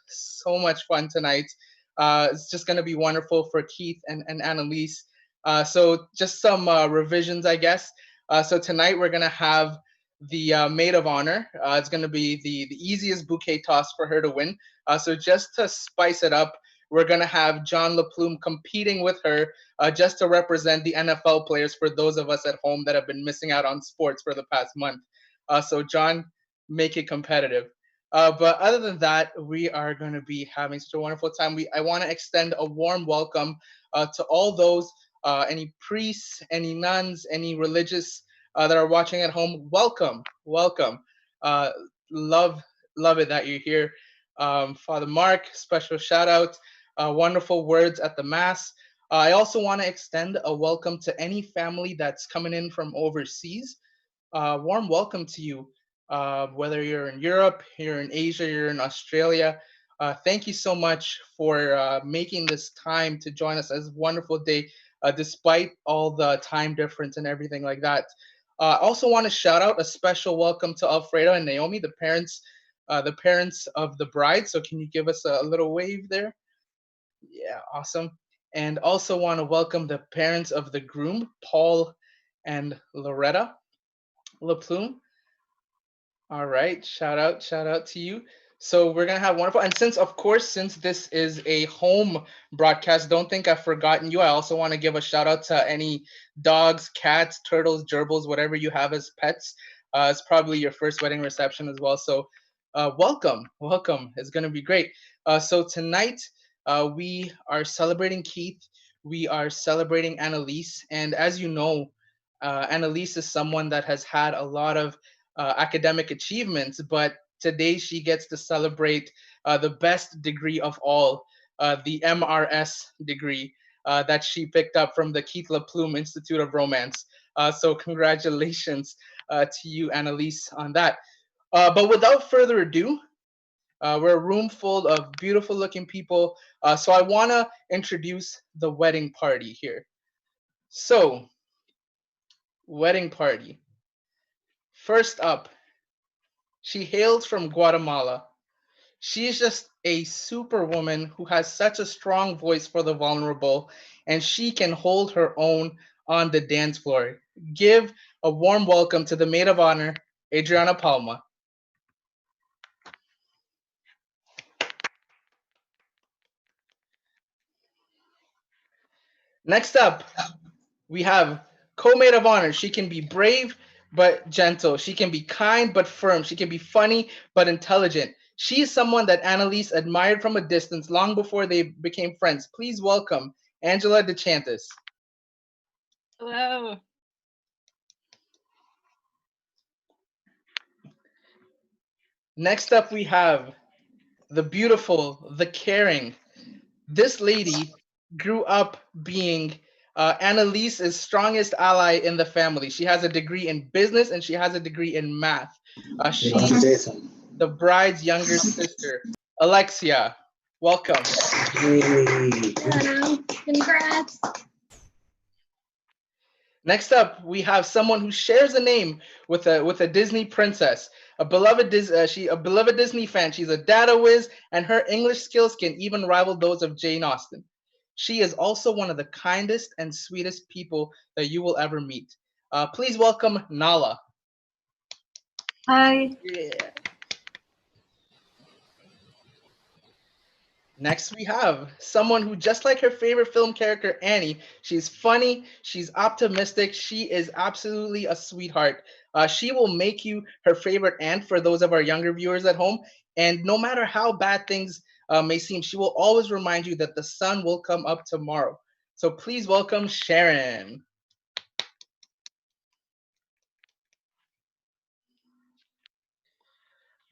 so much fun tonight. It's just going to be wonderful for Keith and Annalise. So just some revisions, I guess. So tonight we're going to have the maid of honor. It's going to be the easiest bouquet toss for her to win. So just to spice it up, we're going to have John LaPlume competing with her just to represent the NFL players for those of us at home that have been missing out on sports for the past month. So, John, make it competitive. But other than that, we are going to be having such a wonderful time. I want to extend a warm welcome to all those, any priests, any nuns, any religious that are watching at home. Welcome, welcome. Uh, love, love it that you're here. Father Mark, special shout out. Wonderful words at the Mass. I also want to extend a welcome to any family that's coming in from overseas. Warm welcome to you, whether you're in Europe, you're in Asia, you're in Australia. Thank you so much for making this time to join us. It's a wonderful day, despite all the time difference and everything like that. I also want to shout out a special welcome to Alfredo and Naomi, the parents of the bride. So can you give us a little wave there? Yeah, awesome. And also want to welcome the parents of the groom, Paul and Loretta LaPlume. All right, shout out to you. So we're gonna have wonderful, and since of course, since this is a home broadcast, don't think I've forgotten you. I also want to give a shout out to any dogs, cats, turtles, gerbils, whatever you have as pets. It's probably your first wedding reception as well. So welcome, welcome. It's gonna be great. So tonight we are celebrating Keith. We are celebrating Annalise, and as you know, Annalise is someone that has had a lot of academic achievements, but today she gets to celebrate the best degree of all, the MRS degree that she picked up from the Keith LaPlume Institute of Romance. So congratulations to you, Annalise, on that. But without further ado, we're a room full of beautiful looking people. So I want to introduce the wedding party here. So, wedding party. First up, she hails from Guatemala. She is just a superwoman who has such a strong voice for the vulnerable, and she can hold her own on the dance floor. Give a warm welcome to the maid of honor, Adriana Palma. Next up, we have co-maid of honor. She can be brave but gentle. She can be kind but firm. She can be funny but intelligent. She is someone that Annalise admired from a distance long before they became friends. Please welcome Angela DeChantis. Hello. Next up, we have the beautiful, the caring. This lady grew up being Annalise's strongest ally in the family. She has a degree in business and she has a degree in math. She's the bride's younger sister, Alexia. Welcome. Hello. Congrats. Next up, we have someone who shares a name with a Disney princess, a beloved Disney fan. She's a data whiz, and her English skills can even rival those of Jane Austen. She is also one of the kindest and sweetest people that you will ever meet. Please welcome Nala. Hi. Yeah. Next, we have someone who, just like her favorite film character, Annie, she's funny, she's optimistic, she is absolutely a sweetheart. She will make you her favorite aunt for those of our younger viewers at home. And no matter how bad things may seem, she will always remind you that the sun will come up tomorrow. So please welcome Sharon.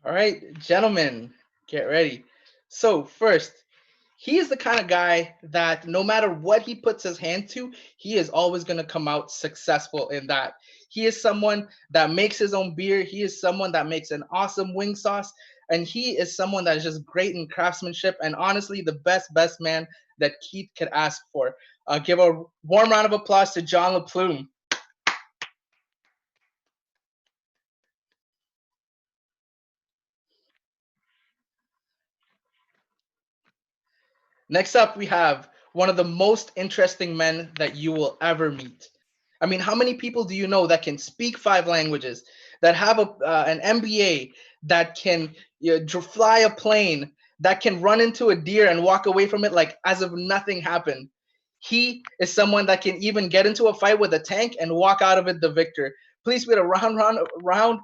All right, gentlemen, get ready. So, first, he is the kind of guy that no matter what he puts his hand to, he is always going to come out successful in that. He is someone that makes his own beer. He is someone that makes an awesome wing sauce. And he is someone that is just great in craftsmanship and honestly the best man that Keith could ask for. Give a warm round of applause to John LaPlume. Next up, we have one of the most interesting men that you will ever meet. I mean, how many people do you know that can speak five languages, that have an MBA, that can fly a plane, that can run into a deer and walk away from it like as if nothing happened? He is someone that can even get into a fight with a tank and walk out of it the victor. Please put a round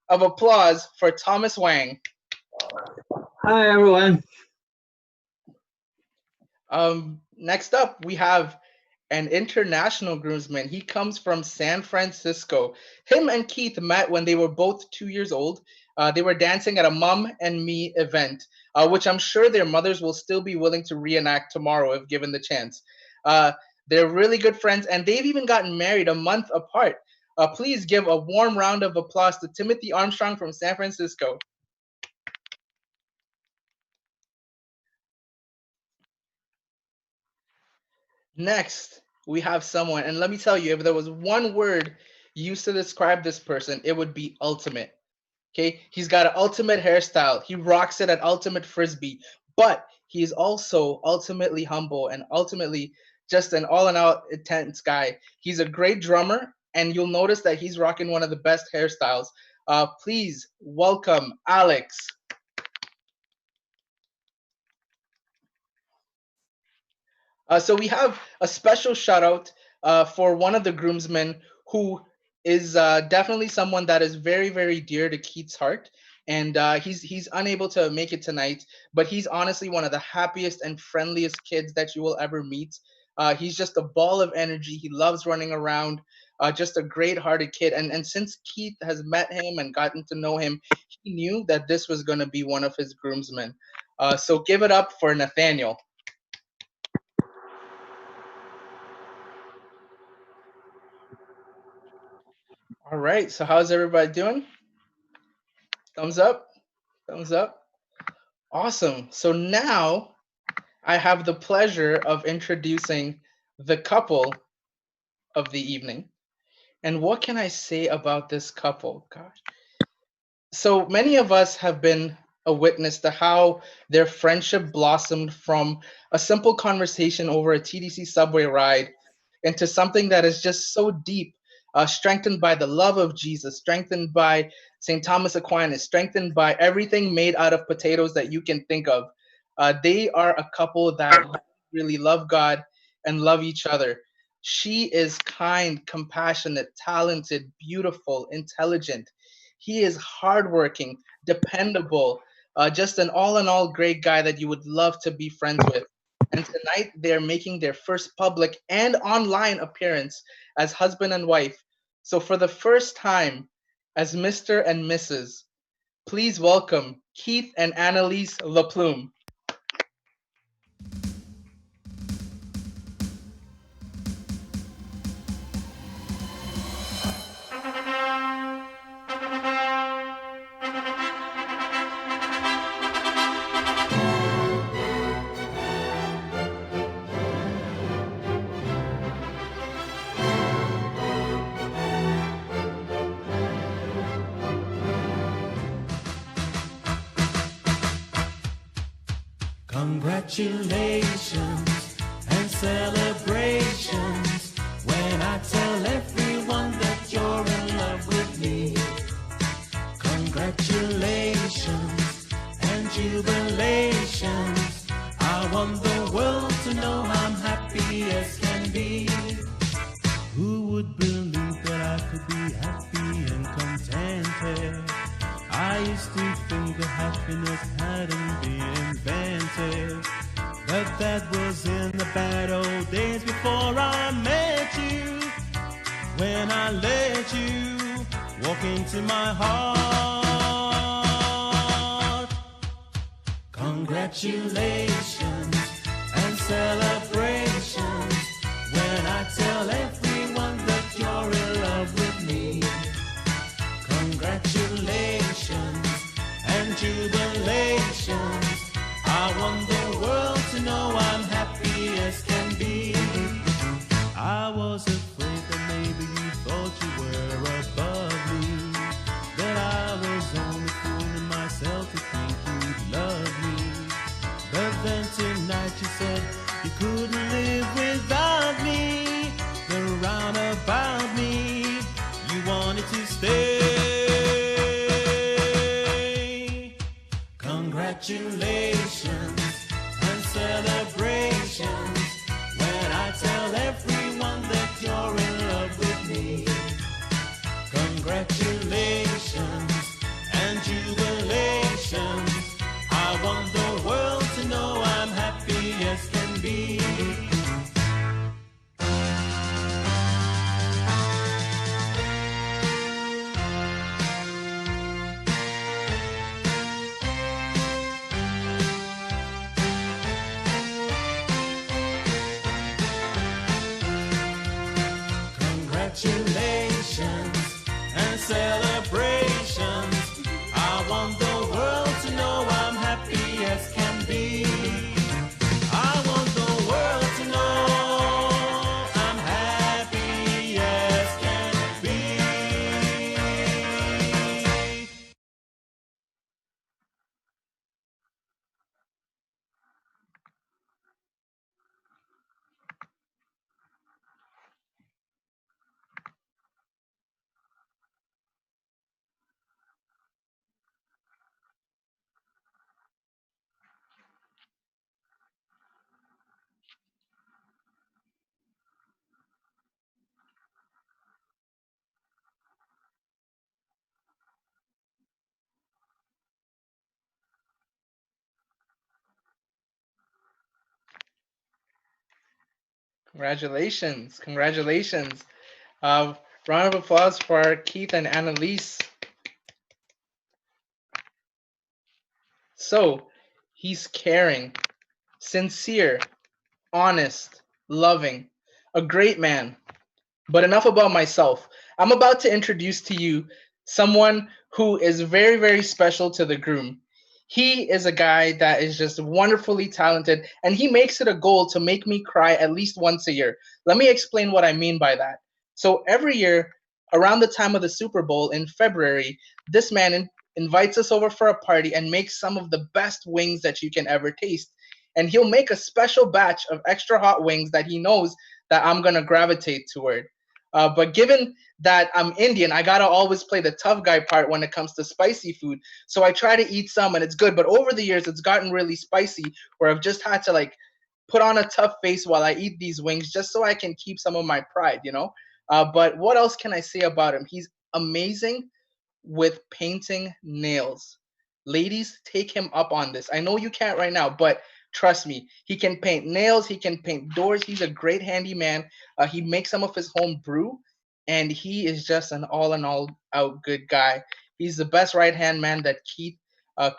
of applause for Thomas Wang. Hi, everyone. Next up, we have an international groomsman. He comes from San Francisco. Him and Keith met when they were both 2 years old. They were dancing at a Mum and Me event, which I'm sure their mothers will still be willing to reenact tomorrow if given the chance. Uh, they're really good friends, and they've even gotten married a month apart. Please give a warm round of applause to Timothy Armstrong from San Francisco. Next, we have someone, and let me tell you, if there was one word used to describe this person, it would be ultimate. Okay, he's got an ultimate hairstyle. He rocks it at ultimate frisbee, but he's also ultimately humble and ultimately just an all-in-all intense guy. He's a great drummer, and you'll notice that he's rocking one of the best hairstyles. Please welcome Alex. So we have a special shout out for one of the groomsmen who is definitely someone that is very, very dear to Keith's heart. And he's unable to make it tonight, but he's honestly one of the happiest and friendliest kids that you will ever meet. He's just a ball of energy. He loves running around. Just a great-hearted kid. And since Keith has met him and gotten to know him, he knew that this was going to be one of his groomsmen. So give it up for Nathaniel. All right. So how's everybody doing? Thumbs up. Thumbs up. Awesome. So now I have the pleasure of introducing the couple of the evening. And what can I say about this couple? Gosh. So many of us have been a witness to how their friendship blossomed from a simple conversation over a TDC subway ride into something that is just so deep, strengthened by the love of Jesus, strengthened by St. Thomas Aquinas, strengthened by everything made out of potatoes that you can think of. They are a couple that really love God and love each other. She is kind, compassionate, talented, beautiful, intelligent. He is hardworking, dependable, just an all in all great guy that you would love to be friends with. And tonight they're making their first public and online appearance as husband and wife. So, for the first time as Mr. and Mrs., please welcome Keith and Annalise LaPlume. Congratulations and celebrations when I tell everyone that you're in love with me. Congratulations and jubilations. I want the world to know I'm happy as can be. Who would believe that I could be happy and contented? I used to think that happiness hadn't been invented, but that was in the bad old days before I met you. When I let you walk into my heart. Congratulations and celebrations when I tell everyone that you're in love with me. Congratulations and jubilations. I want the world to know I'm happy as can be. I was afraid that maybe you thought you were above me, that I was only fooling myself to think you'd love me. But then tonight you congratulations and celebrations when I tell everyone that you're in love with me. Congratulations and jubilations. I want the world to know I'm happy as can be. Congratulations and celebrations. I want the world to know I'm happy as can be. I want the world to know I'm happy as can be. Congratulations. Congratulations. Uh, Round of applause for Keith and Annalise. So, he's caring, sincere, honest, loving, a great man. But enough about myself. I'm about to introduce to you someone who is very, very special to the groom. He is a guy that is just wonderfully talented, and he makes it a goal to make me cry at least once a year. Let me explain what I mean by that. So, every year, around the time of the Super Bowl in February, this man invites us over for a party and makes some of the best wings that you can ever taste. And he'll make a special batch of extra hot wings that he knows that I'm going to gravitate toward. But given that I'm Indian, I gotta always play the tough guy part when it comes to spicy food. So I try to eat some and it's good. But over the years, it's gotten really spicy where I've just had to like put on a tough face while I eat these wings just so I can keep some of my pride, you know? But what else can I say about him? He's amazing with painting nails. Ladies, take him up on this. I know you can't right now, but trust me, he can paint nails, he can paint doors. He's a great handyman. He makes some of his home brew, and he is just an all in all out good guy. He's the best right hand man that Keith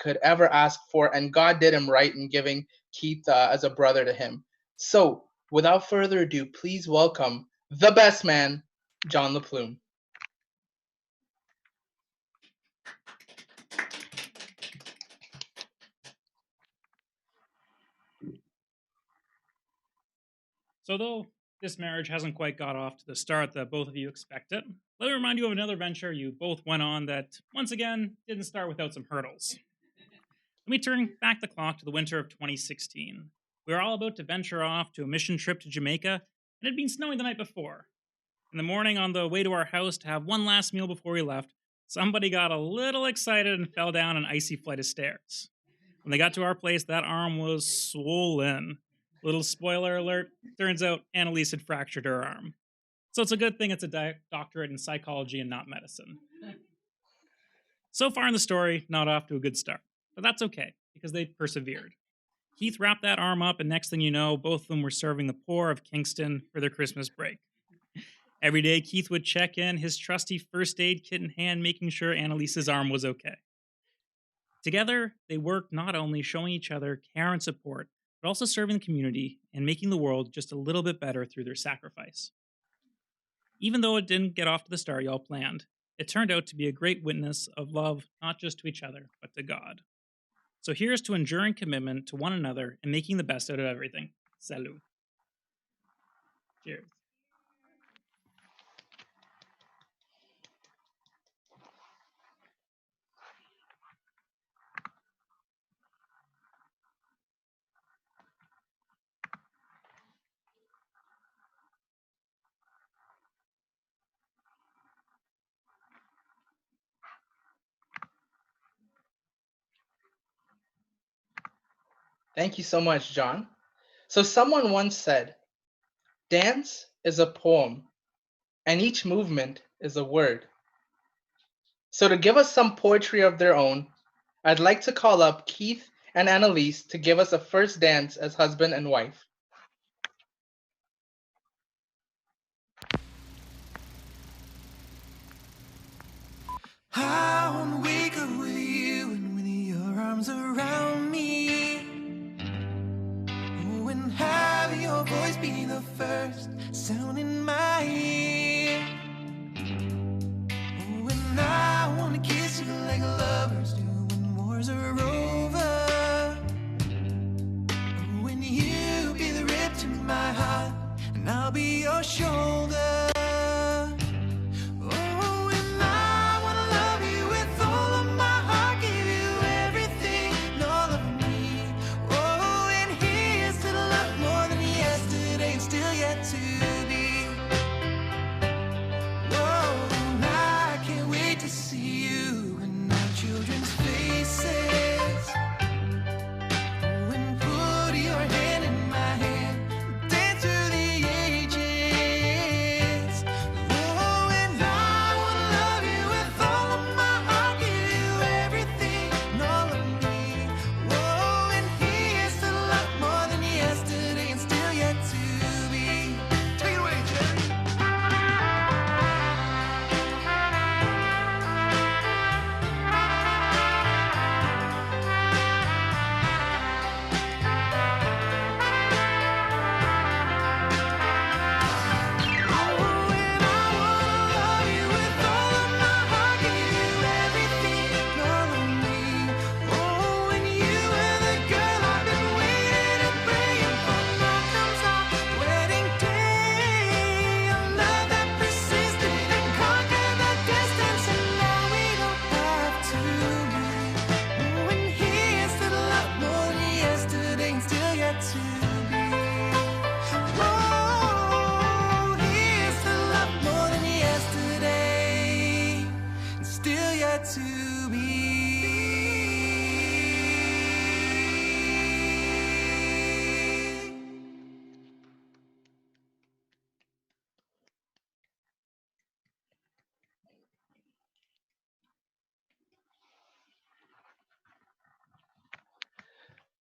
could ever ask for, and God did him right in giving Keith as a brother to him. So, without further ado, please welcome the best man, John LaPlume. So, though this marriage hasn't quite got off to the start that both of you expected, let me remind you of another venture you both went on that, once again, didn't start without some hurdles. Let me turn back the clock to the winter of 2016. We were all about to venture off to a mission trip to Jamaica, and it had been snowing the night before. In the morning, on the way to our house to have one last meal before we left, somebody got a little excited and fell down an icy flight of stairs. When they got to our place, that arm was swollen. Little spoiler alert, turns out Annalise had fractured her arm. So it's a good thing it's a doctorate in psychology and not medicine. So far in the story, not off to a good start. But that's okay, because they persevered. Keith wrapped that arm up, and next thing you know, both of them were serving the poor of Kingston for their Christmas break. Every day, Keith would check in, his trusty first aid kit in hand, making sure Annalise's arm was okay. Together, they worked not only showing each other care and support, but also serving the community and making the world just a little bit better through their sacrifice. Even though it didn't get off to the start y'all planned, it turned out to be a great witness of love, not just to each other, but to God. So here's to enduring commitment to one another and making the best out of everything. Salut. Cheers. Thank you so much, John. So, someone once said, dance is a poem, and each movement is a word. So, to give us some poetry of their own, I'd like to call up Keith and Annalise to give us a first dance as husband and wife. I wanna wake up with you and with your arms around me. Oh, and have your voice be the first sound in my ear. Oh, and I wanna kiss you like lovers do when wars are over. Oh, and you be the rip to my heart, and I'll be your shoulder.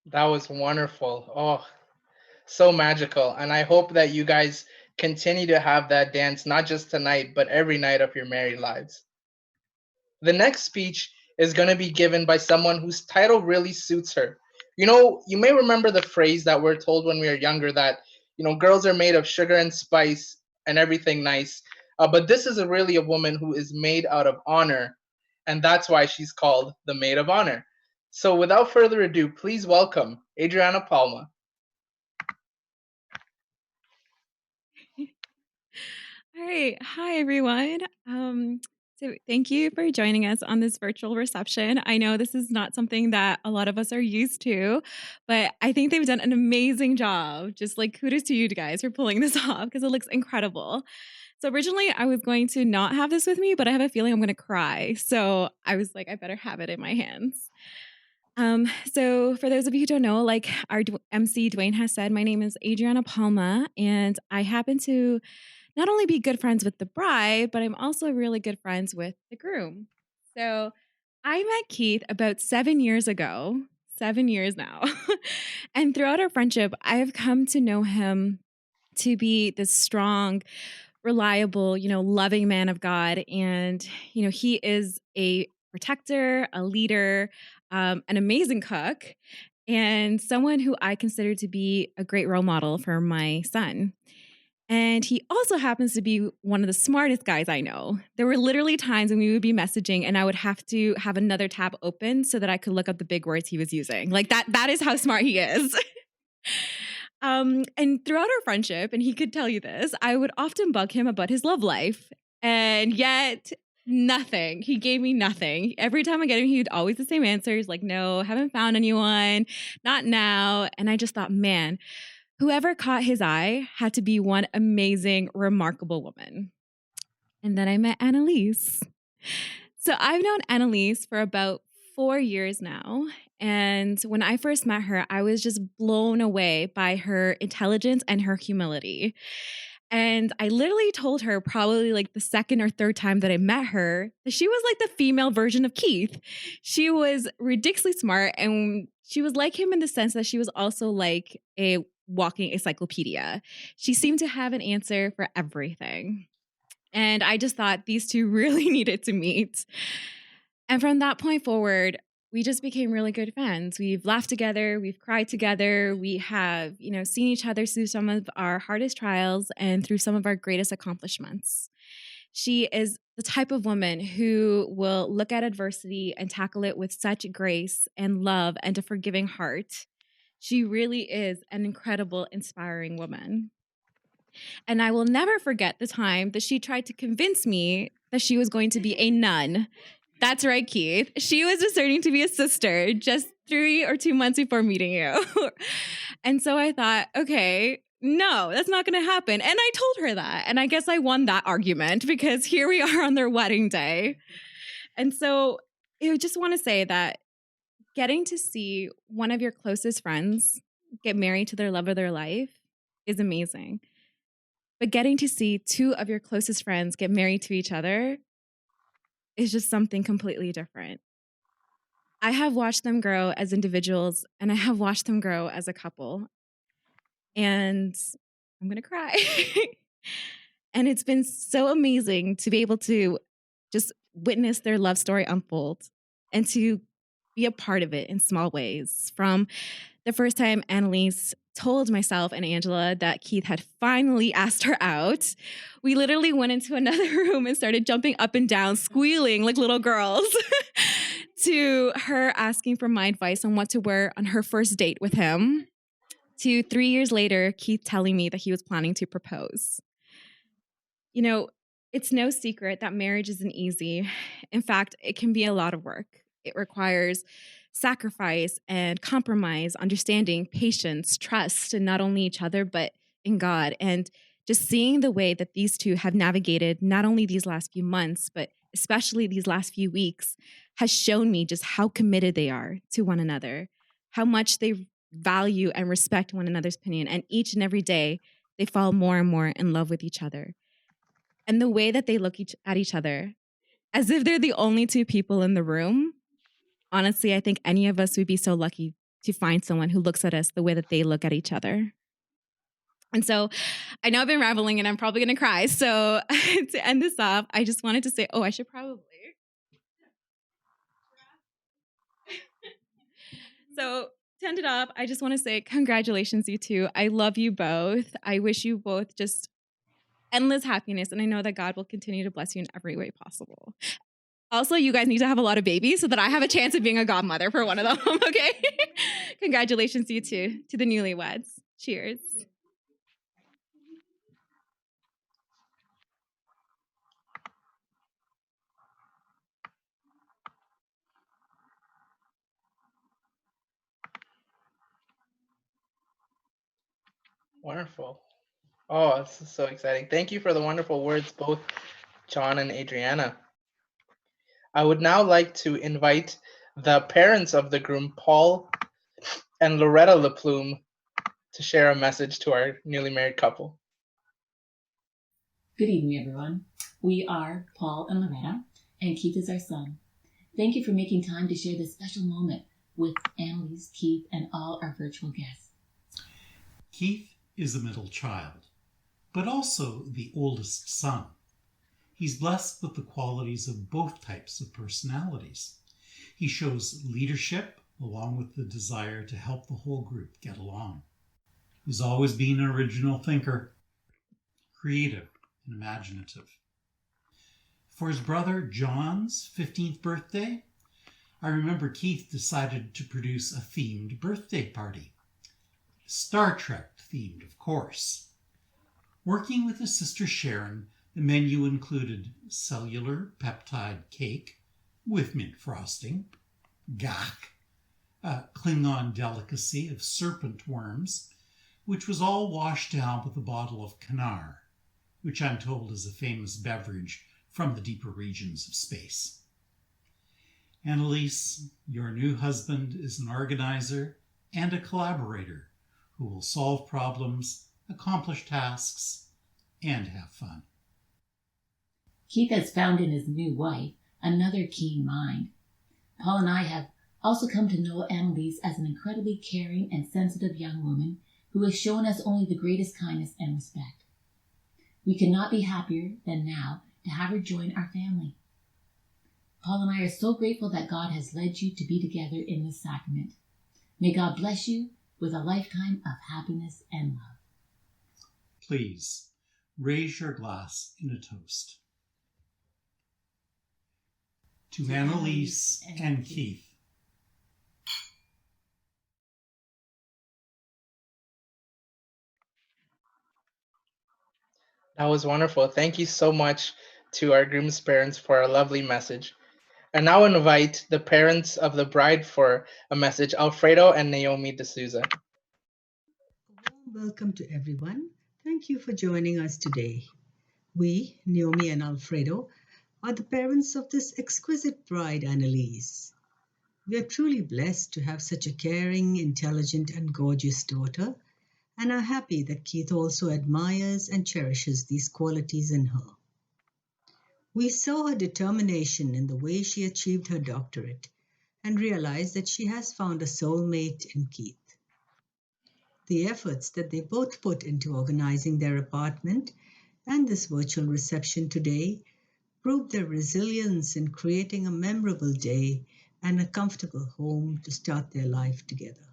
That was wonderful. Oh, so magical. And I hope that you guys continue to have that dance, not just tonight, but every night of your married lives. The next speech is going to be given by someone whose title really suits her. You may remember the phrase that we're told when we were younger that, girls are made of sugar and spice and everything nice. But this is really a woman who is made out of honor. And that's why she's called the Maid of Honor. So without further ado, please welcome Adriana Palma. All right. Hi, everyone. So thank you for joining us on this virtual reception. I know this is not something that a lot of us are used to, but I think they've done an amazing job. Just like kudos to you guys for pulling this off because it looks incredible. So originally I was going to not have this with me, but I have a feeling I'm going to cry. So I was like, I better have it in my hands. So for those of you who don't know, like our MC Dwayne has said, my name is Adriana Palma, and I happen to not only be good friends with the bride, but I'm also really good friends with the groom. So I met Keith about 7 years ago, 7 years now. And throughout our friendship, I've come to know him to be this strong, reliable, loving man of God. And, he is a protector, a leader, an amazing cook, and someone who I consider to be a great role model for my son. And he also happens to be one of the smartest guys I know. There were literally times when we would be messaging and I would have to have another tab open so that I could look up the big words he was using. Like that is how smart he is. And throughout our friendship, and he could tell you this, I would often bug him about his love life. And yet nothing. He gave me nothing. Every time I get him, he would always the same answer. He's like, no, haven't found anyone, not now. And I just thought, man, whoever caught his eye had to be one amazing, remarkable woman. And then I met Annalise. So I've known Annalise for about 4 years now. And when I first met her, I was just blown away by her intelligence and her humility. And I literally told her probably like the second or third time that I met her that she was like the female version of Keith. She was ridiculously smart, and she was like him in the sense that she was also like a walking encyclopedia. She seemed to have an answer for everything. And I just thought these two really needed to meet. And from that point forward, we just became really good friends. We've laughed together, we've cried together, we have, seen each other through some of our hardest trials and through some of our greatest accomplishments. She is the type of woman who will look at adversity and tackle it with such grace and love and a forgiving heart. She really is an incredible, inspiring woman. And I will never forget the time that she tried to convince me that she was going to be a nun. That's right, Keith. She was discerning to be a sister just 3 or 2 months before meeting you. And so I thought, okay, no, that's not going to happen. And I told her that. And I guess I won that argument because here we are on their wedding day. And so I just want to say that getting to see one of your closest friends get married to their love of their life is amazing. But getting to see 2 of your closest friends get married to each other is just something completely different. I have watched them grow as individuals, and I have watched them grow as a couple. And I'm going to cry. And it's been so amazing to be able to just witness their love story unfold and to be a part of it in small ways. From the first time Annalise told myself and Angela that Keith had finally asked her out, we literally went into another room and started jumping up and down, squealing like little girls, to her asking for my advice on what to wear on her first date with him, to 3 years later, Keith telling me that he was planning to propose. It's no secret that marriage isn't easy. In fact, it can be a lot of work. It requires sacrifice and compromise, understanding, patience, trust in not only each other, but in God. And just seeing the way that these two have navigated not only these last few months, but especially these last few weeks, has shown me just how committed they are to one another, how much they value and respect one another's opinion. And each and every day, they fall more and more in love with each other. And the way that they look at each other, as if they're the only 2 people in the room, honestly, I think any of us would be so lucky to find someone who looks at us the way that they look at each other. And so I know I've been rambling and I'm probably going to cry. So to end this off, I just wanted to say, I should probably. So to end it off, I just want to say congratulations, you two. I love you both. I wish you both just endless happiness. And I know that God will continue to bless you in every way possible. Also, you guys need to have a lot of babies so that I have a chance of being a godmother for one of them, okay? Congratulations, you two, to the newlyweds. Cheers. Wonderful. Oh, this is so exciting. Thank you for the wonderful words, both John and Adriana. I would now like to invite the parents of the groom, Paul and Loretta LaPlume, to share a message to our newly married couple. Good evening, everyone. We are Paul and Loretta, and Keith is our son. Thank you for making time to share this special moment with Annalise, Keith, and all our virtual guests. Keith is the middle child, but also the oldest son. He's blessed with the qualities of both types of personalities. He shows leadership along with the desire to help the whole group get along. He's always been an original thinker, creative and imaginative. For his brother John's 15th birthday, I remember Keith decided to produce a themed birthday party. Star Trek themed, of course. Working with his sister Sharon, the menu included cellular peptide cake with mint frosting, gak, a Klingon delicacy of serpent worms, which was all washed down with a bottle of Kanar, which I'm told is a famous beverage from the deeper regions of space. Annalise, your new husband is an organizer and a collaborator who will solve problems, accomplish tasks, and have fun. Keith has found in his new wife another keen mind. Paul and I have also come to know Annalise as an incredibly caring and sensitive young woman who has shown us only the greatest kindness and respect. We could not be happier than now to have her join our family. Paul and I are so grateful that God has led you to be together in this sacrament. May God bless you with a lifetime of happiness and love. Please raise your glass in a toast. To Annalise and Keith. That was wonderful. Thank you so much to our groom's parents for a lovely message. And now invite the parents of the bride for a message, Alfredo and Naomi D'Souza. A warm welcome to everyone. Thank you for joining us today. We, Naomi and Alfredo, are the parents of this exquisite bride, Annalise. We are truly blessed to have such a caring, intelligent, and gorgeous daughter, and are happy that Keith also admires and cherishes these qualities in her. We saw her determination in the way she achieved her doctorate and realized that she has found a soulmate in Keith. The efforts that they both put into organizing their apartment and this virtual reception today prove their resilience in creating a memorable day and a comfortable home to start their life together.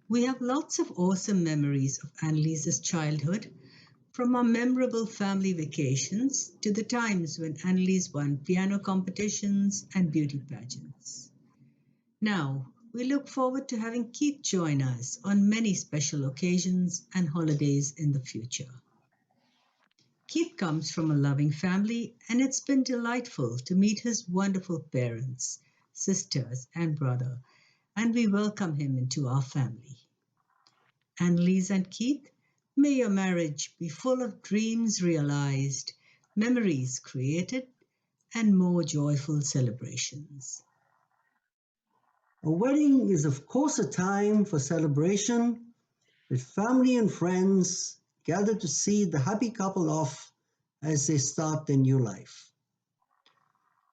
We have lots of awesome memories of Annalise's childhood, from our memorable family vacations to the times when Annalise won piano competitions and beauty pageants. Now, we look forward to having Keith join us on many special occasions and holidays in the future. Keith comes from a loving family, and it's been delightful to meet his wonderful parents, sisters, and brother, and we welcome him into our family. Annalise and Keith, may your marriage be full of dreams realized, memories created, and more joyful celebrations. A wedding is, of course, a time for celebration with family and friends gather to see the happy couple off as they start their new life.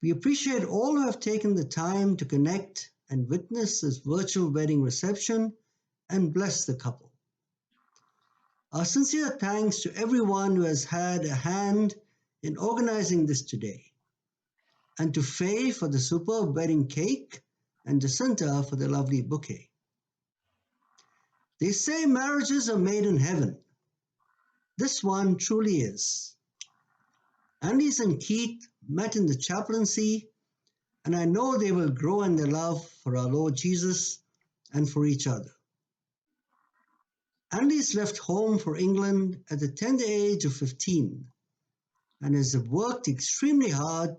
We appreciate all who have taken the time to connect and witness this virtual wedding reception and bless the couple. Our sincere thanks to everyone who has had a hand in organizing this today, and to Faye for the superb wedding cake and Jacinta for the lovely bouquet. They say marriages are made in heaven. This one truly is. Annalise and Keith met in the chaplaincy, and I know they will grow in their love for our Lord Jesus and for each other. Annalise left home for England at the tender age of 15 and has worked extremely hard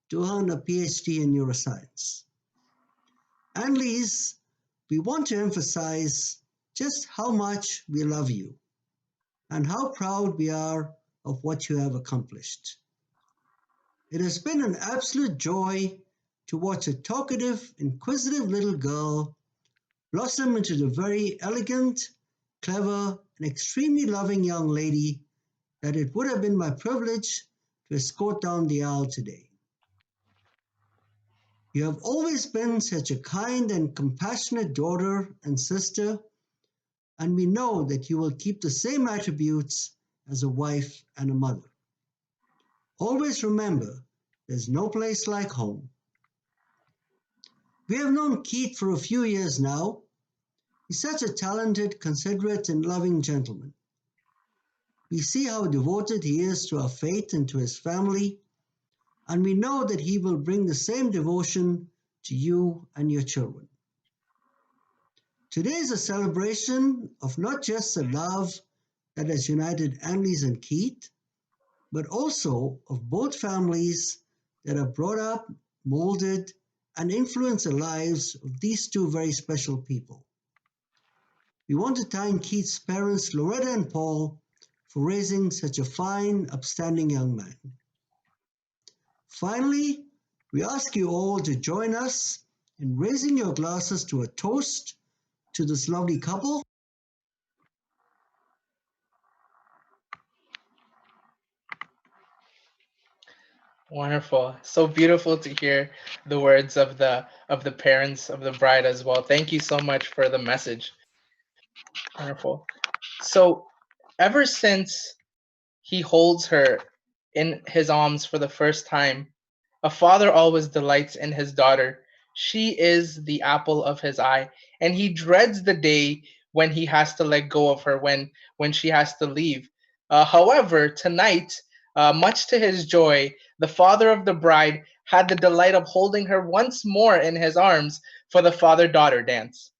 to earn a PhD in neuroscience. Annalise, we want to emphasize just how much we love you and how proud we are of what you have accomplished. It has been an absolute joy to watch a talkative, inquisitive little girl blossom into the very elegant, clever, and extremely loving young lady that it would have been my privilege to escort down the aisle today. You have always been such a kind and compassionate daughter and sister, and we know that you will keep the same attributes as a wife and a mother. Always remember, there's no place like home. We have known Keith for a few years now. He's such a talented, considerate, and loving gentleman. We see how devoted he is to our faith and to his family, and we know that he will bring the same devotion to you and your children. Today is a celebration of not just the love that has united Annalise and Keith, but also of both families that have brought up, molded, and influenced the lives of these two very special people. We want to thank Keith's parents, Loretta and Paul, for raising such a fine, upstanding young man. Finally, We ask you all to join us in raising your glasses to a toast to this lovely couple. Wonderful. So beautiful to hear the words of the parents of the bride as well. Thank you so much for the message. Wonderful. So ever since he holds her in his arms for the first time, a father always delights in his daughter. She is the apple of his eye, and he dreads the day when he has to let go of her, when she has to leave. However, tonight, much to his joy, the father of the bride had the delight of holding her once more in his arms for the father-daughter dance.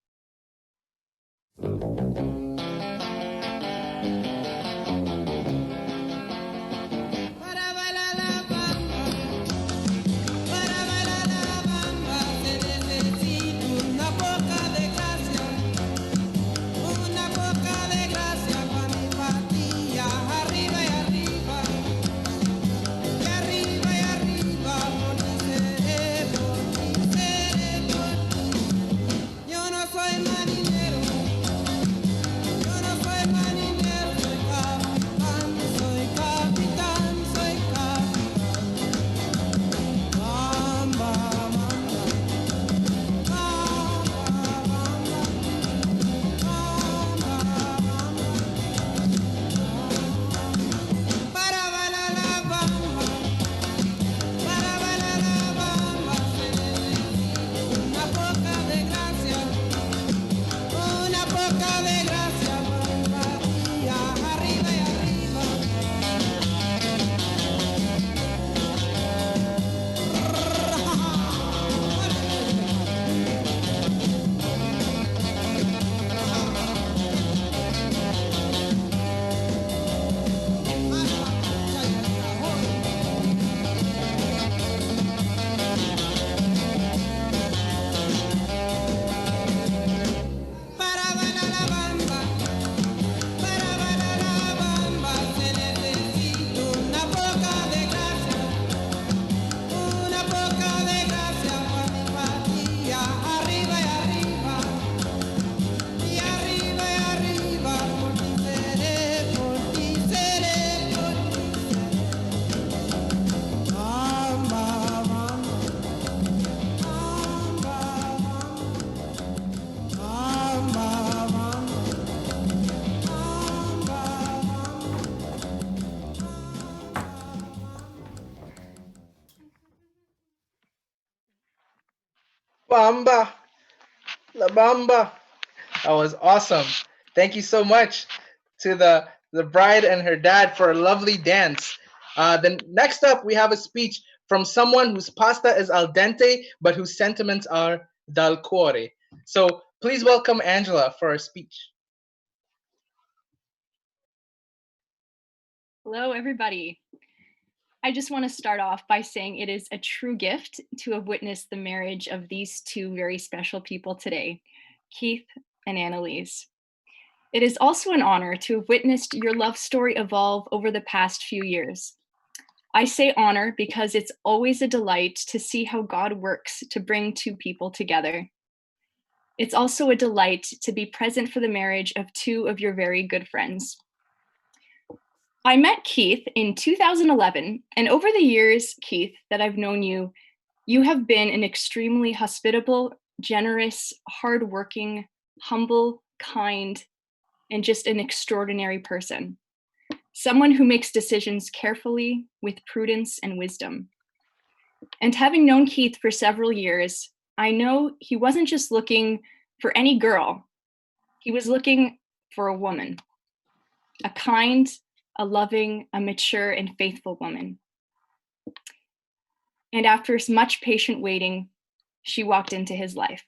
Bamba, la bamba. That was awesome. Thank you so much to the bride and her dad for a lovely dance. Then next up, we have a speech from someone whose pasta is al dente, but whose sentiments are dal cuore. So please welcome Angela for her speech. Hello, everybody. I just want to start off by saying it is a true gift to have witnessed the marriage of these two very special people today, Keith and Annalise. It is also an honor to have witnessed your love story evolve over the past few years. I say honor because it's always a delight to see how God works to bring two people together. It's also a delight to be present for the marriage of two of your very good friends. I met Keith in 2011, and over the years, Keith, that I've known you, you have been an extremely hospitable, generous, hardworking, humble, kind, and just an extraordinary person. Someone who makes decisions carefully, with prudence and wisdom. And having known Keith for several years, I know he wasn't just looking for any girl. He was looking for a woman, a kind, a loving, a mature, and faithful woman. And after much patient waiting, she walked into his life.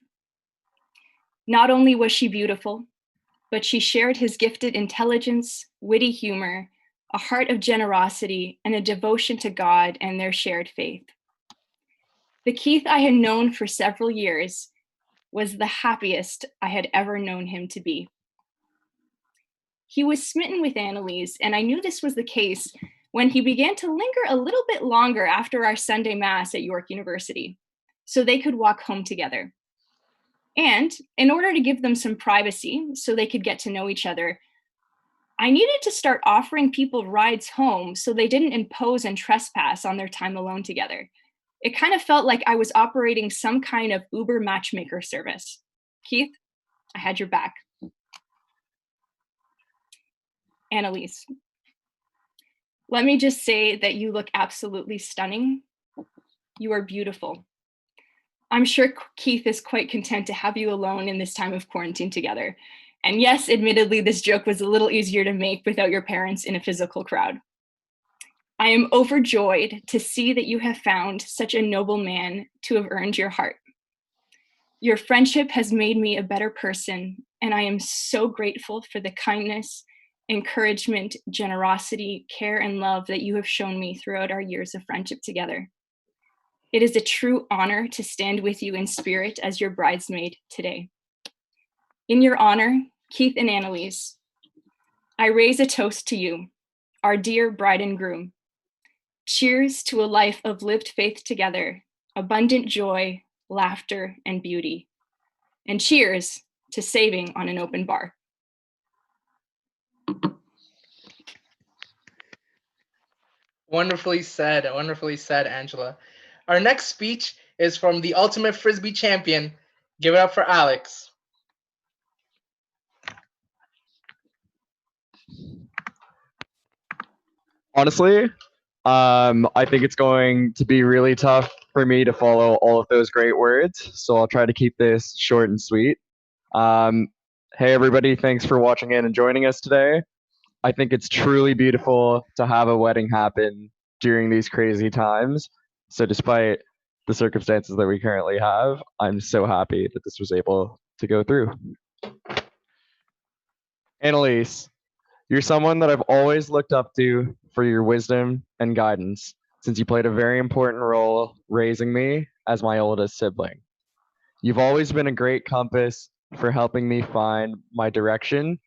Not only was she beautiful, but she shared his gifted intelligence, witty humor, a heart of generosity, and a devotion to God and their shared faith. The Keith I had known for several years was the happiest I had ever known him to be. He was smitten with Annalise, and I knew this was the case when he began to linger a little bit longer after our Sunday Mass at York University so they could walk home together. And in order to give them some privacy so they could get to know each other, I needed to start offering people rides home so they didn't impose and trespass on their time alone together. It kind of felt like I was operating some kind of Uber matchmaker service. Keith, I had your back. Annalise, let me just say that you look absolutely stunning. You are beautiful. I'm sure Keith is quite content to have you alone in this time of quarantine together. And yes, admittedly, this joke was a little easier to make without your parents in a physical crowd. I am overjoyed to see that you have found such a noble man to have earned your heart. Your friendship has made me a better person, and I am so grateful for the kindness, encouragement, generosity, care, and love that you have shown me throughout our years of friendship together. It is a true honor to stand with you in spirit as your bridesmaid today. In your honor, Keith and Annalise, I raise a toast to you, our dear bride and groom. Cheers to a life of lived faith together, abundant joy, laughter, and beauty. And cheers to saving on an open bar. Wonderfully said, Angela. Our next speech is from the ultimate Frisbee champion. Give it up for Alex. Honestly, I think it's going to be really tough for me to follow all of those great words, so I'll try to keep this short and sweet. Um, hey, everybody, thanks for watching in and joining us today. I think it's truly beautiful to have a wedding happen during these crazy times. So, despite the circumstances that we currently have, I'm so happy that this was able to go through. Annalise, you're someone that I've always looked up to for your wisdom and guidance, since you played a very important role raising me as my oldest sibling. You've always been a great compass for helping me find my direction,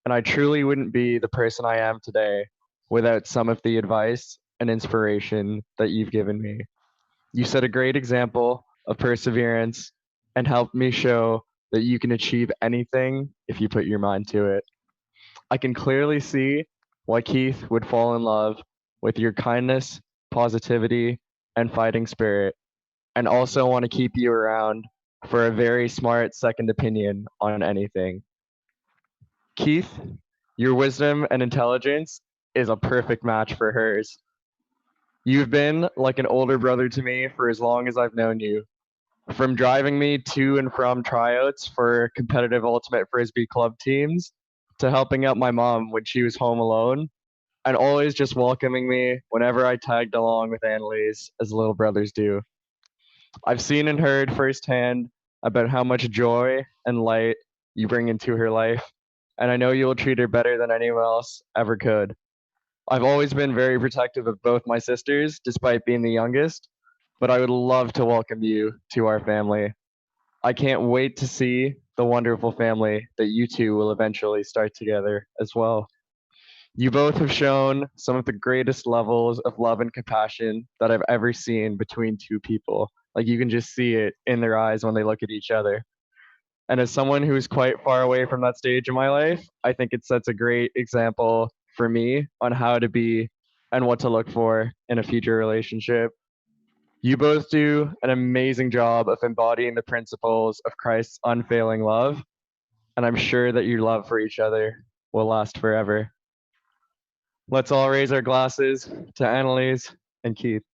and I truly wouldn't be the person I am today without some of the advice and inspiration that you've given me. You set a great example of perseverance and helped me show that you can achieve anything if you put your mind to it. I can clearly see why Keith would fall in love with your kindness, positivity, and fighting spirit, and also want to keep you around for a very smart second opinion on anything. Keith, your wisdom and intelligence is a perfect match for hers. You've been like an older brother to me for as long as I've known you. From driving me to and from tryouts for competitive ultimate frisbee club teams to helping out my mom when she was home alone and always just welcoming me whenever I tagged along with Annalise as little brothers do. I've seen and heard firsthand about how much joy and light you bring into her life, and I know you will treat her better than anyone else ever could. I've always been very protective of both my sisters, despite being the youngest, but I would love to welcome you to our family. I can't wait to see the wonderful family that you two will eventually start together as well. You both have shown some of the greatest levels of love and compassion that I've ever seen between two people. Like you can just see it in their eyes when they look at each other. And as someone who's quite far away from that stage in my life, I think it sets a great example for me on how to be and what to look for in a future relationship. You both do an amazing job of embodying the principles of Christ's unfailing love, and I'm sure that your love for each other will last forever. Let's all raise our glasses to Annalise and Keith.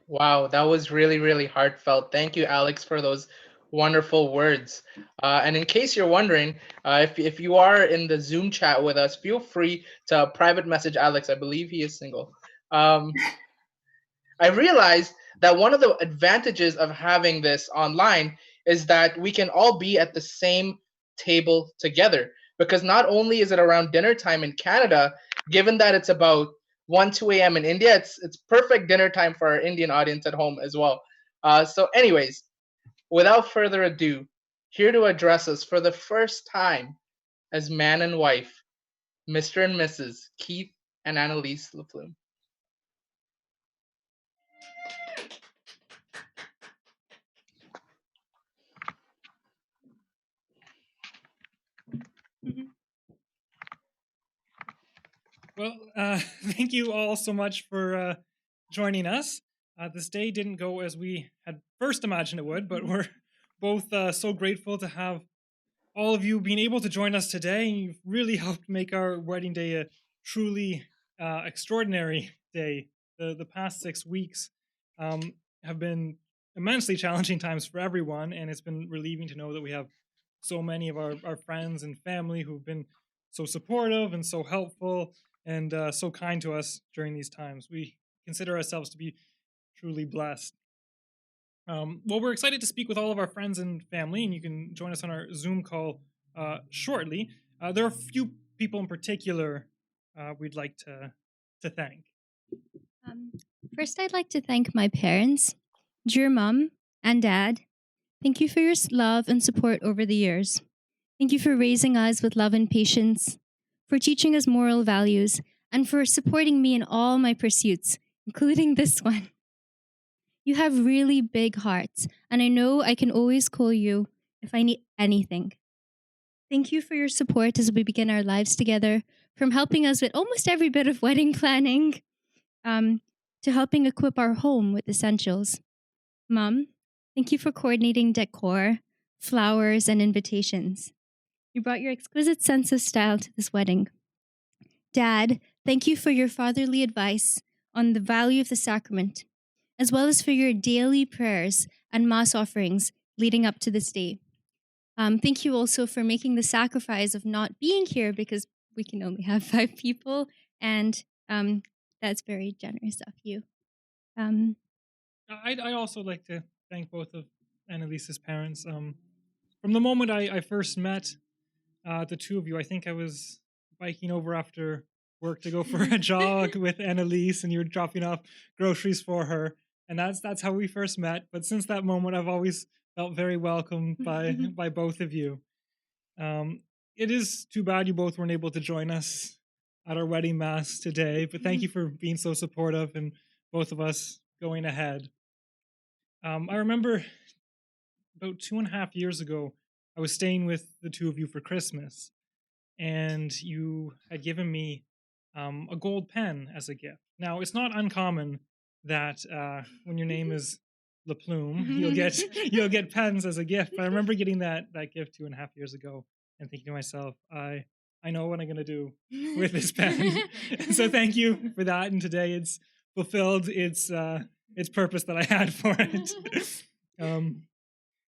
Wow, that was really heartfelt. Thank you, Alex, for those wonderful words. And in case you're wondering, if you are in the Zoom chat with us, feel free to private message Alex. I believe he is single. I realized that one of the advantages of having this online is that we can all be at the same table together. Because not only is it around dinner time in Canada, given that it's about 1, 2 a.m. in India, it's perfect dinner time for our Indian audience at home as well. So, anyways, without further ado, here to address us for the first time as man and wife Mr. and Mrs. Keith and Annalise LaPlume. Well, thank you all so much for joining us. This day didn't go as we had first imagined it would, but we're both so grateful to have all of you being able to join us today. You've really helped make our wedding day a truly extraordinary day. The past 6 weeks have been immensely challenging times for everyone, and it's been relieving to know that we have so many of our friends and family who've been so supportive and so helpful and so kind to us during these times. We consider ourselves to be truly blessed. Well, we're excited to speak with all of our friends and family, and you can join us on our Zoom call shortly. There are a few people in particular we'd like to thank. First, I'd like to thank my parents, dear mom and dad. Thank you for your love and support over the years. Thank you for raising us with love and patience, for teaching us moral values, and for supporting me in all my pursuits, including this one. You have really big hearts, and I know I can always call you if I need anything. Thank you for your support as we begin our lives together, from helping us with almost every bit of wedding planning to helping equip our home with essentials. Mom, thank you for coordinating decor, flowers, and invitations. You brought your exquisite sense of style to this wedding. Dad, thank you for your fatherly advice on the value of the sacrament, as well as for your daily prayers and mass offerings leading up to this day. Thank you also for making the sacrifice of not being here because we can only have 5 people, and that's very generous of you. I'd also like to thank both of Annalise's parents. From the moment I first met the two of you, I think I was biking over after work to go for a jog with Annalise, and you were dropping off groceries for her, and that's how we first met. But since that moment, I've always felt very welcomed by both of you. It is too bad you both weren't able to join us at our wedding mass today, but thank you for being so supportive and both of us going ahead. I remember about 2.5 years ago, I was staying with the two of you for Christmas, and you had given me a gold pen as a gift. Now, it's not uncommon that when your name is LaPlume, you'll get pens as a gift. But I remember getting that gift 2.5 years ago and thinking to myself, I know what I'm going to do with this pen. And so thank you for that. And today it's fulfilled its purpose that I had for it. And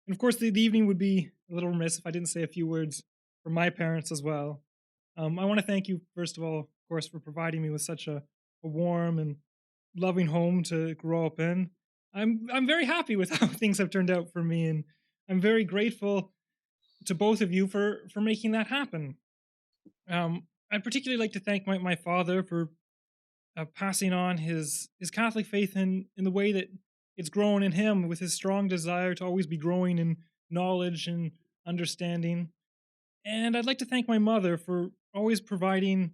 of course, the evening would be a little remiss if I didn't say a few words for my parents as well. I want to thank you, first of all, of course, for providing me with such a warm and loving home to grow up in. I'm very happy with how things have turned out for me, and I'm very grateful to both of you for making that happen. I'd particularly like to thank my father for passing on his Catholic faith in the way that it's grown in him, with his strong desire to always be growing in knowledge and understanding. And I'd like to thank my mother for always providing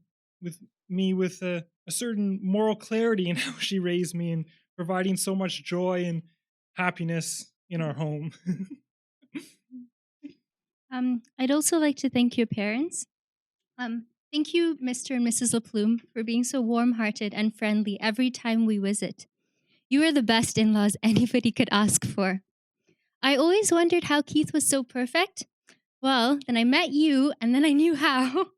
me with a certain moral clarity in how she raised me, and providing so much joy and happiness in our home. I'd also like to thank your parents. Thank you, Mr. and Mrs. LaPlume, for being so warm-hearted and friendly every time we visit. You are the best in-laws anybody could ask for. I always wondered how Keith was so perfect. Well, then I met you, and then I knew how.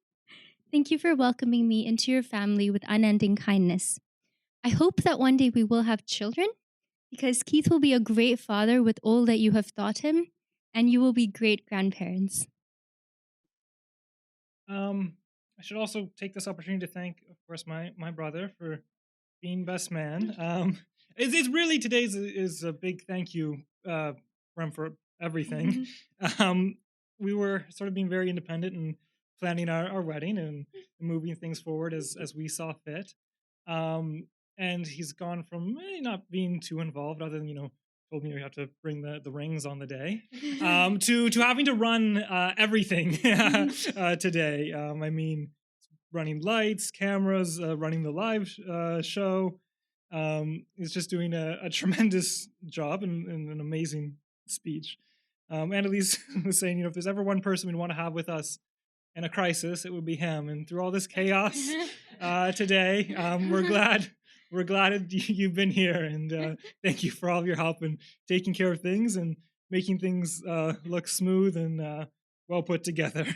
Thank you for welcoming me into your family with unending kindness. I hope that one day we will have children, because Keith will be a great father with all that you have taught him, and you will be great grandparents. I should also take this opportunity to thank, of course, my brother for being best man. It's really, today's is a big thank you for him for everything. We were sort of being very independent and planning our wedding and moving things forward as we saw fit. And he's gone from not being too involved, other than, told me you have to bring the rings on the day, to having to run everything today. I mean, running lights, cameras, running the live show. Is just doing a tremendous job and an amazing speech. Annalise was saying, if there's ever one person we'd want to have with us in a crisis, it would be him. And through all this chaos today, we're glad you've been here, and thank you for all of your help in taking care of things and making things look smooth and well put together.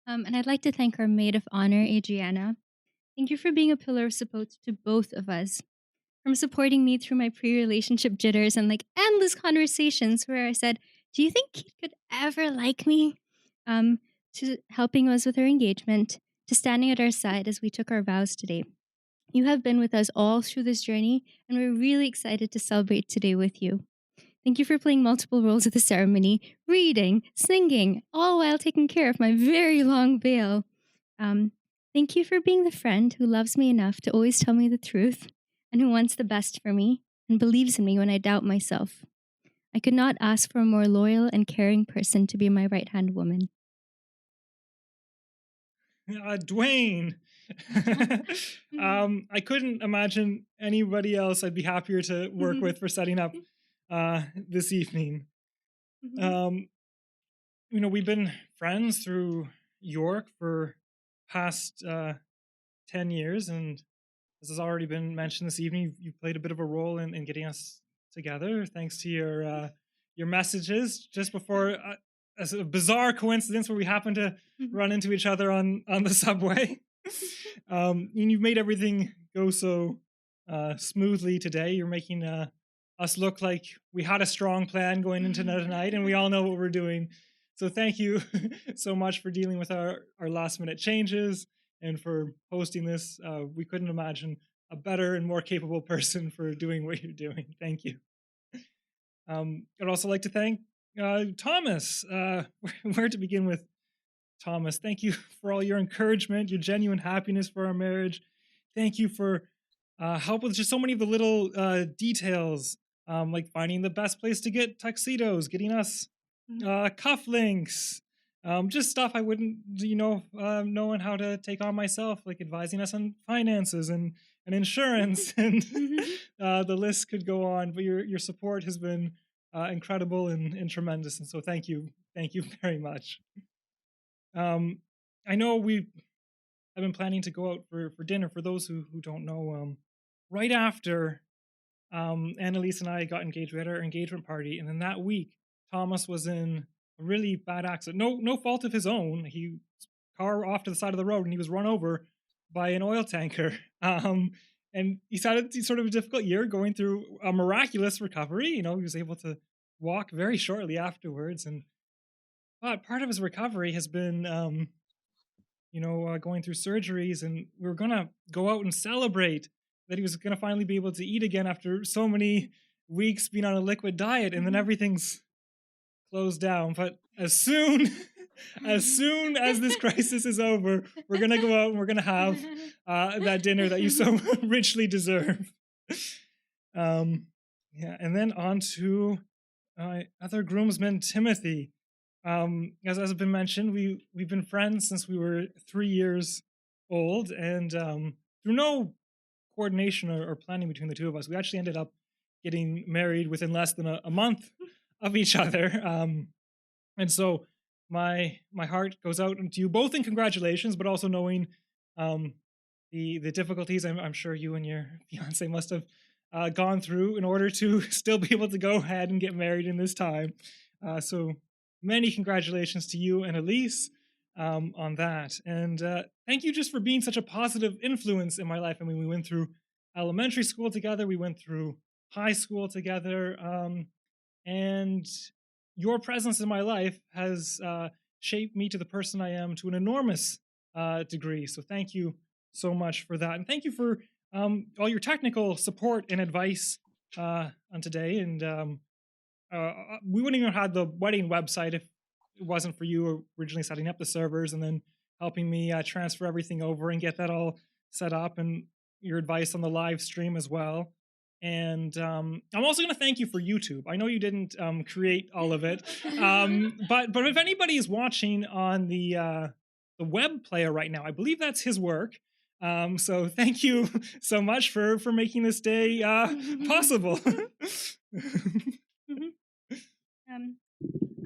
And I'd like to thank our maid of honor, Adriana. Thank you for being a pillar of support to both of us. From supporting me through my pre-relationship jitters and endless conversations where I said, "Do you think Keith could ever like me?" To helping us with our engagement, to standing at our side as we took our vows today. You have been with us all through this journey, and we're really excited to celebrate today with you. Thank you for playing multiple roles at the ceremony, reading, singing, all while taking care of my very long veil. Thank you for being the friend who loves me enough to always tell me the truth and who wants the best for me and believes in me when I doubt myself. I could not ask for a more loyal and caring person to be my right-hand woman. Dwayne. I couldn't imagine anybody else I'd be happier to work with for setting up this evening. We've been friends through York for past 10 years, and as has already been mentioned this evening, you played a bit of a role in getting us together, thanks to your messages just before a bizarre coincidence where we happened to run into each other on the subway. And you've made everything go so smoothly today. You're making us look like we had a strong plan going into tonight, and we all know what we're doing. So thank you so much for dealing with our last minute changes and for hosting this. We couldn't imagine a better and more capable person for doing what you're doing. Thank you. I'd also like to thank Thomas. Where to begin with Thomas? Thank you for all your encouragement, your genuine happiness for our marriage. Thank you for help with just so many of the little details, like finding the best place to get tuxedos, getting us cufflinks, just stuff I wouldn't, knowing how to take on myself, like advising us on finances and insurance, and the list could go on. But your support has been incredible and tremendous, and so thank you very much. I know I've been planning to go out for dinner. For those who don't know, right after Annalise and I got engaged, we had our engagement party, and then that week Thomas was in a really bad accident. No fault of his own. He car off to the side of the road, and he was run over by an oil tanker. And he had sort of a difficult year, going through a miraculous recovery. He was able to walk very shortly afterwards, but part of his recovery has been, going through surgeries, and we were gonna go out and celebrate that he was gonna finally be able to eat again after so many weeks being on a liquid diet, and then everything's closed down. But as soon as this crisis is over, we're gonna go out and we're gonna have that dinner that you so richly deserve. And then on to other groomsman, Timothy. As has been mentioned, we've been friends since we were 3 years old, and through no coordination or planning between the two of us, we actually ended up getting married within less than a month of each other. And so my heart goes out to you both in congratulations, but also knowing the difficulties I'm sure you and your fiance must have gone through in order to still be able to go ahead and get married in this time. So many congratulations to you and Elise on that. And thank you just for being such a positive influence in my life. I mean, we went through elementary school together, we went through high school together, and your presence in my life has shaped me to the person I am to an enormous degree. So thank you so much for that. And thank you for all your technical support and advice on today. And we wouldn't even have had the wedding website if it wasn't for you originally setting up the servers and then helping me transfer everything over and get that all set up, and your advice on the live stream as well. And I'm also going to thank you for YouTube. I know you didn't create all of it, but if anybody is watching on the the web player right now. I believe that's his work. So thank you so much for making this day possible.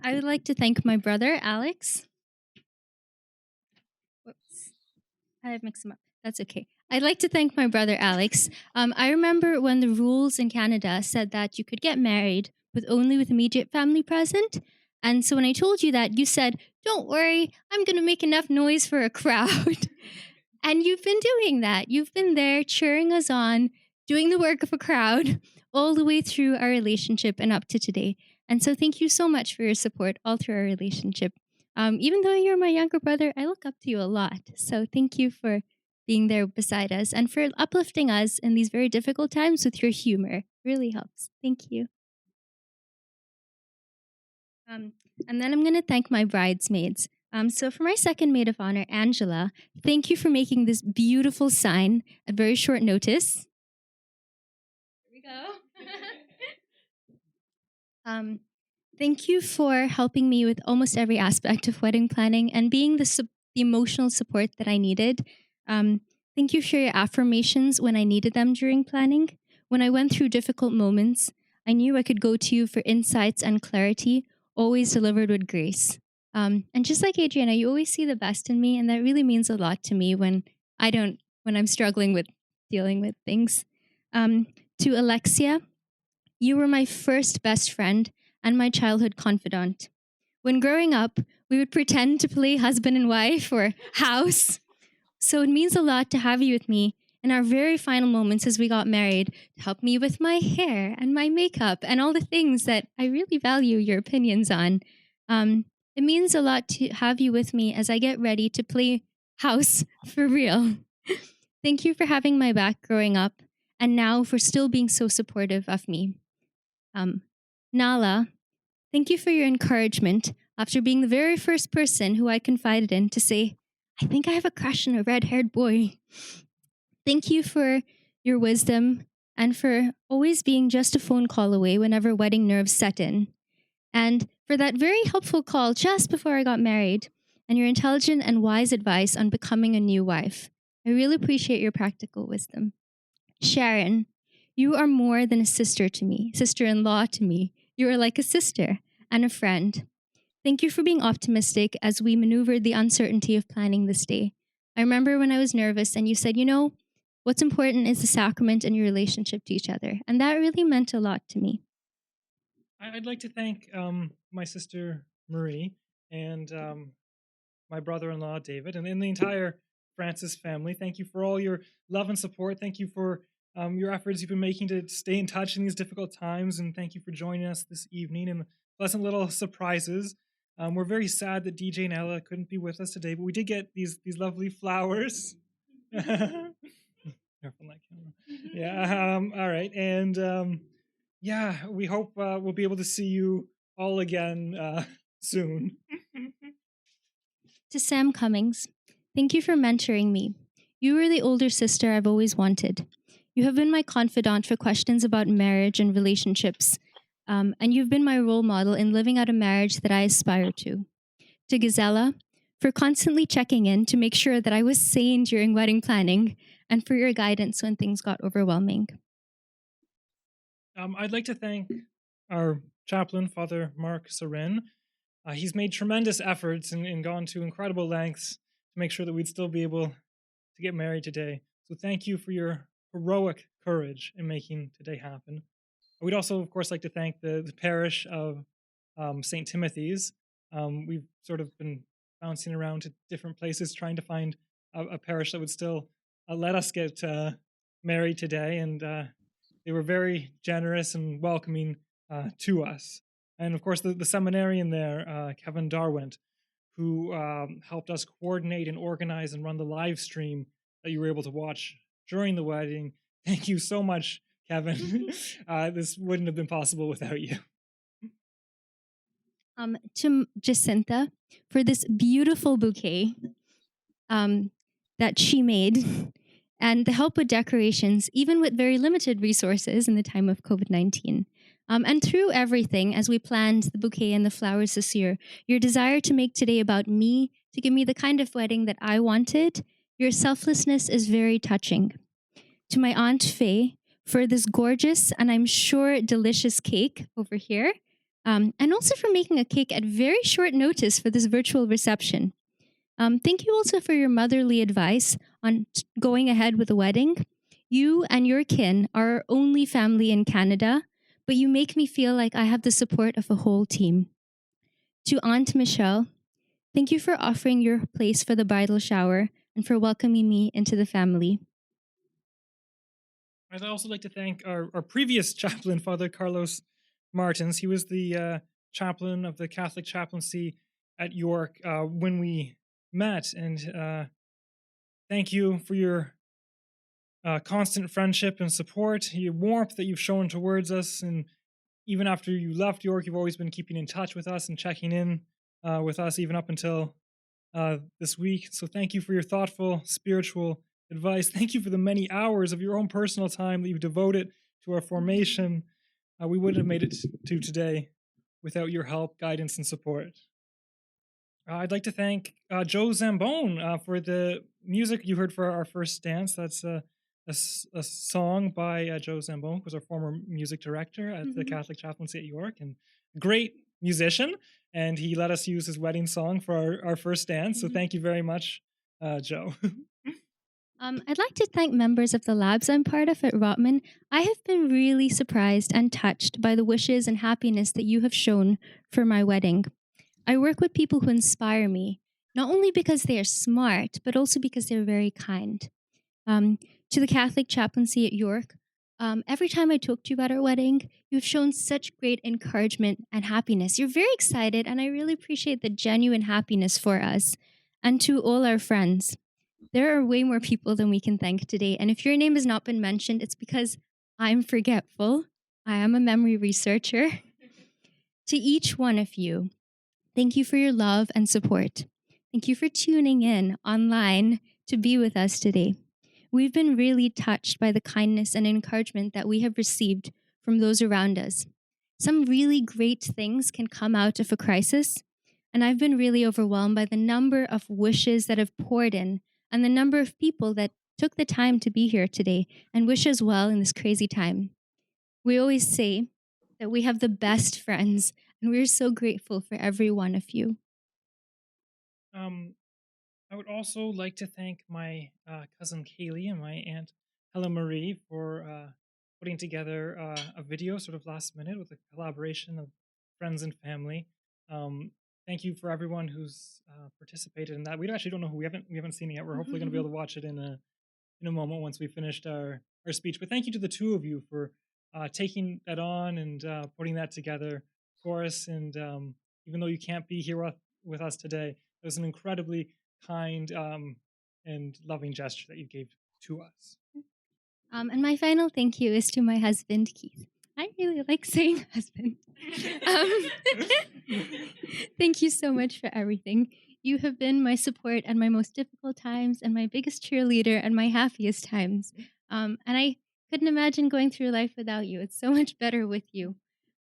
I would like to thank my brother, Alex. Whoops. I mixed them up. That's okay. I'd like to thank my brother, Alex. I remember when the rules in Canada said that you could get married with immediate family present. And so when I told you that, you said, "Don't worry, I'm going to make enough noise for a crowd." And you've been doing that. You've been there cheering us on, doing the work of a crowd all the way through our relationship and up to today. And so thank you so much for your support all through our relationship. Even though you're my younger brother, I look up to you a lot. So thank you for being there beside us and for uplifting us in these very difficult times with your humor. It really helps. Thank you. And then I'm going to thank my bridesmaids. So for my second maid of honor, Angela, thank you for making this beautiful sign at very short notice. Here we go. Thank you for helping me with almost every aspect of wedding planning and being the emotional support that I needed. Thank you for your affirmations when I needed them during planning. When I went through difficult moments, I knew I could go to you for insights and clarity, always delivered with grace. And just like Adriana, you always see the best in me, and that really means a lot to me when I'm struggling with dealing with things. To Alexia, you were my first best friend and my childhood confidant. When growing up, we would pretend to play husband and wife or house. So it means a lot to have you with me in our very final moments as we got married, to help me with my hair and my makeup and all the things that I really value your opinions on. It means a lot to have you with me as I get ready to play house for real. Thank you for having my back growing up and now for still being so supportive of me. Nala, thank you for your encouragement after being the very first person who I confided in to say, "I think I have a crush on a red-haired boy." Thank you for your wisdom and for always being just a phone call away whenever wedding nerves set in. And for that very helpful call just before I got married and your intelligent and wise advice on becoming a new wife. I really appreciate your practical wisdom. Sharon, you are more than a sister-in-law to me. You are like a sister and a friend. Thank you for being optimistic as we maneuvered the uncertainty of planning this day. I remember when I was nervous and you said, what's important is the sacrament and your relationship to each other. And that really meant a lot to me. I'd like to thank my sister Marie and my brother-in-law David and the entire Francis family. Thank you for all your love and support. Thank you for your efforts you've been making to stay in touch in these difficult times. And thank you for joining us this evening and the pleasant little surprises. We're very sad that DJ and Ella couldn't be with us today, but we did get these lovely flowers. Careful that camera. Yeah. All right. And we hope we'll be able to see you all again soon. To Sam Cummings, thank you for mentoring me. You were the older sister I've always wanted. You have been my confidant for questions about marriage and relationships, and you've been my role model in living out a marriage that I aspire to. To Gazella, for constantly checking in to make sure that I was sane during wedding planning, and for your guidance when things got overwhelming. I'd like to thank our chaplain, Father Mark Sorin. He's made tremendous efforts and gone to incredible lengths to make sure that we'd still be able to get married today. So thank you for your heroic courage in making today happen. We'd also, of course, like to thank the parish of St. Timothy's. We've sort of been bouncing around to different places trying to find a parish that would still let us get married today, and they were very generous and welcoming to us. And of course, the seminarian there, Kevin Darwent, who helped us coordinate and organize and run the live stream that you were able to watch during the wedding. Thank you so much, Kevin. This wouldn't have been possible without you. To Jacinta, for this beautiful bouquet that she made, and the help with decorations, even with very limited resources in the time of COVID-19. And through everything, as we planned the bouquet and the flowers this year, your desire to make today about me, to give me the kind of wedding that I wanted. Your selflessness is very touching. To my Aunt Faye for this gorgeous and I'm sure delicious cake over here, and also for making a cake at very short notice for this virtual reception. Thank you also for your motherly advice on going ahead with the wedding. You and your kin are our only family in Canada, but you make me feel like I have the support of a whole team. To Aunt Michelle, thank you for offering your place for the bridal shower and for welcoming me into the family. I'd also like to thank our previous chaplain, Father Carlos Martins. He was the chaplain of the Catholic chaplaincy at York when we met. And thank you for your constant friendship and support, your warmth that you've shown towards us. And even after you left York, you've always been keeping in touch with us and checking in with us, even up until this week. So thank you for your thoughtful, spiritual advice. Thank you for the many hours of your own personal time that you've devoted to our formation. We wouldn't have made it to today without your help, guidance, and support. I'd like to thank Joe Zambone for the music you heard for our first dance. That's a song by Joe Zambone, who was our former music director at the Catholic chaplaincy at York, and great musician. And he let us use his wedding song for our first dance. So thank you very much, Joe. I'd like to thank members of the labs I'm part of at Rotman. I have been really surprised and touched by the wishes and happiness that you have shown for my wedding. I work with people who inspire me, not only because they are smart, but also because they're very kind. To the Catholic chaplaincy at York, every time I talk to you about our wedding, you've shown such great encouragement and happiness. You're very excited, and I really appreciate the genuine happiness for us. And to all our friends, there are way more people than we can thank today. And if your name has not been mentioned, it's because I'm forgetful. I am a memory researcher. To each one of you, thank you for your love and support. Thank you for tuning in online to be with us today. We've been really touched by the kindness and encouragement that we have received from those around us. Some really great things can come out of a crisis, and I've been really overwhelmed by the number of wishes that have poured in and the number of people that took the time to be here today and wish us well in this crazy time. We always say that we have the best friends, and we're so grateful for every one of you. I would also like to thank my cousin Kaylee and my aunt Helen Marie for putting together a video sort of last minute with a collaboration of friends and family. Thank you for everyone who's participated in that. We actually don't know who we haven't seen it yet. We're hopefully going to be able to watch it in a moment once we finished our speech. But thank you to the two of you for taking that on and putting that together for us. And even though you can't be here with us today, it was an incredibly kind and loving gesture that you gave to us. And my final thank you is to my husband, Keith. I really like saying husband. Thank you so much for everything. You have been my support at my most difficult times and my biggest cheerleader at my happiest times. And I couldn't imagine going through life without you. It's so much better with you.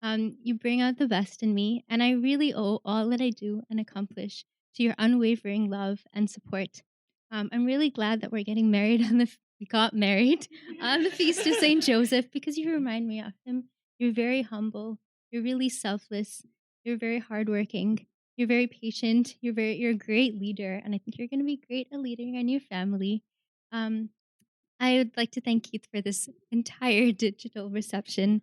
You bring out the best in me, and I really owe all that I do and accomplish to your unwavering love and support. I'm really glad that we're getting married we got married on the Feast of St. Joseph because you remind me of him. You're very humble. You're really selfless. You're very hardworking. You're very patient. You're a great leader, and I think you're going to be great at leading on your family. I would like to thank Keith for this entire digital reception.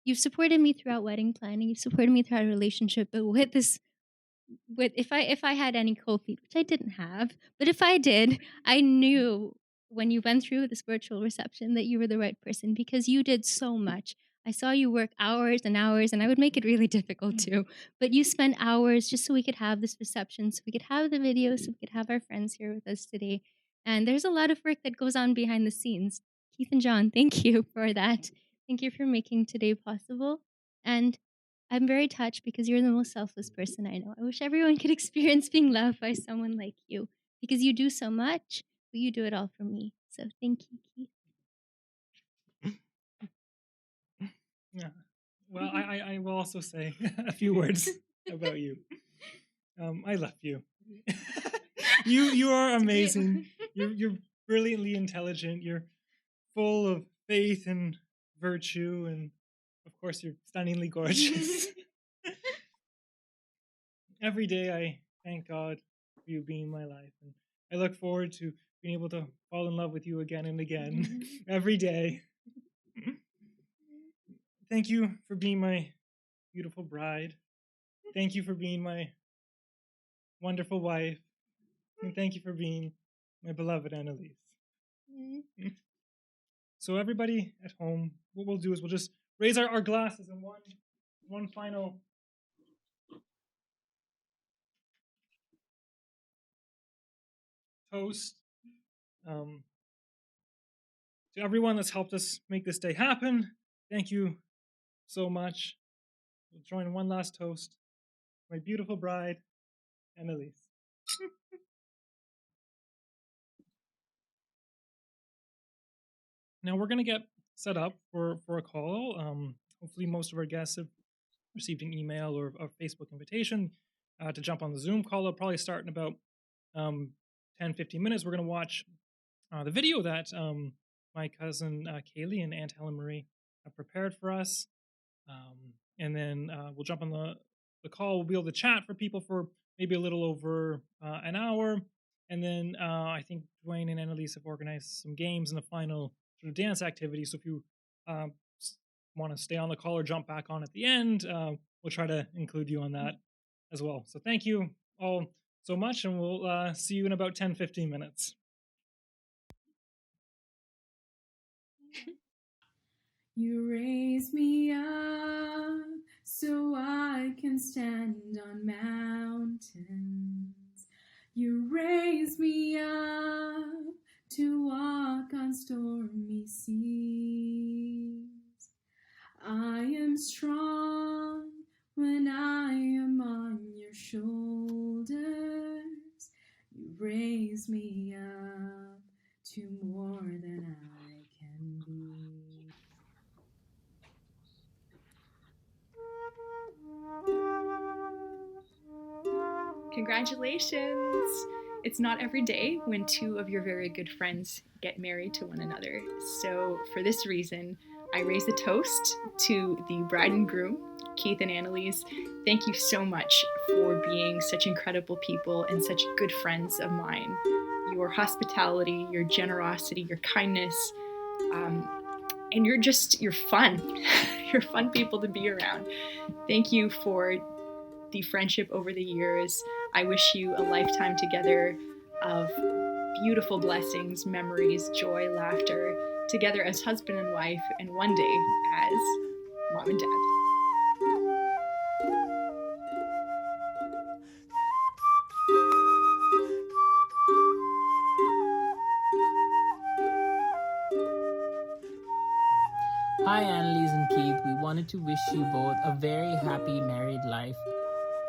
You've supported me throughout wedding planning. You've supported me throughout a relationship, but if I had any cold feet, which I didn't have, but if I did, I knew when you went through this virtual reception that you were the right person because you did so much. I saw you work hours and hours, and I would make it really difficult too. But you spent hours just so we could have this reception, so we could have the video, so we could have our friends here with us today. And there's a lot of work that goes on behind the scenes. Keith and John, thank you for that. Thank you for making today possible. And I'm very touched because you're the most selfless person I know. I wish everyone could experience being loved by someone like you because you do so much, but you do it all for me. So thank you, Keith. Yeah. Well, I will also say a few words about you. I love you. You are amazing. You're brilliantly intelligent. You're full of faith and virtue, and of course, you're stunningly gorgeous. Every day, I thank God for you being my life, and I look forward to being able to fall in love with you again and again every day. Thank you for being my beautiful bride. Thank you for being my wonderful wife. And thank you for being my beloved Annalise. So everybody at home, what we'll do is we'll just raise our glasses in one final toast to everyone that's helped us make this day happen. Thank you so much. We'll join one last toast. My beautiful bride, Annalise. Now we're going to get set up for a call. Hopefully most of our guests have received an email or a Facebook invitation to jump on the Zoom call. It'll probably start in about 10-15 minutes. We're going to watch the video that my cousin Kaylee and Aunt Helen Marie have prepared for us. And then we'll jump on the call. We'll be able to chat for people for maybe a little over an hour. And then I think Dwayne and Annalise have organized some games and the final sort of dance activity. So if you want to stay on the call or jump back on at the end, we'll try to include you on that as well. So thank you all so much, and we'll see you in about 10-15 minutes. You raise me up so I can stand on mountains. You raise me up to walk on stormy seas. I am strong when I am on your shoulders. You raise me up to more than I can be. Congratulations! It's not every day when two of your very good friends get married to one another. So for this reason, I raise a toast to the bride and groom, Keith and Annalise. Thank you so much for being such incredible people and such good friends of mine. Your hospitality, your generosity, your kindness, and you're fun. You're fun people to be around. Thank you for the friendship over the years. I wish you a lifetime together of beautiful blessings, memories, joy, laughter, together as husband and wife, and one day as mom and dad. Hi Annalise and Keith, we wanted to wish you both a very happy married life.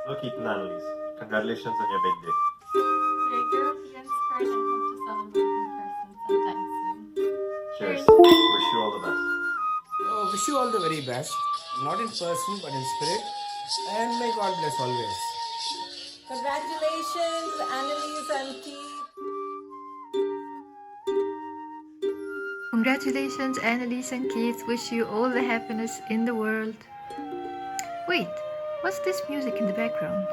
Hello Keith and Annalise, congratulations on your big day. We're European spirit and hope to celebrate in person sometime soon. Cheers. Wish you all the best. Wish you all the very best, not in person but in spirit, and may God bless always. Congratulations, Annalise and Keith. Congratulations, Annalise and Keith. Wish you all the happiness in the world. Wait, what's this music in the background?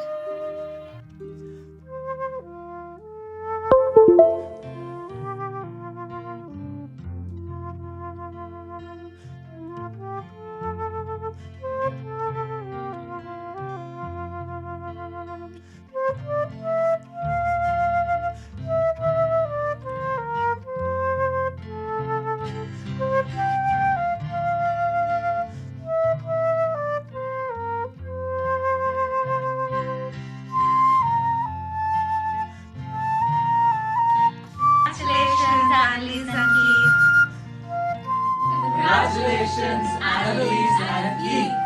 Congratulations, Annalise and Keith.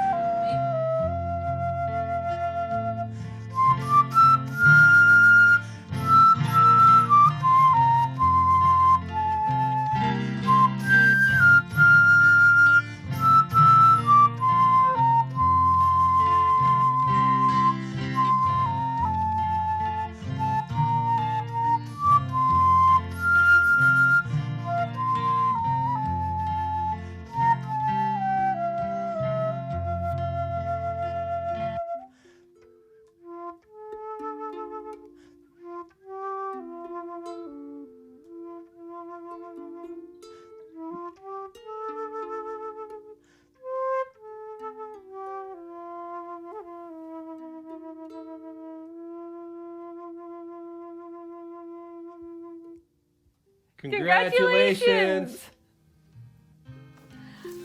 Congratulations!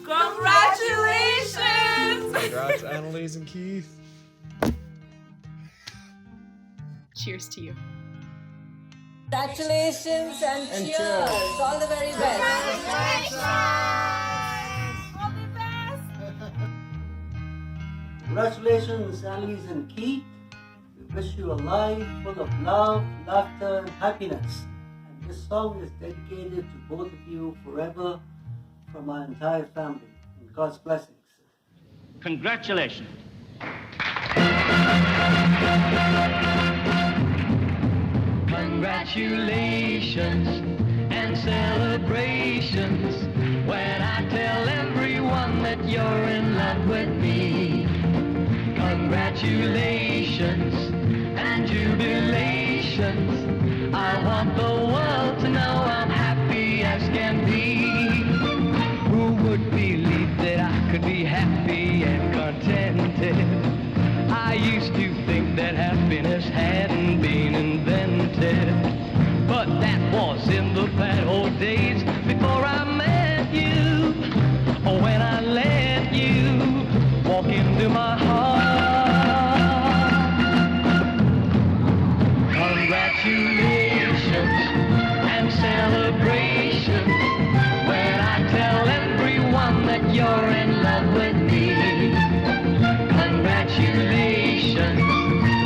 Congratulations! Congrats, Annalise and Keith. Cheers to you. Congratulations and cheers. All the very best. Congratulations, Annalise and Keith. We wish you a life full of love, laughter, and happiness. And this song is dedicated to both of you forever from our entire family. And God's blessings. Congratulations. Congratulations and celebrations when I tell everyone that you're in love with me. Congratulations and jubilations. I want the world to know I'm happy as can be. Who would believe that I could be happy and contented? I used to think that happiness hadn't been invented, but that was in the bad old days before I met you, or when I let you walk into my heart. Congratulations and celebrations when I tell everyone that you're in love with me. Congratulations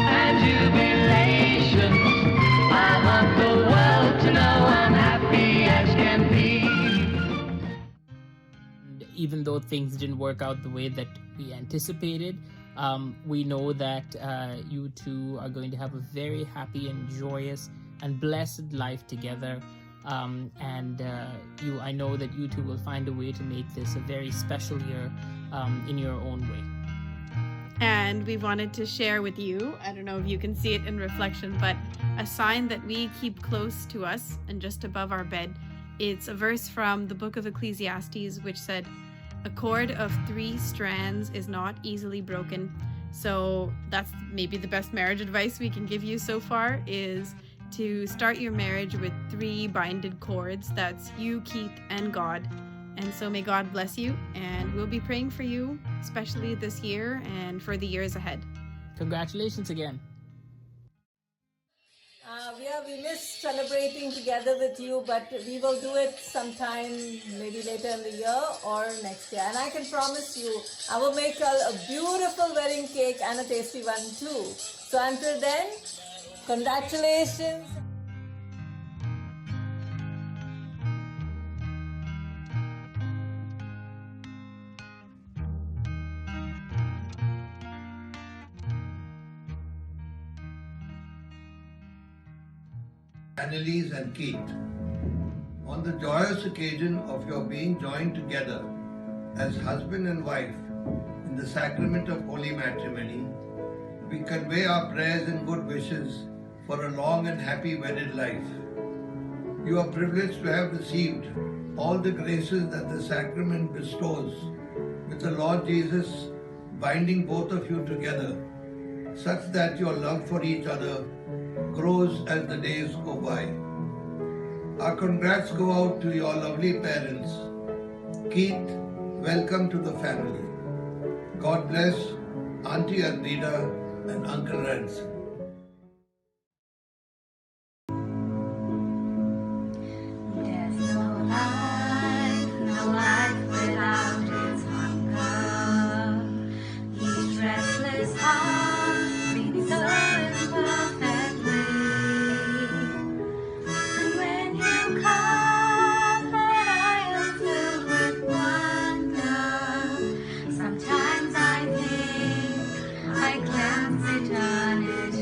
and jubilations. I want the world to know I'm happy as can be. And even though things didn't work out the way that we anticipated, we know that you two are going to have a very happy and joyous and blessed life together. I know that you two will find a way to make this a very special year in your own way. And we wanted to share with you, I don't know if you can see it in reflection, but a sign that we keep close to us and just above our bed. It's a verse from the book of Ecclesiastes, which said, "A cord of 3 strands is not easily broken." So that's maybe the best marriage advice we can give you so far, is to start your marriage with 3 binded cords. That's you, Keith, and God. And so may God bless you, and we'll be praying for you, especially this year and for the years ahead. Congratulations again. We missed celebrating together with you, but we will do it sometime, maybe later in the year or next year. And I can promise you, I will make a beautiful wedding cake and a tasty one too. So until then, congratulations. Annalise and Keith, on the joyous occasion of your being joined together as husband and wife in the sacrament of holy matrimony, we convey our prayers and good wishes for a long and happy wedded life. You are privileged to have received all the graces that the sacrament bestows, with the Lord Jesus binding both of you together, such that your love for each other grows as the days go by. Our congrats go out to your lovely parents. Keith, welcome to the family. God bless Auntie Arnida and Uncle Ransom. There's no life without its hunger. Each restless heart beats so imperfectly. And when you come, then I am filled with wonder. Sometimes I think I can't return it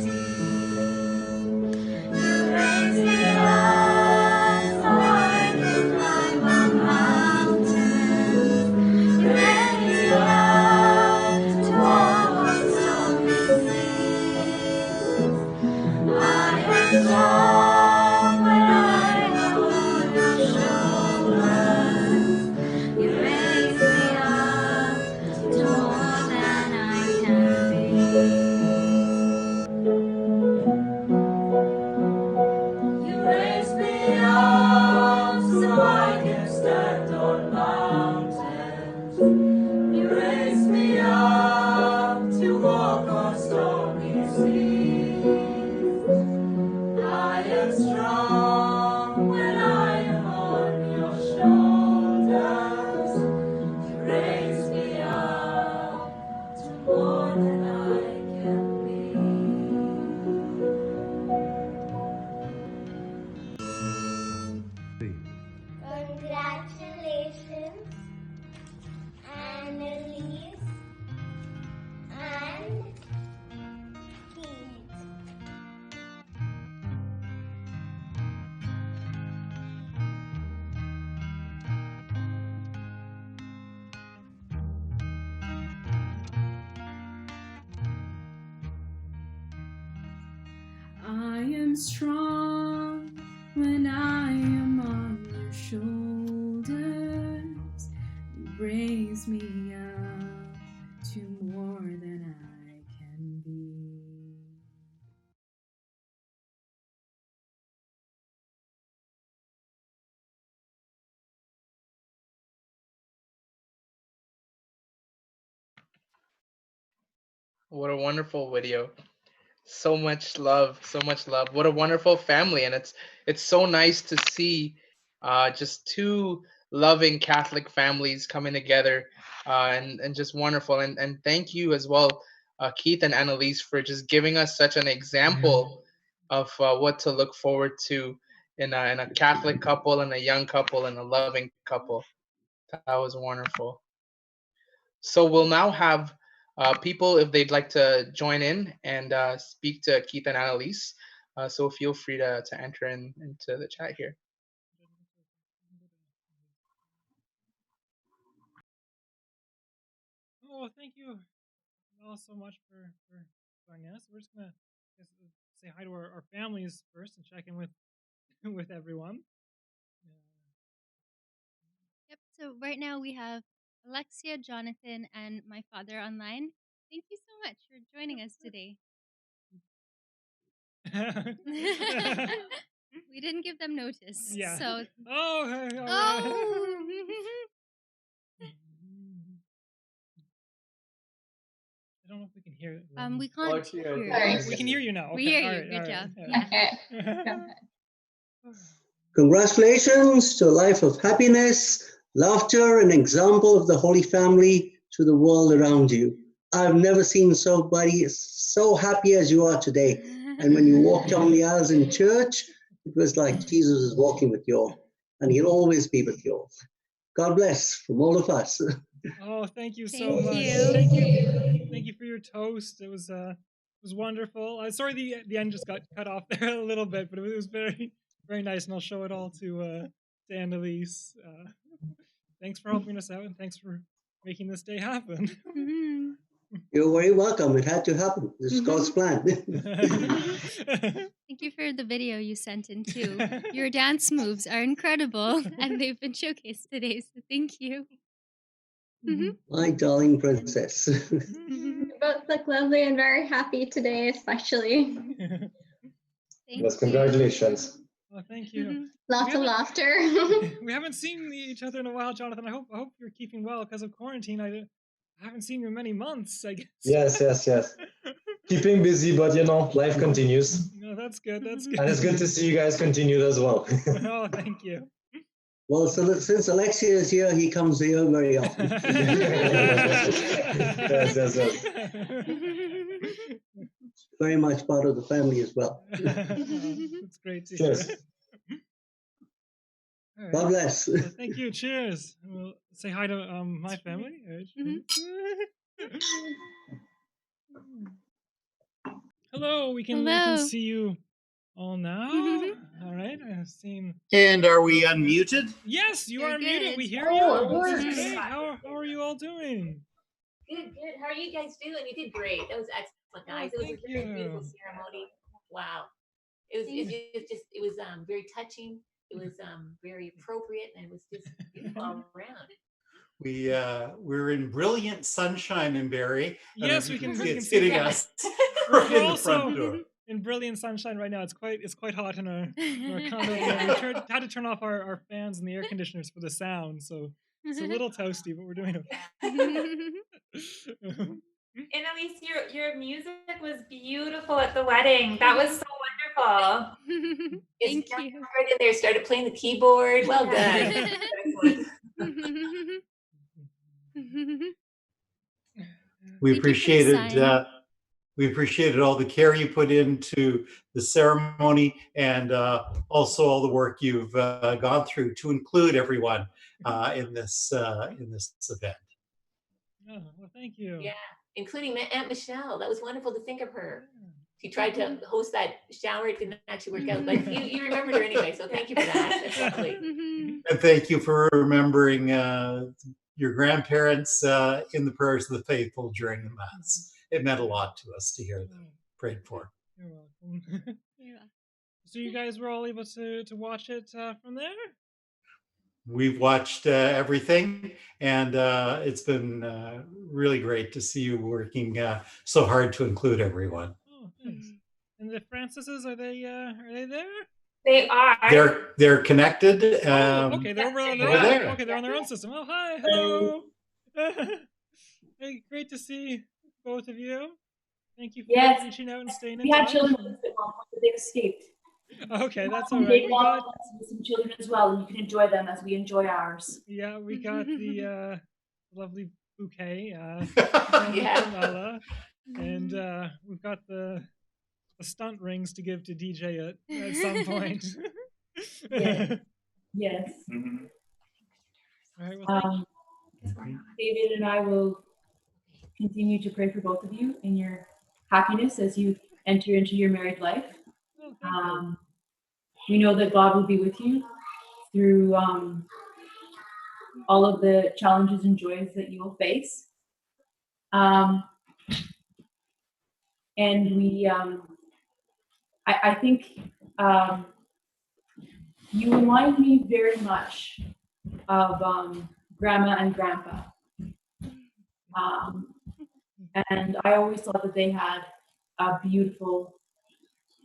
am strong when I am on your shoulders. You raise me up to more than I can be. What a wonderful video. So much love, so much love. What a wonderful family, and it's so nice to see just two loving Catholic families coming together, and just wonderful. And thank you as well, Keith and Annalise, for just giving us such an example of what to look forward to in a Catholic couple and a young couple and a loving couple. That was wonderful. So we'll now have people if they'd like to join in and speak to Keith and Annalise. So feel free to enter into the chat here. Oh, thank you all so much for joining us. We're just gonna say hi to our families first and check in with with everyone. Yep. So right now we have Alexia, Jonathan, and my father online. Thank you so much for joining us today. We didn't give them notice. Yeah. So. Oh. Oh. I don't know if we can hear it. We can't hear you. We can hear you now. We Okay. hear you. All right, Good all job. right. Yeah. Congratulations to a life of happiness, laughter, and example of the Holy Family to the world around you. I've never seen somebody so happy as you are today. And when you walk down the aisles in church, it was like Jesus is walking with you all, and he'll always be with you all. God bless from all of us. Oh, thank you so much. Thank you. Thank you for your toast. It was wonderful. Sorry the end just got cut off there a little bit, but it was very very nice, and I'll show it all to Annalise. Thanks for helping us out, and thanks for making this day happen. You're very welcome. It had to happen. This is God's plan. Thank you for the video you sent in too. Your dance moves are incredible, and they've been showcased today. So thank you. My darling princess. You both look lovely and very happy today, especially. Yes, congratulations. Well, thank you. Lots of laughter. We haven't seen each other in a while, Jonathan. I hope you're keeping well because of quarantine. I haven't seen you in many months, I guess. Yes. Keeping busy, but life continues. No, that's good. That's good. And it's good to see you guys continued as well. Oh, thank you. Well, so since Alexia is here, he comes here very often. Yes. Very much part of the family as well. That's great to hear. Cheers. All right. God bless. Well, thank you. Cheers. We'll say hi to my family. Hello. We can see you all now. All right. I've seen. And are we unmuted? Yes, you are unmuted. We hear Oh, you. it This is works. great. How are you all doing? Good. How are you guys doing? You did great. That was excellent, guys. It was a very beautiful ceremony. Wow. It was very touching. It was very appropriate, and it was just beautiful all around. We're in brilliant sunshine in Barrie. Yes, we can. It's see hitting that. us We're right in the also front door. in brilliant sunshine right now. It's quite hot in our condo. We had to turn off our fans and the air conditioners for the sound, so it's a little toasty, but we're doing okay. Annalise, your music was beautiful at the wedding. That was so wonderful. Thank you. Right in there, started playing the keyboard. Well done. We Thank you for the appreciated all the care you put into the ceremony, and also all the work you've gone through to include everyone in this event. Oh, well, thank you. Yeah, including Aunt Michelle. That was wonderful to think of her. She tried to host that shower. It didn't actually work out, but you remembered her anyway, so thank you for that. That's lovely. And thank you for remembering your grandparents in the prayers of the faithful during the Mass. It meant a lot to us to hear them prayed for. You're welcome. Yeah. So you guys were all able to watch it from there? We've watched everything, and it's been really great to see you working so hard to include everyone. Oh, thanks. And the Francises, are they there? They are. They're connected. Okay, they're on their over own. there. Okay, they're on their own system. Oh, hi, hello. Hey, great to see both of you. Thank you for Yes. reaching out and staying in We had touch. children with us at one point, but they escaped. Okay, that's all We right. gave We got some children as well, and you can enjoy them as we enjoy ours. yeah, we got the lovely bouquet Yeah. from Ella, and we've got the stunt rings to give to DJ at some point. Yes. Yes. All right. Well, David and I will continue to pray for both of you in your happiness as you enter into your married life. Oh, thank you. We know that God will be with you through all of the challenges and joys that you will face. And we, I think you remind me very much of Grandma and Grandpa. And I always thought that they had a beautiful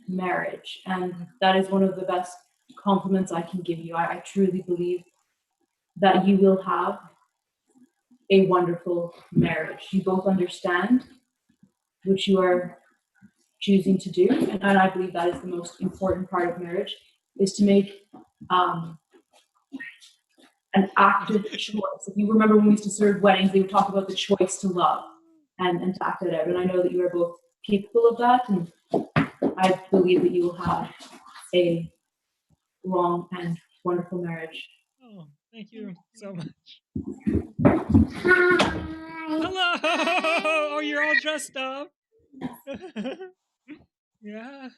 marriage, and that is one of the best compliments I can give you. I truly believe that you will have a wonderful marriage. You both understand what you are choosing to do, and I believe that is the most important part of marriage, is to make an active choice. If you remember when we used to serve weddings, they would talk about the choice to love and to act it out. And I know that you are both capable of that, and I believe that you will have a long and wonderful marriage. Oh, thank you so much. Hello! Oh, you're all dressed up. Yeah.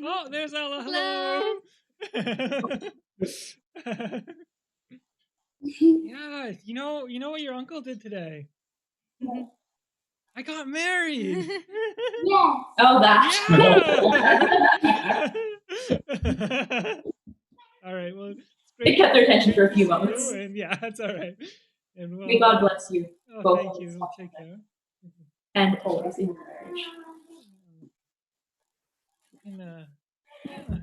Oh, there's Ella. Hello. Yeah, you know what your uncle did today? I got married. Yes. Oh, that. Yeah. All right. Well, it's great. They kept their attention for a few to see moments. you, and yeah, that's all right. And May God bless you. Oh, both thank you. Take care. And always in your marriage. And oh,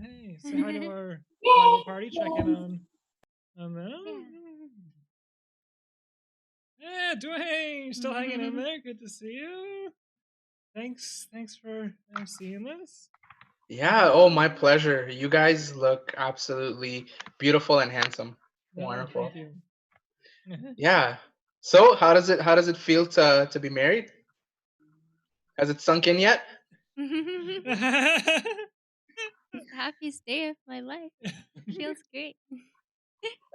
hey, say hi to our bridal party. Check in on them. Yeah, Dwayne, still hanging in there. Good to see you. Thanks for seeing this. Yeah, oh, my pleasure. You guys look absolutely beautiful and handsome. No, Wonderful. thank you. Yeah. So, how does it feel to be married? Has it sunk in yet? It's the happiest day of my life. Feels great.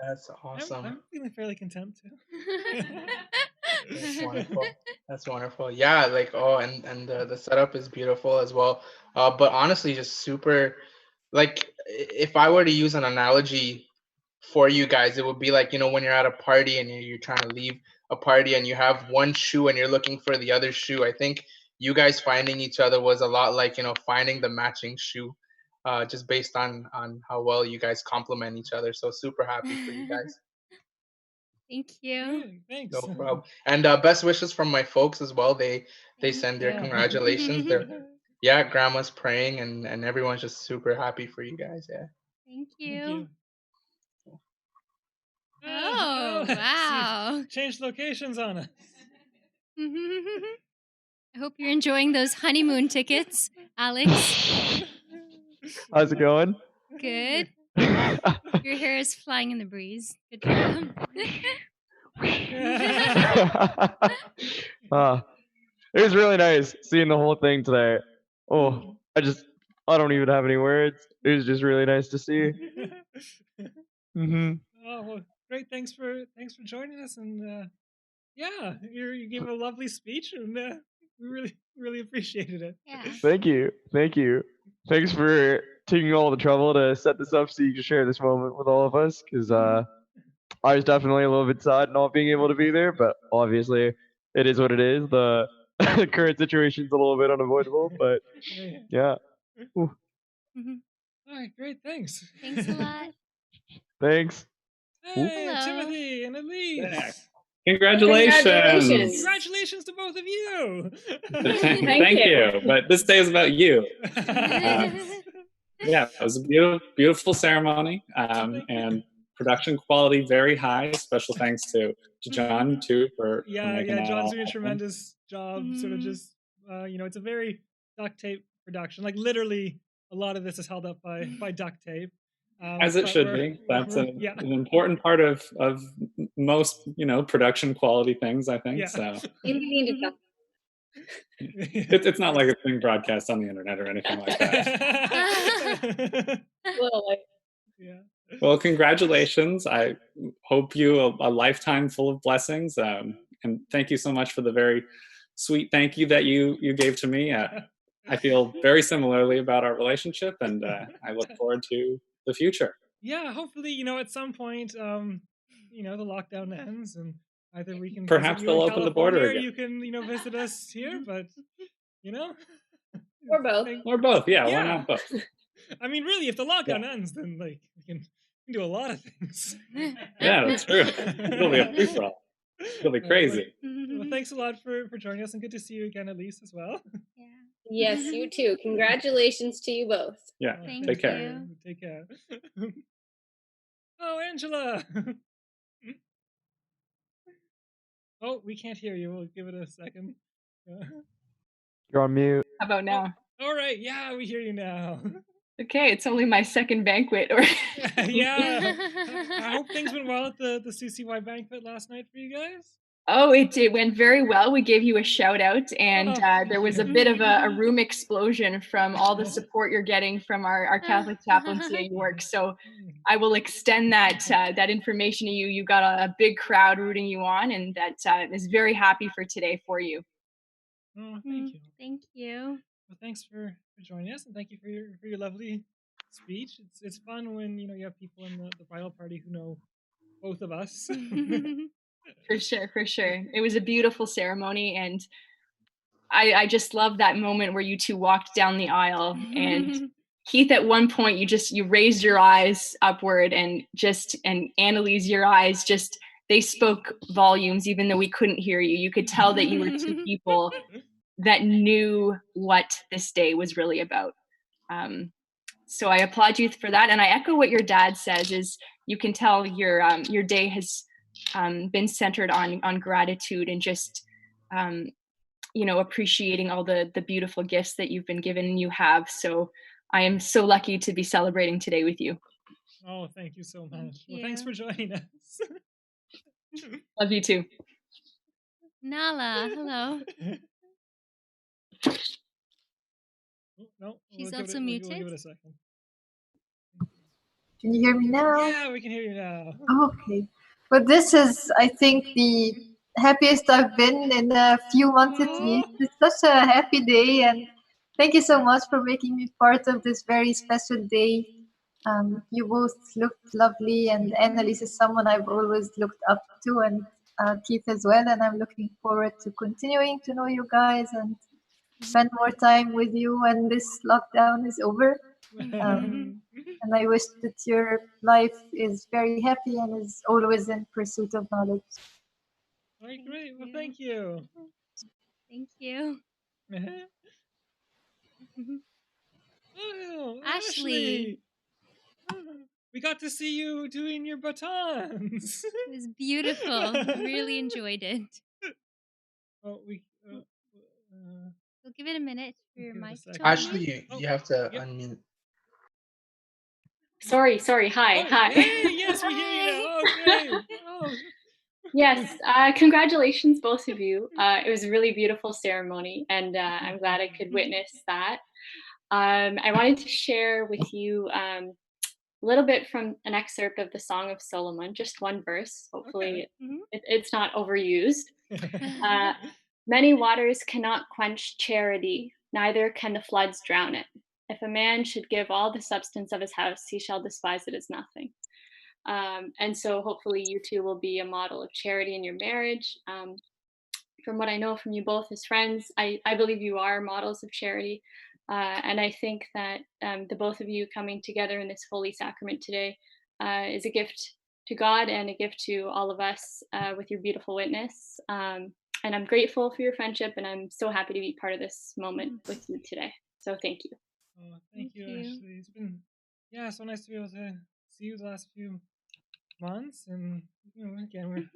That's awesome. I'm feeling fairly content too. That's wonderful. That's wonderful. Yeah, like and the setup is beautiful as well. But honestly, just super. Like, if I were to use an analogy for you guys, it would be like, when you're at a party and you're trying to leave a party and you have one shoe and you're looking for the other shoe. I think you guys finding each other was a lot like, finding the matching shoe, just based on how well you guys complement each other. So super happy for you guys. Thank you. Thanks. No problem. And best wishes from my folks as well. They send their Yeah. congratulations. Yeah, grandma's praying and everyone's just super happy for you guys. Yeah. Thank you. Thank you. Oh, See, wow. changed locations on us. I hope you're enjoying those honeymoon tickets, Alex. How's it going? Good. Your hair is flying in the breeze. Good job. It was really nice seeing the whole thing today. Oh, I don't even have any words. It was just really nice to see. Oh, well, great! Thanks for joining us, and yeah, you gave a lovely speech, and we really appreciated it. Yeah. Thank you. Thanks for taking all the trouble to set this up so you can share this moment with all of us. Because I was definitely a little bit sad not being able to be there, but obviously it is what it is. The the current situation's a little bit unavoidable, but yeah. Ooh. All right, great, thanks. Thanks a lot. Thanks. Hey, Hello. Timothy and Elise. Yeah. Congratulations. Congratulations to both of you. Thank you. But this day is about you. Yeah, it was a beautiful ceremony, and production quality very high. Special thanks to John too for making that John's all doing a happen. tremendous job. Sort of just, it's a very duct tape production. Like literally, a lot of this is held up by duct tape. As it should be. That's an important part of most production quality things, I think. Yeah. So it's not like it's being broadcast on the internet or anything like that. Yeah. Well, congratulations. I hope you a lifetime full of blessings. And thank you so much for the very sweet thank you that you gave to me. I feel very similarly about our relationship, and I look forward to the future. Yeah, hopefully, at some point, the lockdown ends and either we can Perhaps visit you in they'll open the border California or again. you can, visit us here, but, Or both. Or both, yeah. Why not both? I mean, really, if the lockdown ends, then, like, we can do a lot of things. Yeah, that's true. It'll be a free-for-all. It'll be crazy. Well, thanks a lot for joining us, and good to see you again, Elise, as well. Yes, you too. Congratulations to you both. Yeah, take care. Take care. Oh, Angela! Oh, we can't hear you. We'll give it a second. You're on mute. How about now? All right, yeah, we hear you now. Okay, it's only my second banquet. Or Yeah. I hope things went well at the CCY banquet last night for you guys. Oh, it went very well. We gave you a shout out, and there was a bit of a room explosion from all the support you're getting from our Catholic chaplaincy at York. So I will extend that information to you. You got a big crowd rooting you on, and that is very happy for today for you. Oh, thank you. Thank you. Well, thanks for joining us, and thank you for your lovely speech. It's fun when you have people in the bridal party who know both of us. For sure. It was a beautiful ceremony, and I just love that moment where you two walked down the aisle, and Keith, at one point you raised your eyes upward, and Annalise, your eyes they spoke volumes, even though we couldn't hear you. You could tell that you were two people that knew what this day was really about. So I applaud you for that, and I echo what your dad says. Is you can tell your day has been centered on gratitude and just appreciating all the beautiful gifts that you've been given and you have. So I am so lucky to be celebrating today with you. Oh, thank you so much. Well, thanks for joining us. Love you too. Nala, hello. No, She's we'll also We'll muted. give it a second. Can you hear me now? Yeah, we can hear you now. Okay. But this is, I think, the happiest I've been in a few months at least. It's such a happy day, and thank you so much for making me part of this very special day. You both looked lovely, and Annalise is someone I've always looked up to, and Keith as well, and I'm looking forward to continuing to know you guys and spend more time with you when this lockdown is over. And I wish that your life is very happy and is always in pursuit of knowledge. All right, great. Well, thank you. Thank you. Oh, Ashley. We got to see you doing your batons. It was beautiful. Really enjoyed it. Oh, We'll give it a minute for your mic to Ashley, you have to unmute. Sorry. Hi. Hey, yes, we hear you now. Oh, great. Oh. Yes, congratulations, both of you. It was a really beautiful ceremony, and I'm glad I could witness that. I wanted to share with you a little bit from an excerpt of the Song of Solomon, just one verse. Hopefully it's not overused. Many waters cannot quench charity, neither can the floods drown it. If a man should give all the substance of his house, he shall despise it as nothing. And so hopefully you two will be a model of charity in your marriage. From what I know from you both as friends, I believe you are models of charity. And I think that the both of you coming together in this holy sacrament today is a gift to God and a gift to all of us with your beautiful witness. And I'm grateful for your friendship, and I'm so happy to be part of this moment with you today. So thank you. Oh, thank you, Ashley. It's been so nice to be able to see you the last few months, and again, we're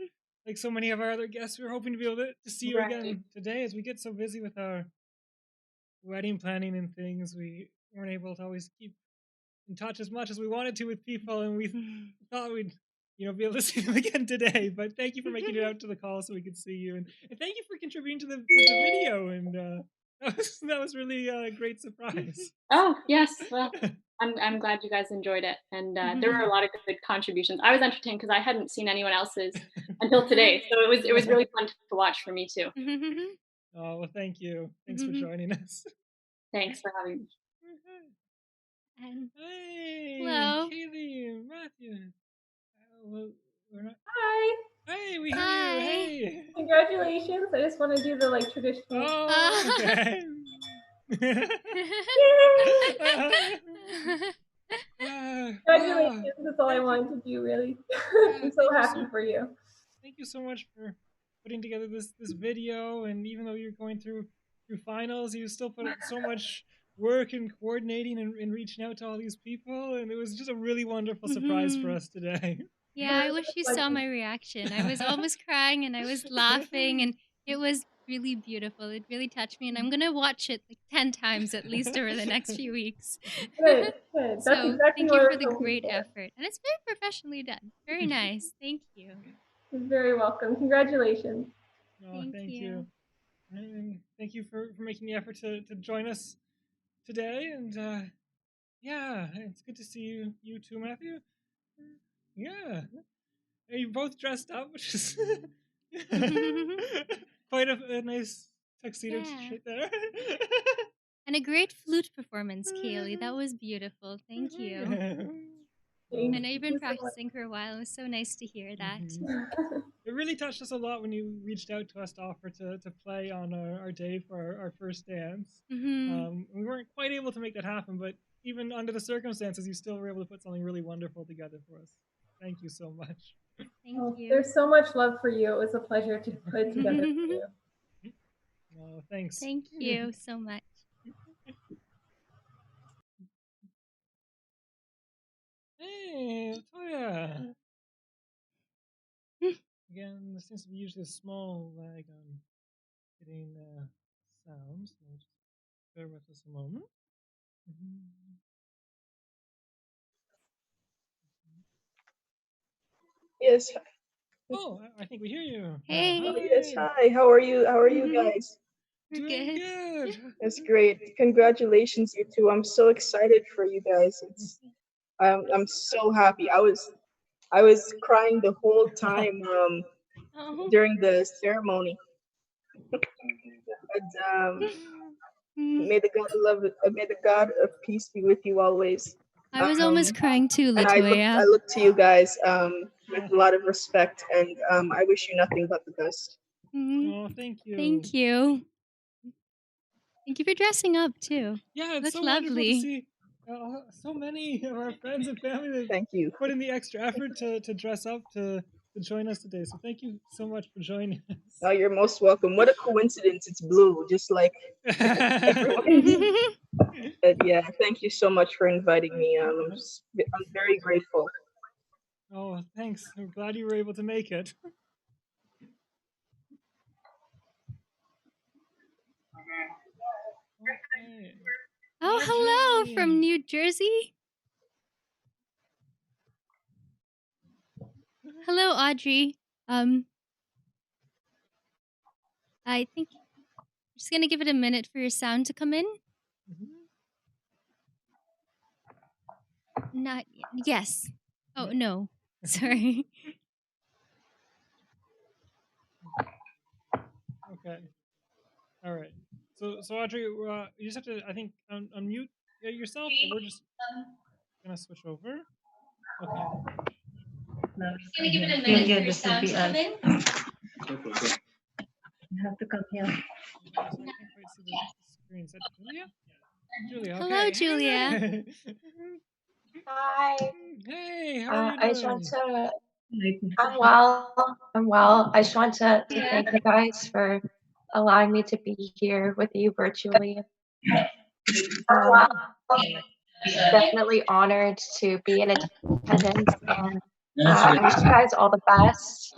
like so many of our other guests. We're hoping to be able to see you again today, as we get so busy with our wedding planning and things. We weren't able to always keep in touch as much as we wanted to with people, and we thought we'd be able to see them again today. But thank you for making it out to the call so we could see you, and thank you for contributing to the video. And that was really a great surprise. Oh yes, well, I'm glad you guys enjoyed it, and there were a lot of good contributions. I was entertained because I hadn't seen anyone else's until today, so it was really fun to watch for me too. Oh well, thank you. Thanks for joining us. Thanks for having me. Hey, Hello. Kaylee and Matthew. We're not. Hi. Hey, we hear Hi. you. Hey. Congratulations. I just want to do the like traditional. Oh, okay. Congratulations. That's all I wanted to do, really. I'm so happy for you. Thank you so much for putting together this video, and even though you're going through finals, you still put in so much work and coordinating and reaching out to all these people, and it was just a really wonderful surprise for us today. Yeah, I wish you saw my reaction. I was almost crying and I was laughing, and it was really beautiful. It really touched me, and I'm gonna watch it like 10 times at least over the next few weeks. Good, good. That's So exactly thank what you I for was the hoping great for. effort, and it's very professionally done. Very nice. Thank you. You're very welcome. Congratulations. Oh, thank you. And thank you for making the effort to join us today. And it's good to see you too, Matthew. Yeah. You both dressed up, which is quite a nice tuxedo shirt there. And a great flute performance, Kaylee. That was beautiful. Thank you. I know you've been practicing for a while. It was so nice to hear that. It really touched us a lot when you reached out to us to offer to play on our day for our first dance. We weren't quite able to make that happen, but even under the circumstances, you still were able to put something really wonderful together for us. Thank you so much. Thank you. There's so much love for you. It was a pleasure to put it together for you. Oh, thanks. Thank you so much. Hey, Latoya. Again, there seems to be usually a small lag on getting sound, so just bear with us a moment. Yes. Oh, I think we hear you. Hey. Oh, yes. Hi. How are you? How are you guys? Doing good. That's great. Congratulations, you two. I'm so excited for you guys. I'm so happy. I was crying the whole time during the ceremony. But may the God of peace be with you always. I was almost crying too, And Latoya. I look to you guys with a lot of respect, and I wish you nothing but the best. Oh, thank you. Thank you. Thank you for dressing up too. Yeah, it's Look so lovely. wonderful to see so many of our friends and family that put in the extra effort to dress up to join us today. So thank you so much for joining us. Oh, you're most welcome. What a coincidence! It's blue, just like everyone. But yeah, thank you so much for inviting me. I'm very grateful. Oh, thanks. I'm glad you were able to make it. Okay. Oh, hello from New Jersey. Hello, Audrey. I think I'm just gonna give it a minute for your sound to come in. Not yes. Oh no, sorry. Okay. All right. So Audrey, you just have to, I think, unmute yourself. Or we're just gonna switch over. Okay. Just gonna give it a minute for your sound to come in. You have to come here. So I can't quite see the screen. Is that Julia? Julia, Hello, okay. Julia. Hi. Hey, how are you I just doing? want to. I'm well. I'm well. I just want to thank you guys for allowing me to be here with you virtually. Um, Definitely honored to be in attendance, and I wish you guys all the best.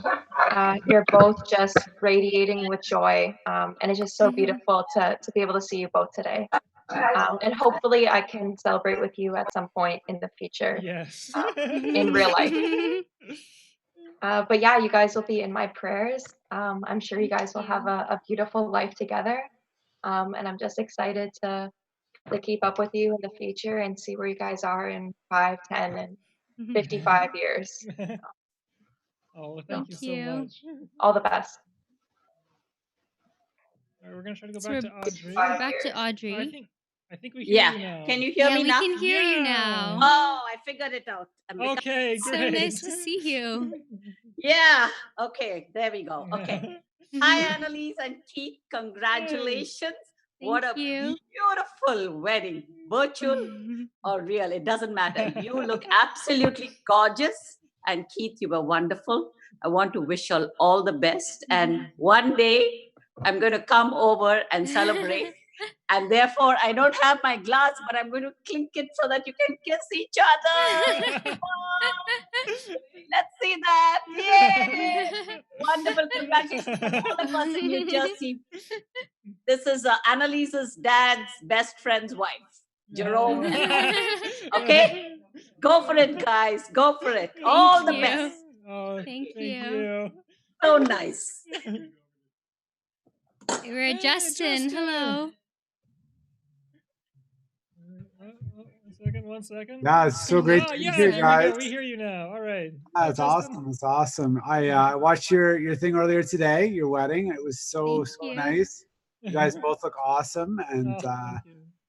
You're both just radiating with joy, and it's just so beautiful to be able to see you both today. And hopefully, I can celebrate with you at some point in the future. Yes. In real life. But yeah, you guys will be in my prayers. I'm sure you guys will have a beautiful life together. And I'm just excited to keep up with you in the future and see where you guys are in 5, 10, and 55 years. Oh, thank you so much. All the best. All right, we're gonna try to go So back we're, to Audrey. we're back to I Audrey. think we hear Yeah. you now. Can you hear Yeah, me we now? can hear you now. Oh, I figured it out. Okay, So great. nice to see you. Yeah. Okay. There we go. Okay. Hi, Annalise and Keith. Congratulations. What a beautiful wedding. Virtual or real, it doesn't matter. You look absolutely gorgeous. And Keith, you were wonderful. I want to wish you all the best. And one day I'm going to come over and celebrate. And therefore, I don't have my glass, but I'm going to clink it so that you can kiss each other. Let's see that. Yay! Wonderful. Congratulations to all of us in New Jersey. This is Annalise's dad's best friend's wife, Jerome. Okay? Go for it, guys. Go for it. All the best. Oh, Thank you. So nice. We're at Justin. Hello. One second. Yeah, it's so great to be here, guys. We hear you now. All right. That's awesome. It's awesome. I watched your thing earlier today, your wedding. It was so nice. You guys both look awesome, and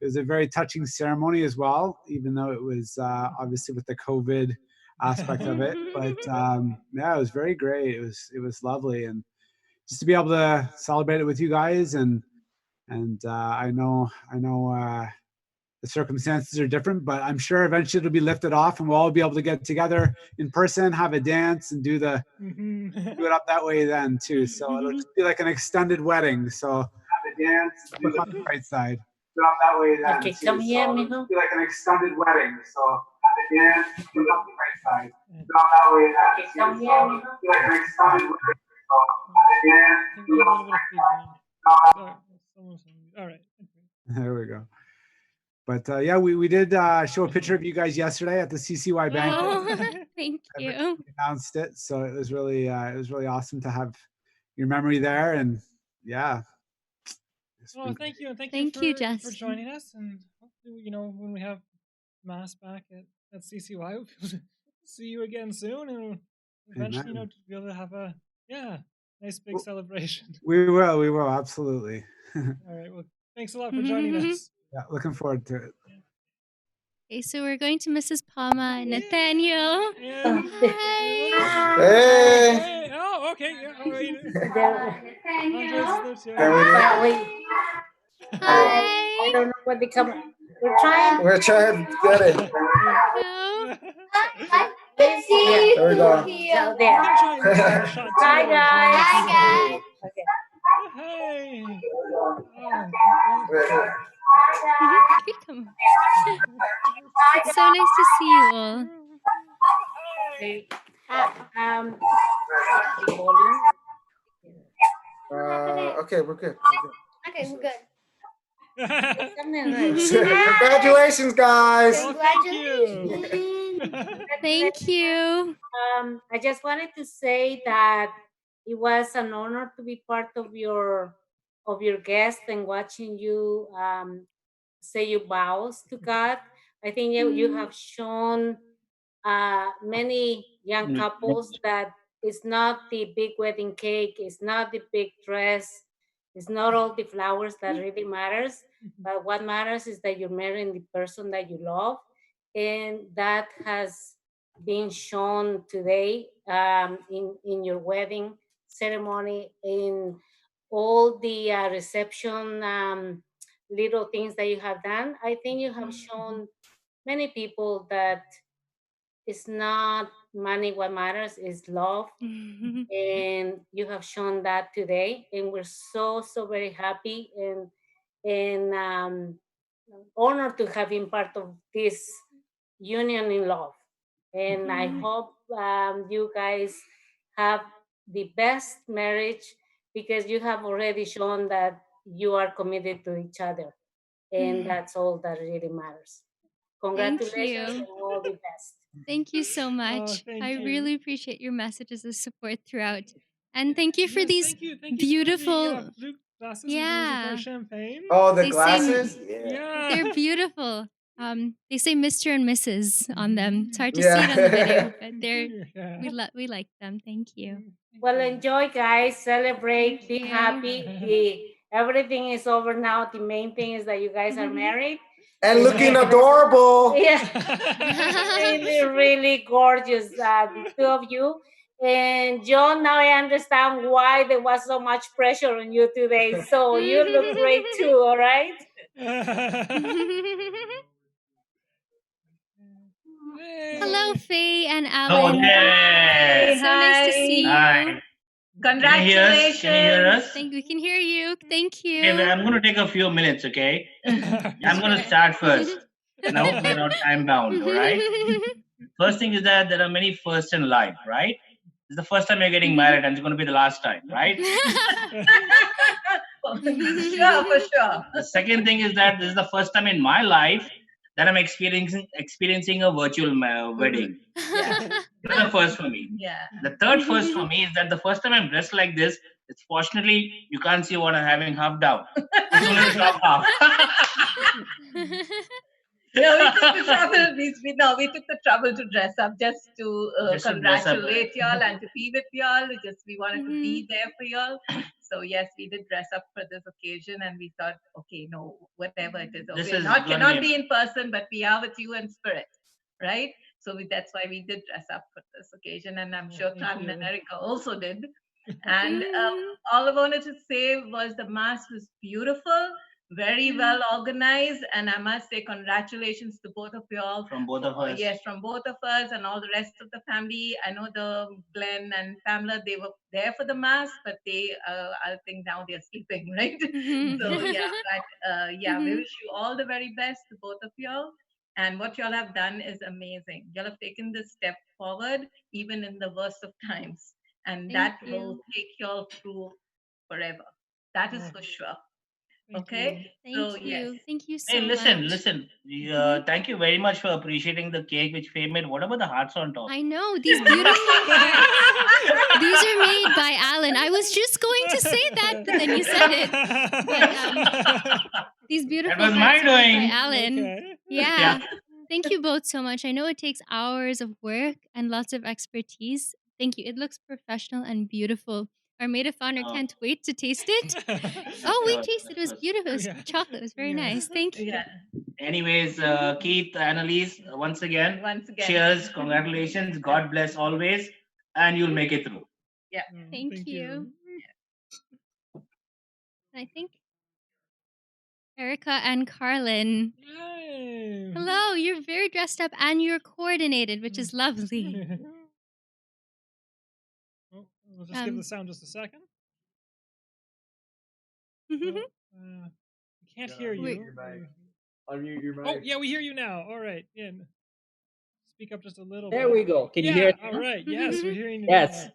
it was a very touching ceremony as well, even though it was obviously with the COVID aspect of it. But yeah, it was very great. It was lovely, and just to be able to celebrate it with you guys, and I know the circumstances are different, but I'm sure eventually it'll be lifted off and we'll all be able to get together in person, have a dance, and do it up that way then too. So it'll just be like an extended wedding. So have a dance, look on the bright side. Do it up that way then. Okay, too. come here, so mijo. it'll be like an extended wedding. So have a dance, do it on the bright side. Do it up that way then. Okay, come here, mijo. It'll be like an extended wedding. So have a dance, do it on the bright side. All right. There we go. But yeah, we did show a picture of you guys yesterday at the CCY banquet. Oh, thank you. We announced it, so it was really awesome to have your memory there, and yeah. Oh, thank you, and thank you, for Justin. joining us. And hopefully, when we have mass back at CCY, we'll be able to see you again soon, and eventually, Amen. to be able to have a nice big celebration. We will absolutely. All right. Well, thanks a lot for joining us. Yeah, looking forward to it. Okay, so we're going to Mrs. Palma and Nathaniel. Hi. Hey. Oh, okay. Yeah. All right. I don't know what they come. We're trying. We're trying to get it. There we go. So there. Hi guys. Hi guys. Okay. Hey. Come on. It's so nice to see you all. Okay. Okay, we're good. Okay, we're good. Congratulations, guys. Thank you. I just wanted to say that it was an honor to be part of your guest and watching you say your vows to God. I think you have shown many young couples that it's not the big wedding cake, it's not the big dress, it's not all the flowers that really matters, but what matters is that you're marrying the person that you love, and that has been shown today in your wedding ceremony, in all the reception little things that you have done. I think you have shown many people that it's not money what matters, is love. And you have shown that today. And we're so very happy and honored to have been part of this union in love. And I hope you guys have the best marriage because you have already shown that you are committed to each other. And that's all that really matters. Congratulations and all the best. Thank you so much. thank I you. really appreciate your messages of support throughout. And thank you for these Thank you for beautiful. the blue glasses. We're using for Yeah. champagne. Oh, the They say- glasses? Yeah. They're beautiful. They say Mr. and Mrs. on them. It's hard to Yeah. see it on the video, but they're Yeah. we like them. Thank you. Well, enjoy, guys. Celebrate. Be you. happy. Everything is over now. The main thing is that you guys are married. And looking adorable. Yeah, really gorgeous, the two of you. And John, now I understand why there was so much pressure on you today. So you look great too. All right. Hello, Faye and Oh, Alan. yay. So nice to see you. Hi. Congratulations. Can you hear us? We can hear you. Thank you. Okay, well, I'm going to take a few minutes, okay? I'm going to start first. And I hope we're not time bound, all right? First thing is that there are many firsts in life, right? This is the first time you're getting married and it's going to be the last time, right? For sure. The second thing is that this is the first time in my life that I'm experiencing a virtual wedding. That's the first for me. Yeah. The third first for me is that the first time I'm dressed like this, it's fortunately you can't see what I'm having half down. It's only the top half. No, we took the trouble. We took the trouble to dress up just to Just to dress up. congratulate y'all and to be with y'all. We wanted to be there for y'all. So yes, we did dress up for this occasion, and we thought, okay, no, whatever it is, This we is cannot gonna be in person, but we are with you in spirit, right? So that's why we did dress up for this occasion, and I'm sure Tom and Erica also did. And all I wanted to say was the mass was beautiful, very well organized, and I must say congratulations to both of you all. From both of us. Yes, from both of us and all the rest of the family. I know the Glenn and Pamela, they were there for the mass, but they, I think now they're sleeping, right? So yeah, but we wish you all the very best to both of y'all. And what y'all have done is amazing. Y'all have taken this step forward, even in the worst of times. And that will take y'all through forever. That is for sure. Okay. Thank you. Thank you so Hey, much. listen. Thank you very much for appreciating the cake which Faye made. What about the hearts on top? I know these beautiful hearts. These are made by Alan. I was just going to say that, but then you said it. But, these beautiful That was my hearts are made doing. by Alan. Okay. Yeah. Yeah. Thank you both so much. I know it takes hours of work and lots of expertise. Thank you. It looks professional and beautiful. Our maid of honor can't wait to taste it. Oh, we tasted it. It was beautiful. It was chocolate. It was very nice. Thank you. Anyways, Keith, Annalise, once again, cheers, congratulations, God bless always, and you'll make it through. Yeah. Thank you. I think Erica and Carlin. Hello, you're very dressed up and you're coordinated, which is lovely. We'll just give the sound just a second. We can't hear you. Unmute your mic. Oh, yeah, we hear you now. All right. Yeah. Speak up just a little There bit. we go. Can you Yeah, hear it? all right. Yes, we're hearing you Yes.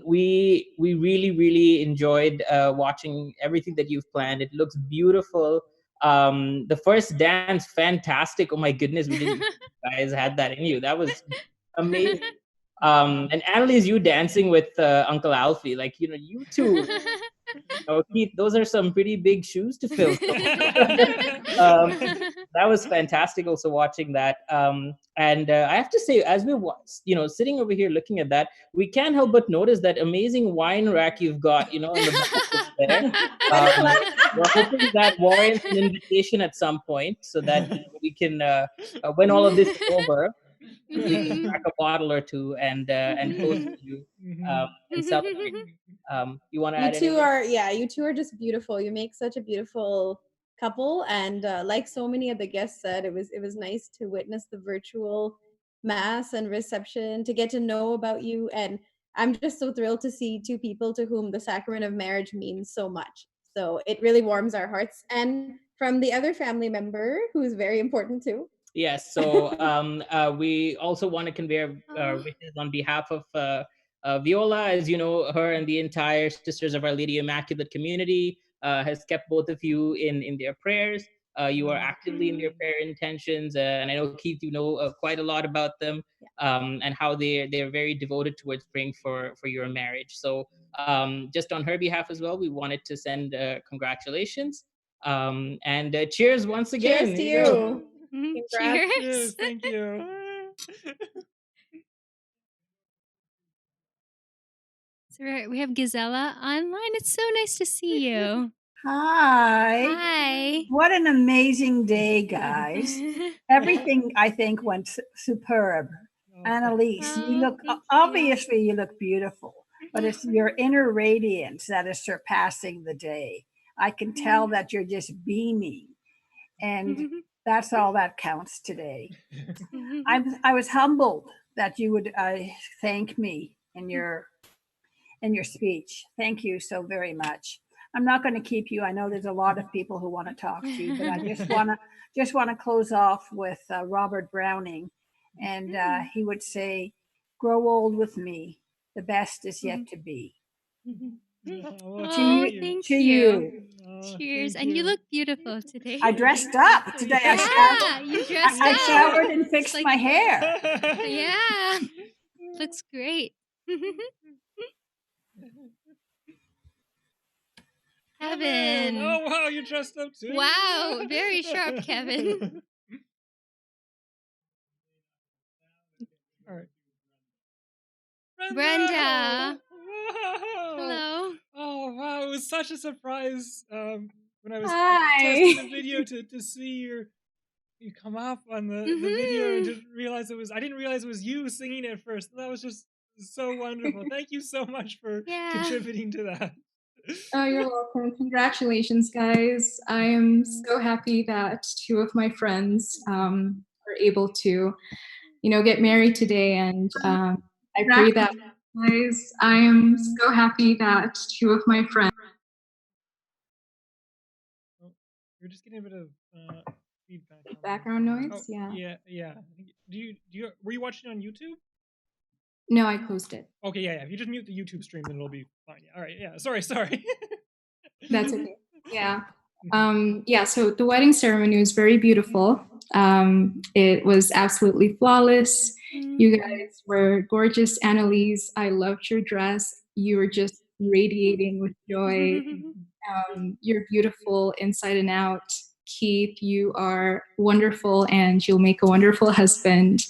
We really enjoyed watching everything that you've planned. It looks beautiful. The first dance, fantastic. Oh my goodness, we didn't you guys had that in you. That was amazing. And Annalise, you dancing with Uncle Alfie, like you two. Keith, those are some pretty big shoes to fill. That was fantastic. Also watching that, and I have to say, as we're sitting over here looking at that, we can't help but notice that amazing wine rack you've got, in the back there. We're hoping that warrants an invitation at some point, so that we can, when all of this is over, we can crack a bottle or two and toast you and celebrate. You want to You add two anything? you two are just beautiful. You make such a beautiful couple, and like so many of the guests said, it was nice to witness the virtual mass and reception, to get to know about you, and I'm just so thrilled to see two people to whom the sacrament of marriage means so much. So it really warms our hearts. And from the other family member, who's very important too. Yes. So we also want to convey our wishes on behalf of Viola. As you know, her and the entire Sisters of Our Lady Immaculate community has kept both of you in their prayers. You are actively in their prayer intentions, and I know, Keith, you know quite a lot about them, and how they're very devoted towards praying for your marriage. So just on her behalf as well, we wanted to send congratulations, and cheers once again. Cheers to Here you go. you. Congrats. Cheers. Thank you. So we have Gazella online. It's so nice to see you. Hi. Hi. What an amazing day, guys. Everything, I think, went superb. Annalise, you look, obviously you look beautiful, but it's your inner radiance that is surpassing the day. I can tell that you're just beaming, and that's all that counts today. I was humbled that you would thank me in your speech. Thank you so very much. I'm not going to keep you. I know there's a lot of people who want to talk to you, but I just want to close off with Robert Browning, and he would say, "Grow old with me. The best is yet to be." Oh, thank to you. you. Cheers. And you look beautiful today. I dressed up today. Yeah, you dressed I up. showered and fixed Like- my hair. Yeah. Looks great. Kevin. Oh wow, you dressed up too. Wow, very sharp, Kevin. All right. Brenda. Wow. Hello. Oh wow, it was such a surprise when I was Hi. testing the video to see you come up on the video and didn't realize I didn't realize it was you singing at first. That was just so wonderful. Thank you so much for contributing to that. Oh, you're welcome. Congratulations, guys. I am so happy that two of my friends are able to, get married today. And I pray that, guys, I am so happy that two of my friends. You're just getting a bit of feedback. Background noise? Oh, Yeah. Yeah. Were you watching on YouTube? No, I closed it. Okay, yeah. If you just mute the YouTube stream, then it'll be fine. Yeah, all right, yeah. Sorry. That's okay. Yeah. So the wedding ceremony was very beautiful. It was absolutely flawless. You guys were gorgeous. Annalise, I loved your dress. You were just radiating with joy. You're beautiful inside and out. Keith, you are wonderful and you'll make a wonderful husband.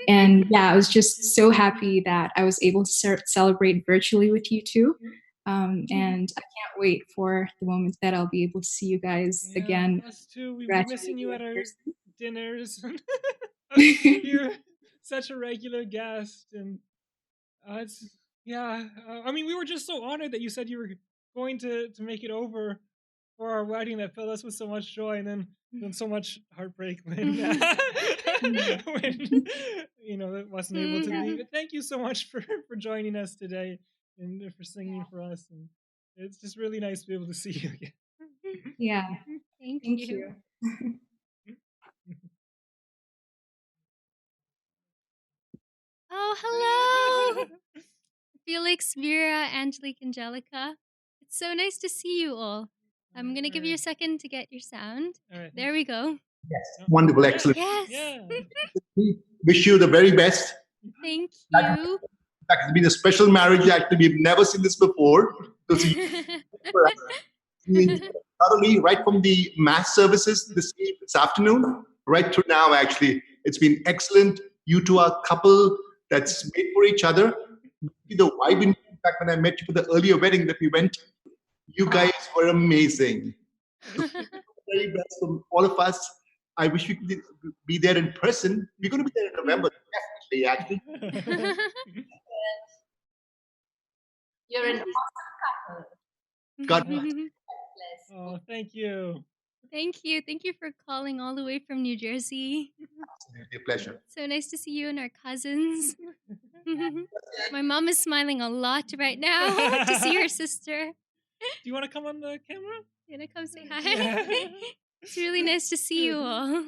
And yeah, I was just so happy that I was able to celebrate virtually with you two. And I can't wait for the moment that I'll be able to see you guys again. Us too. We've been missing you at our dinners. You're such a regular guest, and it's I mean, we were just so honored that you said you were going to make it over for our wedding. That filled us with so much joy, and then so much heartbreak when it wasn't able to be. But thank you so much for joining us today and for singing for us. And it's just really nice to be able to see you again. Yeah. Thank you. Oh, hello. Felix, Vera, Angelique, Angelica. It's so nice to see you all. I'm going to give you a second to get your sound. All right. There we go. Yes. Wonderful. Excellent. Yes. We wish you the very best. Thank you. In fact, it's been a special marriage. Actually, we've never seen this before. So we thoroughly, right from the mass services this afternoon, right through now, actually. It's been excellent. You two are a couple that's made for each other. The vibe, in fact, when I met you for the earlier wedding that we went to, you guys were amazing. Very best from all of us. I wish we could be there in person. We're going to be there in November, definitely, actually. You're an God Oh, thank you. Thank you. Thank you for calling all the way from New Jersey. Absolutely a pleasure. So nice to see you and our cousins. My mom is smiling a lot right now to see her sister. Do you want to come on the camera? You want to come say hi? It's really nice to see you all.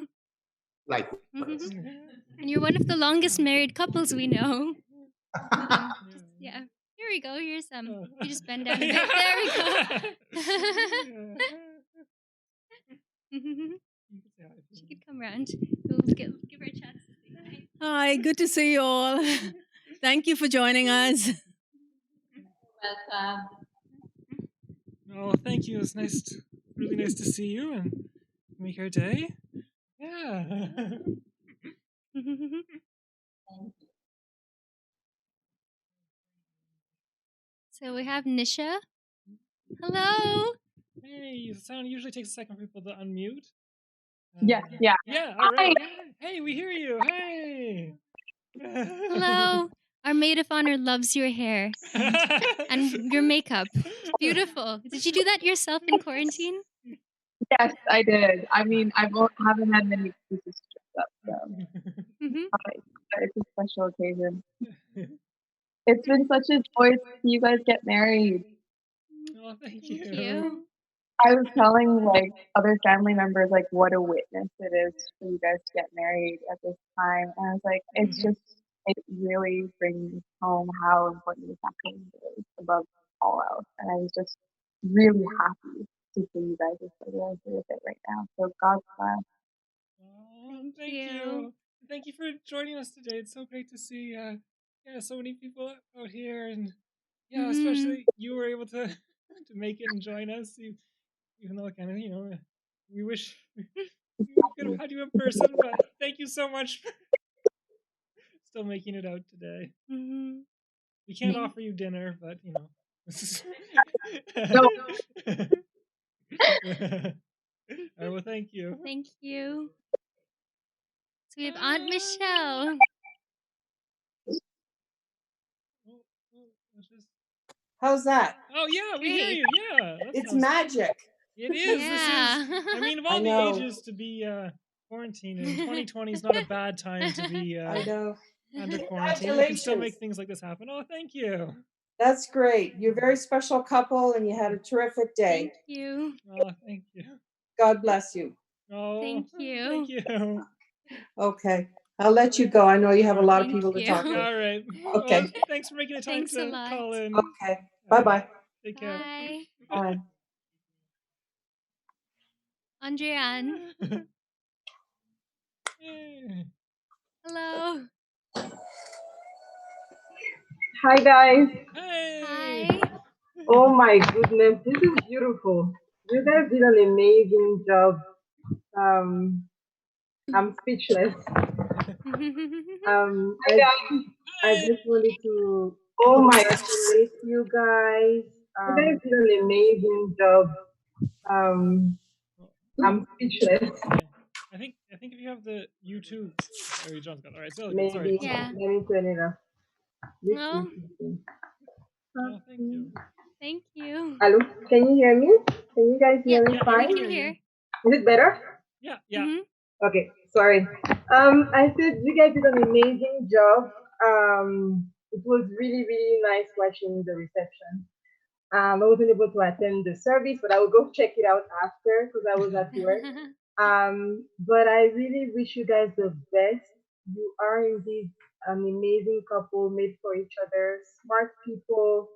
Like, And you're one of the longest married couples we know. Yeah. Here we go. Here's you just bend down a bit. There we go. She could come round. We'll give her a chance to say hi. Hi, good to see you all. Thank you for joining us. welcome. Oh, thank you. It's really nice to see you and make our day. Yeah. So we have Nisha. Hello. Hey, the sound usually takes a second for people to unmute. Yeah. Yeah, all right. Yeah. Hey, we hear you. Hey. Hello. Our maid of honor loves your hair and your makeup. It's beautiful. Did you do that yourself in quarantine? Yes, I did. I mean, haven't had many excuses to dress up, so it's a special occasion. It's been such a joy to see you guys get married. Oh, thank you. Thank you. I was telling like other family members like what a witness it is for you guys to get married at this time, and I was like, it really brings home how important this actually is above all else, and I was just really happy to see you guys are so going through with it right now. So God bless. Oh, thank you. Thank you for joining us today. It's so great to see so many people out here, and especially you were able to make it and join us. Even though kind of we wish we could have had you in person, but thank you so much for still making it out today. We can't offer you dinner, but No. All right, well, thank you. Thank you. So we have Aunt Michelle. How's that? Oh yeah, we hear you. Yeah, It's magic. It is. Yeah. This is. I mean, of I all the know. ages to be quarantined, and 2020 is not a bad time to be I know. under quarantine. We can still make Congratulations. things like this happen. Oh, thank you. That's great. You're a very special couple and you had a terrific day. Thank you. Oh, thank you. God bless you. Oh, Thank you. Thank you. Okay. I'll let you go. I know you have a lot of Thank people to talk you. to. All right. Okay. Well, thanks for making the time Thanks a to lot. call in. Okay. Bye-bye. Take care. Bye. Bye. Andreanne. Hello. Hi guys. Hi. Oh my goodness, this is beautiful. You guys did an amazing job. I'm speechless. I just wanted to congratulate you guys. You guys did an amazing job. I'm speechless. I think if you have the YouTube. Oh, John's got. All right. So Maybe sorry. Yeah. let me turn it off. This No. YouTube thing. Oh, thank you. Thank you. Hello, can you hear me? Can you guys hear me Yeah, fine? we can hear. Is it better? Yeah. Yeah. Okay, sorry. I said you guys did an amazing job. It was really nice watching the reception. I wasn't able to attend the service, but I will go check it out after because I was at work. But I really wish you guys the best. You are indeed an amazing couple made for each other, smart people,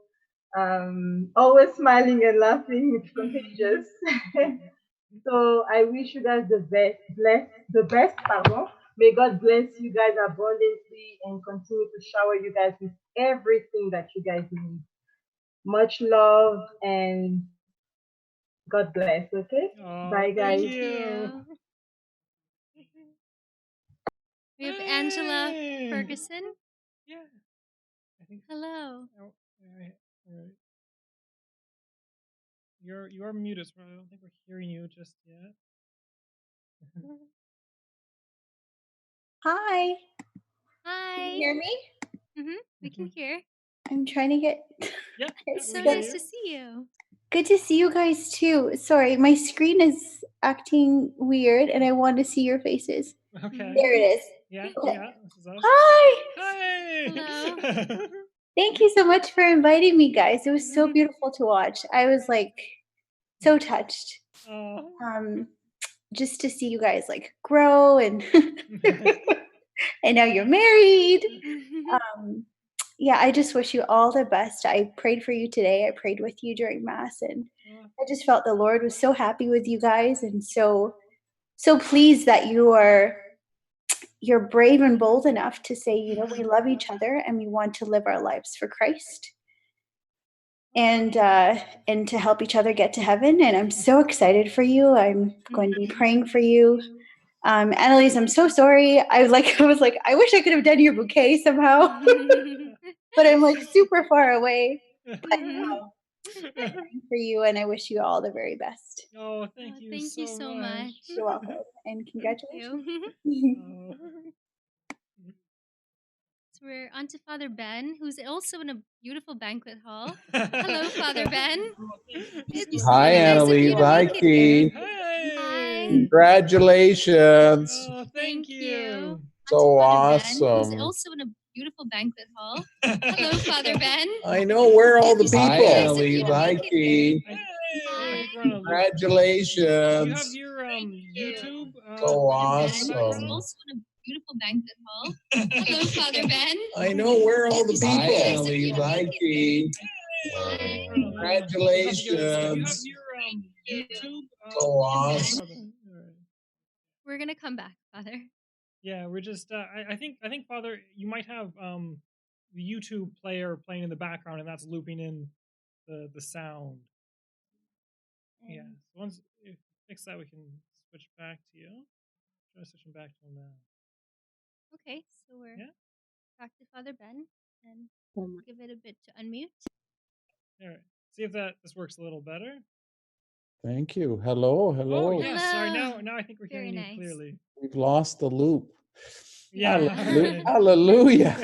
always smiling and laughing. It's contagious. So I wish you guys the best, pardon. May God bless you guys abundantly and continue to shower you guys with everything that you guys need. Much love and God bless. Okay. Bye, guys. Thank you. We have Angela Ferguson. Yeah. I think. Hello. Oh, all right. You are muted, so I don't think we're hearing you just yet. Hi. Hi. Can you hear me? We can hear. I'm trying to get. Yeah. It's so nice to see you. Good to see you guys too. Sorry, my screen is acting weird and I want to see your faces. Okay. There it is. Yeah. Okay. Yeah. This is us. Hi. Hi. Hello. Thank you so much for inviting me, guys. It was so beautiful to watch. I was like so touched. Oh. Just to see you guys like grow and and now you're married. Yeah, I just wish you all the best. I prayed for you today. I prayed with you during mass and I just felt the Lord was so happy with you guys and so pleased that you're brave and bold enough to say, you know, we love each other and we want to live our lives for Christ. And to help each other get to heaven. And I'm so excited for you. I'm going to be praying for you. Annalise, I'm so sorry. I was like, I wish I could have done your bouquet somehow, but I'm like super far away. But I'm praying for you, and I wish you all the very best. Oh, thank you so much. You're welcome, and congratulations. So we're on to Father Ben, who's also in a beautiful banquet hall. Hello, Father Ben. It's Hi, really nice of you Annalise. to Hi, make it here. Keith. Hi. Congratulations. Oh, Thank you. So Who's awesome. also in a beautiful banquet hall. Hello, Father Ben. I know. Where are all the It's people? really nice of you to Hi, make it here. Keith. I think we're on a loop. Do you have Congratulations. your YouTube? So Who's awesome. also in a beautiful banquet hall. Hello, Father Ben. I know. Where are all the It's people? really nice of you to Hi, make it Keith. Congratulations. Do you have Congratulations. your YouTube? So awesome. We're gonna come back, Father. Yeah, we're just. I think Father, you might have the YouTube player playing in the background, and that's looping in the sound. Yeah. So once you fix that, we can switch back to you. Try switching back to him now. Okay, so we're back to Father Ben and give it a bit to unmute. All right. See if this works a little better. Thank you. Hello. Hello. Oh yes. Sorry. Now I think we're hearing you nice. clearly. We've lost the loop. Yeah. Hallelujah.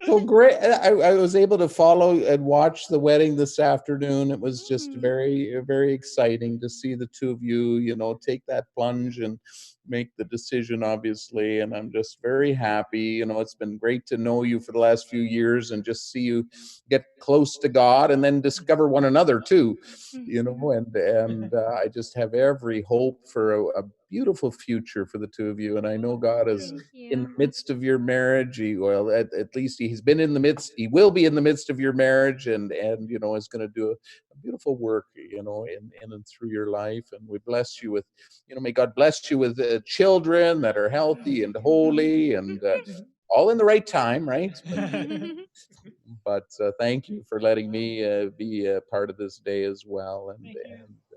So great. I was able to follow and watch the wedding this afternoon. It was just very, very exciting to see the two of you, you know, take that plunge and make the decision, obviously. And I'm just very happy. You know, it's been great to know you for the last few years and just see you get close to God and then discover one another too, you know, and I just have every hope for a beautiful future for the two of you. And I know God is in the midst of your marriage. At least he's been in the midst, he will be in the midst of your marriage and you know, is going to do a beautiful work, you know, in and through your life. And we bless you with, you know, may God bless you with children that are healthy and holy and all in the right time, right? But thank you for letting me be a part of this day as well. And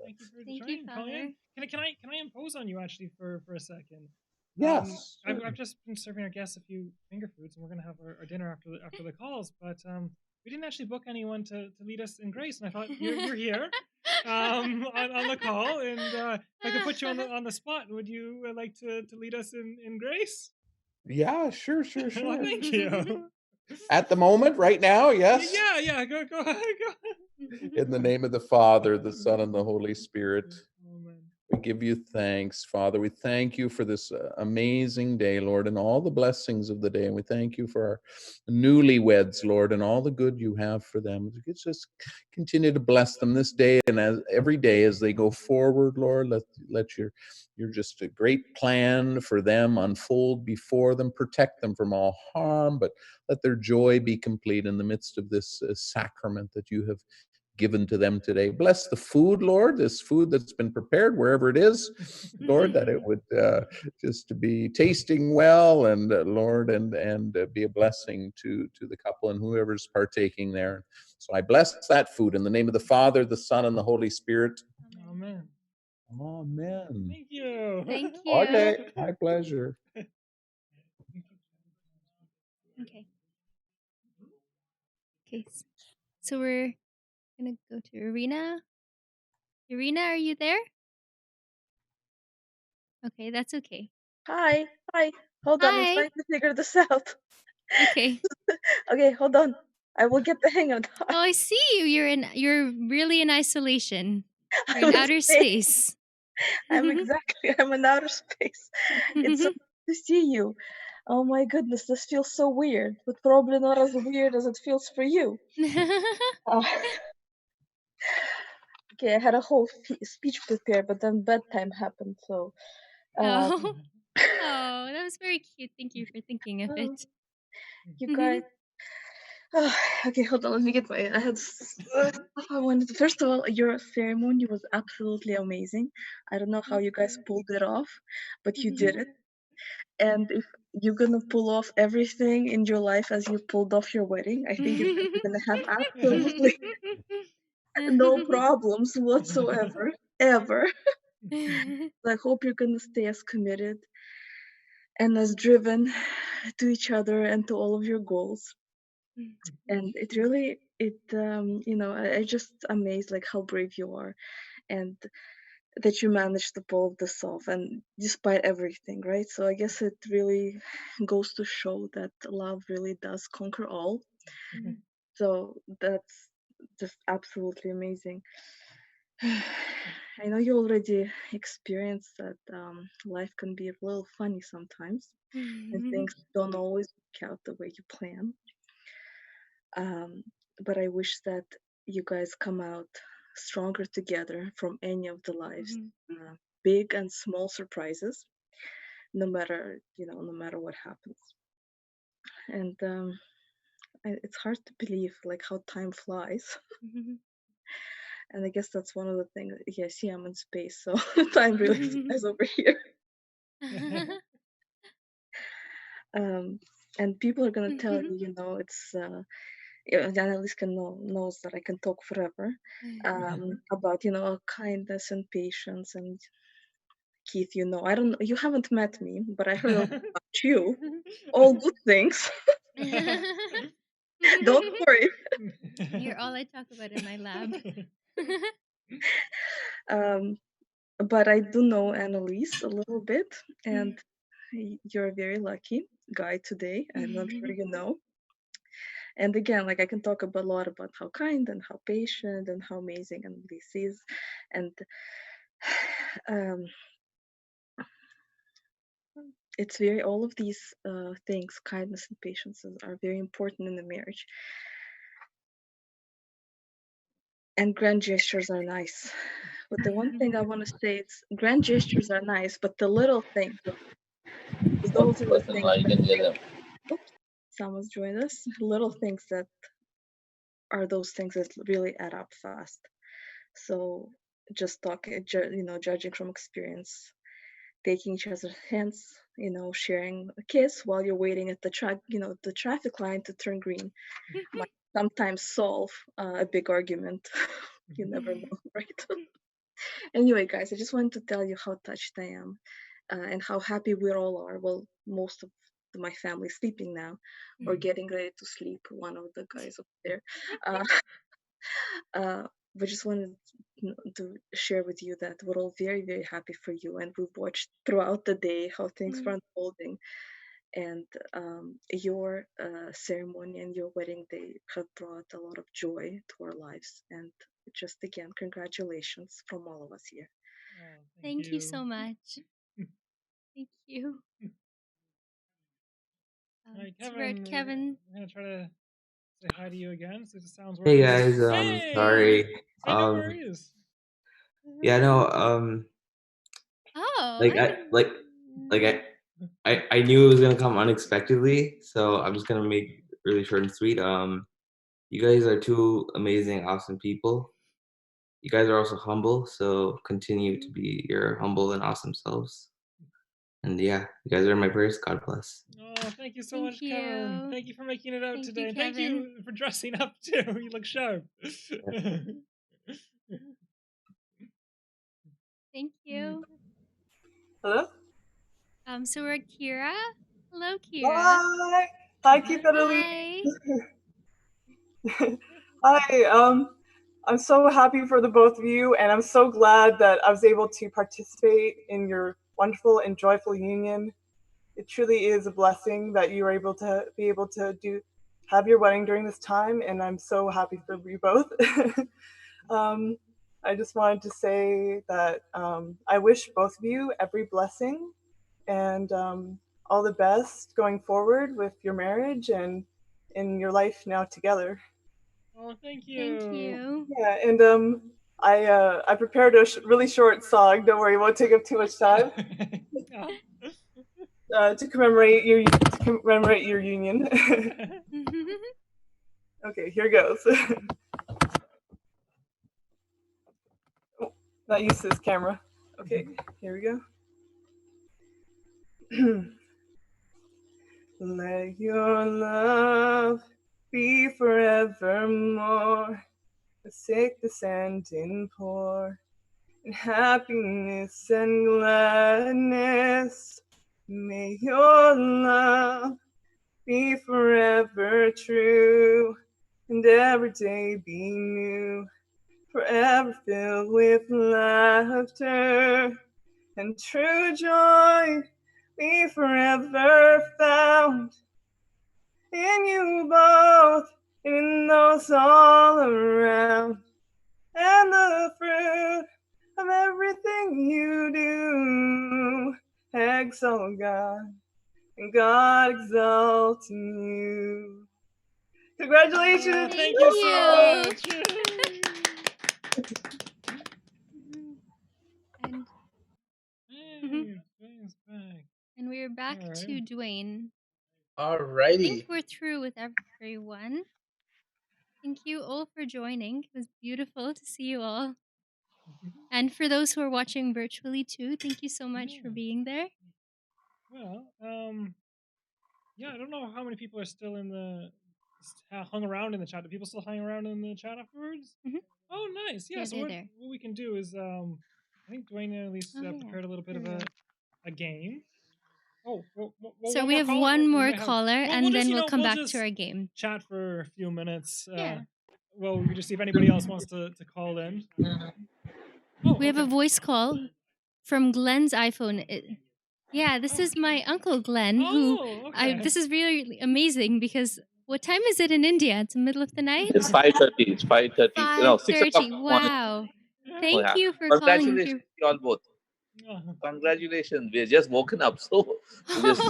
Thank you for joining, calling in. Can I impose on you actually for a second? Yes. I've just been serving our guests a few finger foods, and we're gonna have our dinner after the calls. But we didn't actually book anyone to lead us in grace, and I thought you're here on the call, and if I could put you on the spot, would you like to lead us in grace? Yeah, sure. Well, thank you. At the moment, right now, yes. Yeah. Go ahead. In the name of the Father, the Son, and the Holy Spirit. We give you thanks, Father. We thank you for this amazing day, Lord, and all the blessings of the day. And we thank you for our newlyweds, Lord, and all the good you have for them. Just continue to bless them this day and every day as they go forward, Lord. Let your just a great plan for them unfold before them. Protect them from all harm, but let their joy be complete in the midst of this sacrament that you have given to them today. Bless the food, Lord, this food that's been prepared wherever it is, Lord, that it would just to be tasting well, and Lord, and be a blessing to the couple and whoever's partaking there. So I bless that food in the name of the Father, the Son, and the Holy Spirit. Amen. Amen. Thank you. Thank you. Okay, my pleasure. Okay. So we're gonna go to Irina. Irina, are you there? Okay, that's okay. Hi. Hold on, I'm Hi. trying to figure this out. Okay. Okay, hold on. I will get the hang of that. Oh, I see you. You're really in isolation. You're in I'm outer space. I'm in outer space. It's so good to see you. Oh my goodness, this feels so weird, but probably not as weird as it feels for you. Okay, I had a whole speech prepared, but then bedtime happened, so. Oh. Oh, that was very cute. Thank you for thinking of it. You guys. Okay, hold on. Let me get my. I had. I wanted to, first of all, your ceremony was absolutely amazing. I don't know how you guys pulled it off, but you did it. And if you're gonna pull off everything in your life as you pulled off your wedding, I think you're gonna have absolutely no problems whatsoever, ever. I hope you're gonna stay as committed and as driven to each other and to all of your goals. And it really, I just amazed like how brave you are, and that you managed to pull this off, and despite everything, right? So I guess it really goes to show that love really does conquer all. So that's just absolutely amazing. I know you already experienced that life can be a little funny sometimes, and things don't always work out the way you plan. But I wish that you guys come out stronger together from any of the lives, big and small surprises, no matter no matter what happens. And it's hard to believe like how time flies. And I guess that's one of the things. Yeah, see, I'm in space, so time really flies over here. And people are gonna tell you, it's Annalise knows that I can talk forever about kindness and patience. And Keith, I don't know, you haven't met me, but I heard about you, all good things. Don't worry. You're all I talk about in my lab. But I do know Annalise a little bit, and you're a very lucky guy today, and I'm sure you know. And again, like I can talk a lot about how kind and how patient and how amazing Annalise is, and it's all of these things, kindness and patience, are very important in the marriage. And grand gestures are nice. But the one thing I want to say is grand gestures are nice, but the little things, those are the things that, oops, someone's joined us. Little things that are those things that really add up fast. So just judging from experience, taking each other's hands, sharing a kiss while you're waiting at the traffic line to turn green might sometimes solve a big argument. You never know, right? Anyway, guys, I just wanted to tell you how touched I am, and how happy we all are. Well, most of my family is sleeping now, or getting ready to sleep. One of the guys up there. Uh, but just wanted to share with you that we're all very, very happy for you, and we've watched throughout the day how things were unfolding, and your ceremony and your wedding day have brought a lot of joy to our lives. And just again, congratulations from all of us here. Thank you so much. Thank you. Alright, So we're at Kevin. I'm gonna try to say hi to you again. So it sounds Hey working. guys, Hey! sorry. Hey, no worries. Yeah, no, Oh, like I knew it was gonna come unexpectedly, so I'm just gonna make it really short and sweet. You guys are two amazing, awesome people. You guys are also humble, so continue to be your humble and awesome selves. And yeah, you guys are in my prayers. God bless. Oh, thank you so much, Kevin. Thank you for making it out today. Thank you for dressing up too. You look sharp. Thank you. Hello? So we're at Kira. Hello, Kira. Hi. Hi, Keith Annalise. Hi. Hi. I'm so happy for the both of you, and I'm so glad that I was able to participate in your wonderful and joyful union. It truly is a blessing that you are able to have your wedding during this time, and I'm so happy for you both. I just wanted to say that I wish both of you every blessing and all the best going forward with your marriage and in your life now together. Oh, thank you. Thank you. Yeah, and I prepared a really short song. Don't worry, it won't take up too much time. To commemorate your union. Okay, here goes. Oh, not used to this camera. Okay, here we go. Let your love be forevermore, a sickness and in pour, and happiness and gladness. May your love be forever true, and every day be new, forever filled with laughter and true joy. Be forever found in you both, in those all around, and the fruit of everything you do. Exalt God, and God exalt in you. Congratulations! Thank you so much. And we're back to Dwayne. I Alrighty. think we're through with everyone. Thank you all for joining. It was beautiful to see you all. And for those who are watching virtually too, thank you so much for being there. Well, yeah, I don't know how many people are still in the hung around in the chat. Do people still hang around in the chat afterwards? Oh, nice. Yeah. Yeah, So they're what there. we can do is I think Dwayne and Annalise prepared a little bit of a game. Oh, well, So one we more have caller. one We more might have- caller, and we'll then just, we'll come back just to our game. chat for a few minutes. Yeah. Well, we can just see if anybody else wants to call in. Oh, We have a voice call from Glenn's iPhone. Yeah, this is my uncle Glenn. This is really amazing because what time is it in India? It's the middle of the night. It's 5:30. It's 5:30. No, 6 o'clock. 5:30. Wow. Thank Yeah. you for calling. Congratulations to you all both. Congratulations. We're just woken up, so we just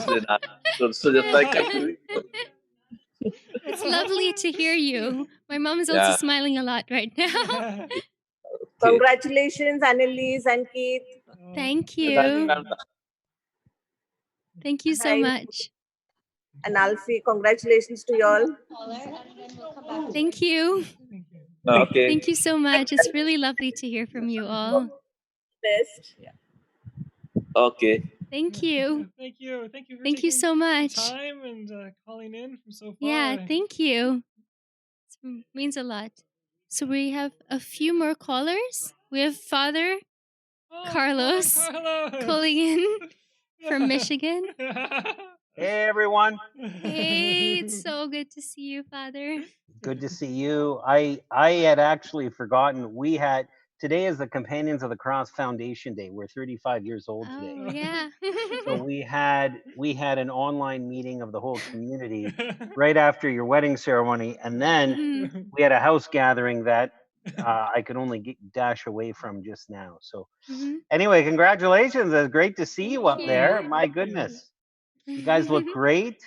so just like It's lovely to hear you. My mom is also Yeah. smiling a lot right now. Congratulations, Annalise and Keith. Thank you. Thank you so Hi. much. And Alfie, congratulations to you all. Thank you. Okay. Thank you so much. It's really lovely to hear from you all. Best. Okay. Thank you. Thank you. Thank you for Thank you taking so much. time and calling in from so far. Yeah, thank you. It means a lot. So we have a few more callers. We have Father Carlos calling in from Michigan. Hey everyone. Hey, it's so good to see you, Father. Good to see you. I had actually forgotten today is the Companions of the Cross Foundation Day. We're 35 years old today. Oh, yeah. So we had an online meeting of the whole community right after your wedding ceremony, and then we had a house gathering that I could only dash away from just now. So anyway, congratulations. It's great to see you up there. My goodness. You guys look great.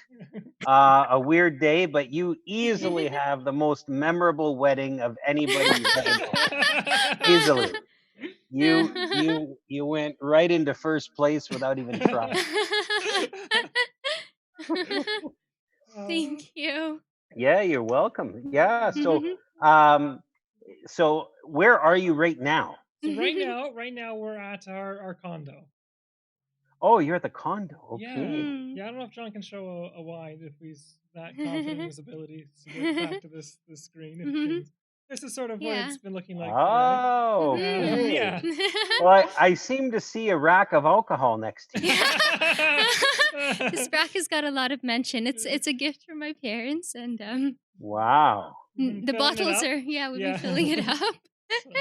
A weird day, but you easily have the most memorable wedding of anybody you've ever known. Easily. You went right into first place without even trying. Thank you. Yeah, you're welcome. Yeah, so where are you right now? So right now we're at our condo. Oh, you're at the condo. Okay. Yeah, I don't know if John can show a wide if he's that confident in his abilities to get back to this screen. This is sort of what it's been looking like Oh, today. yeah. Well, I seem to see a rack of alcohol next to you. This rack has got a lot of mention. It's a gift from my parents, and Wow. the bottles are we've been filling it up.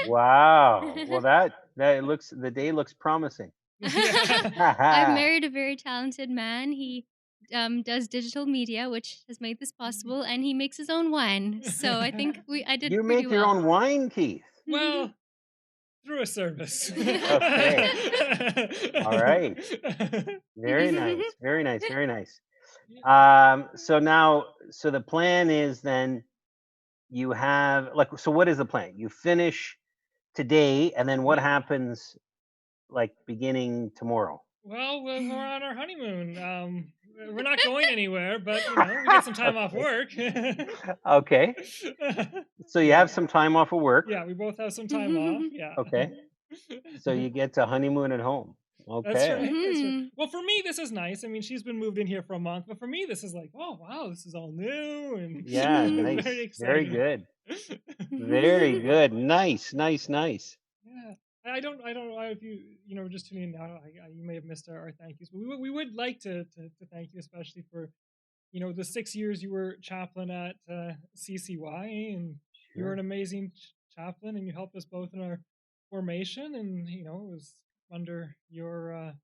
Wow. Well, the day looks promising. I've married a very talented man. He does digital media, which has made this possible, and he makes his own wine. So I think I did You pretty make your well. own wine, Keith. Well, through a service. Okay. All right. Very nice. Very nice. Very nice. So now, so the plan is then you have like, so what is the plan? You finish today, and then what happens like beginning tomorrow? Well, we're on our honeymoon. We're not going anywhere, but we get some time off work. Okay. So you have some time off of work. Yeah, we both have some time off. Yeah. Okay. So you get to honeymoon at home. That's Okay. right. That's right. Well, for me, this is nice. I mean, she's been moved in here for a month, but for me, this is like, oh wow, this is all new and Yeah, nice. very Very exciting. good. Very good. Nice, nice, nice. Yeah. I don't know if you just tuning in now. You may have missed our thank yous, but we would like to thank you, especially for the 6 years you were chaplain at CCY, and you were an amazing chaplain, and you helped us both in our formation, and it was under your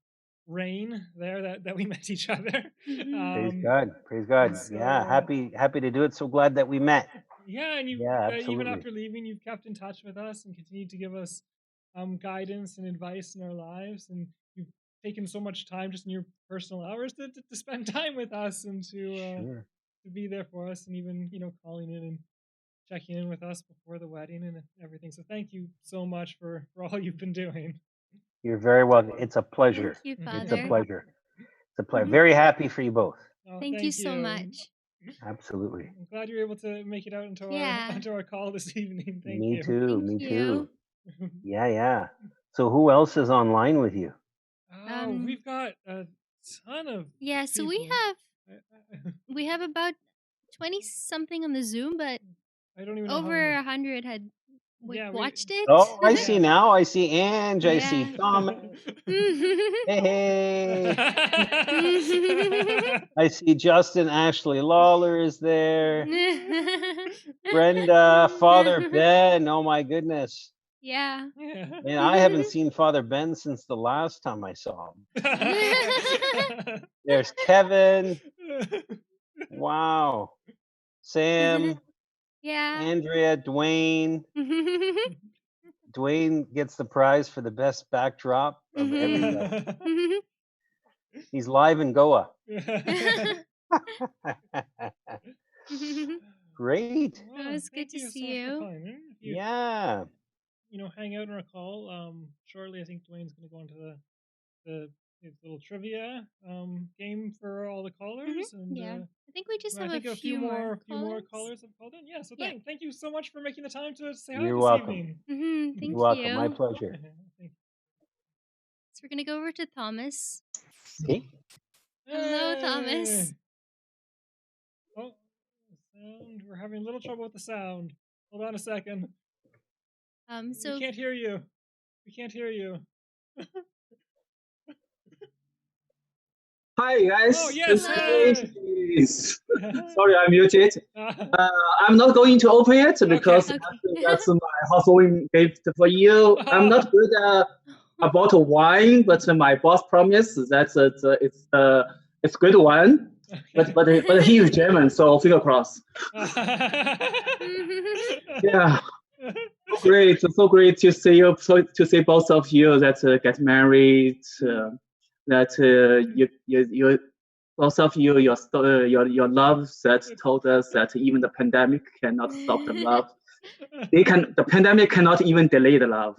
reign there that we met each other. Praise God. Praise God. Yeah, happy to do it. So glad that we met. Yeah, and you Yeah, even absolutely. after leaving, you've kept in touch with us and continued to give us guidance and advice in our lives, and you've taken so much time just in your personal hours to spend time with us and to be there for us, and even calling in and checking in with us before the wedding and everything. So thank you so much for all you've been doing. You're very welcome. It's a pleasure. Thank you, It's a Father. pleasure. It's a pleasure. Very happy for you both. Oh, Thank you so much. Absolutely. I'm glad you're able to make it out into Yeah. our call this evening. Thank Me you. too. Thank Me you. too. Yeah, yeah. So who else is online with you? We've got a ton of Yeah, so we have about 20 something on the Zoom, but I don't even know over 100 had watched it. Oh, I see now. I see Ange. I see Yeah. Thomas. Hey. I see Justin Ashley Lawler is there. Brenda, Father Ben. Oh my goodness. Yeah. Man, I haven't seen Father Ben since the last time I saw him. There's Kevin. Wow. Sam. Yeah. Andrea, Dwayne. Dwayne gets the prize for the best backdrop of everybody. He's live in Goa. Great. It was good to see you. Yeah. Hang out on a call. Shortly, I think Dwayne's going to go into the little trivia game for all the callers. And Yeah. I think we just have I think a few more callers have called in. Yeah. So thank you so much for making the time to say hi You're this welcome. evening. Thank You're welcome. you. My pleasure. So we're gonna go over to Thomas. Okay. Hello, Thomas. Oh, sound. We're having a little trouble with the sound. Hold on a second. So we can't hear you. We can't hear you. Hi guys. Oh yes. Sorry, I'm muted. I'm not going to open it because that's my housewarming gift for you. I'm not good about wine, but my boss promised that it's good wine. But he is German, so finger crossed. Yeah. So great to see you. To see both of you that get married. That you both of you your love that told us that even the pandemic cannot stop the love. The pandemic cannot even delay the love.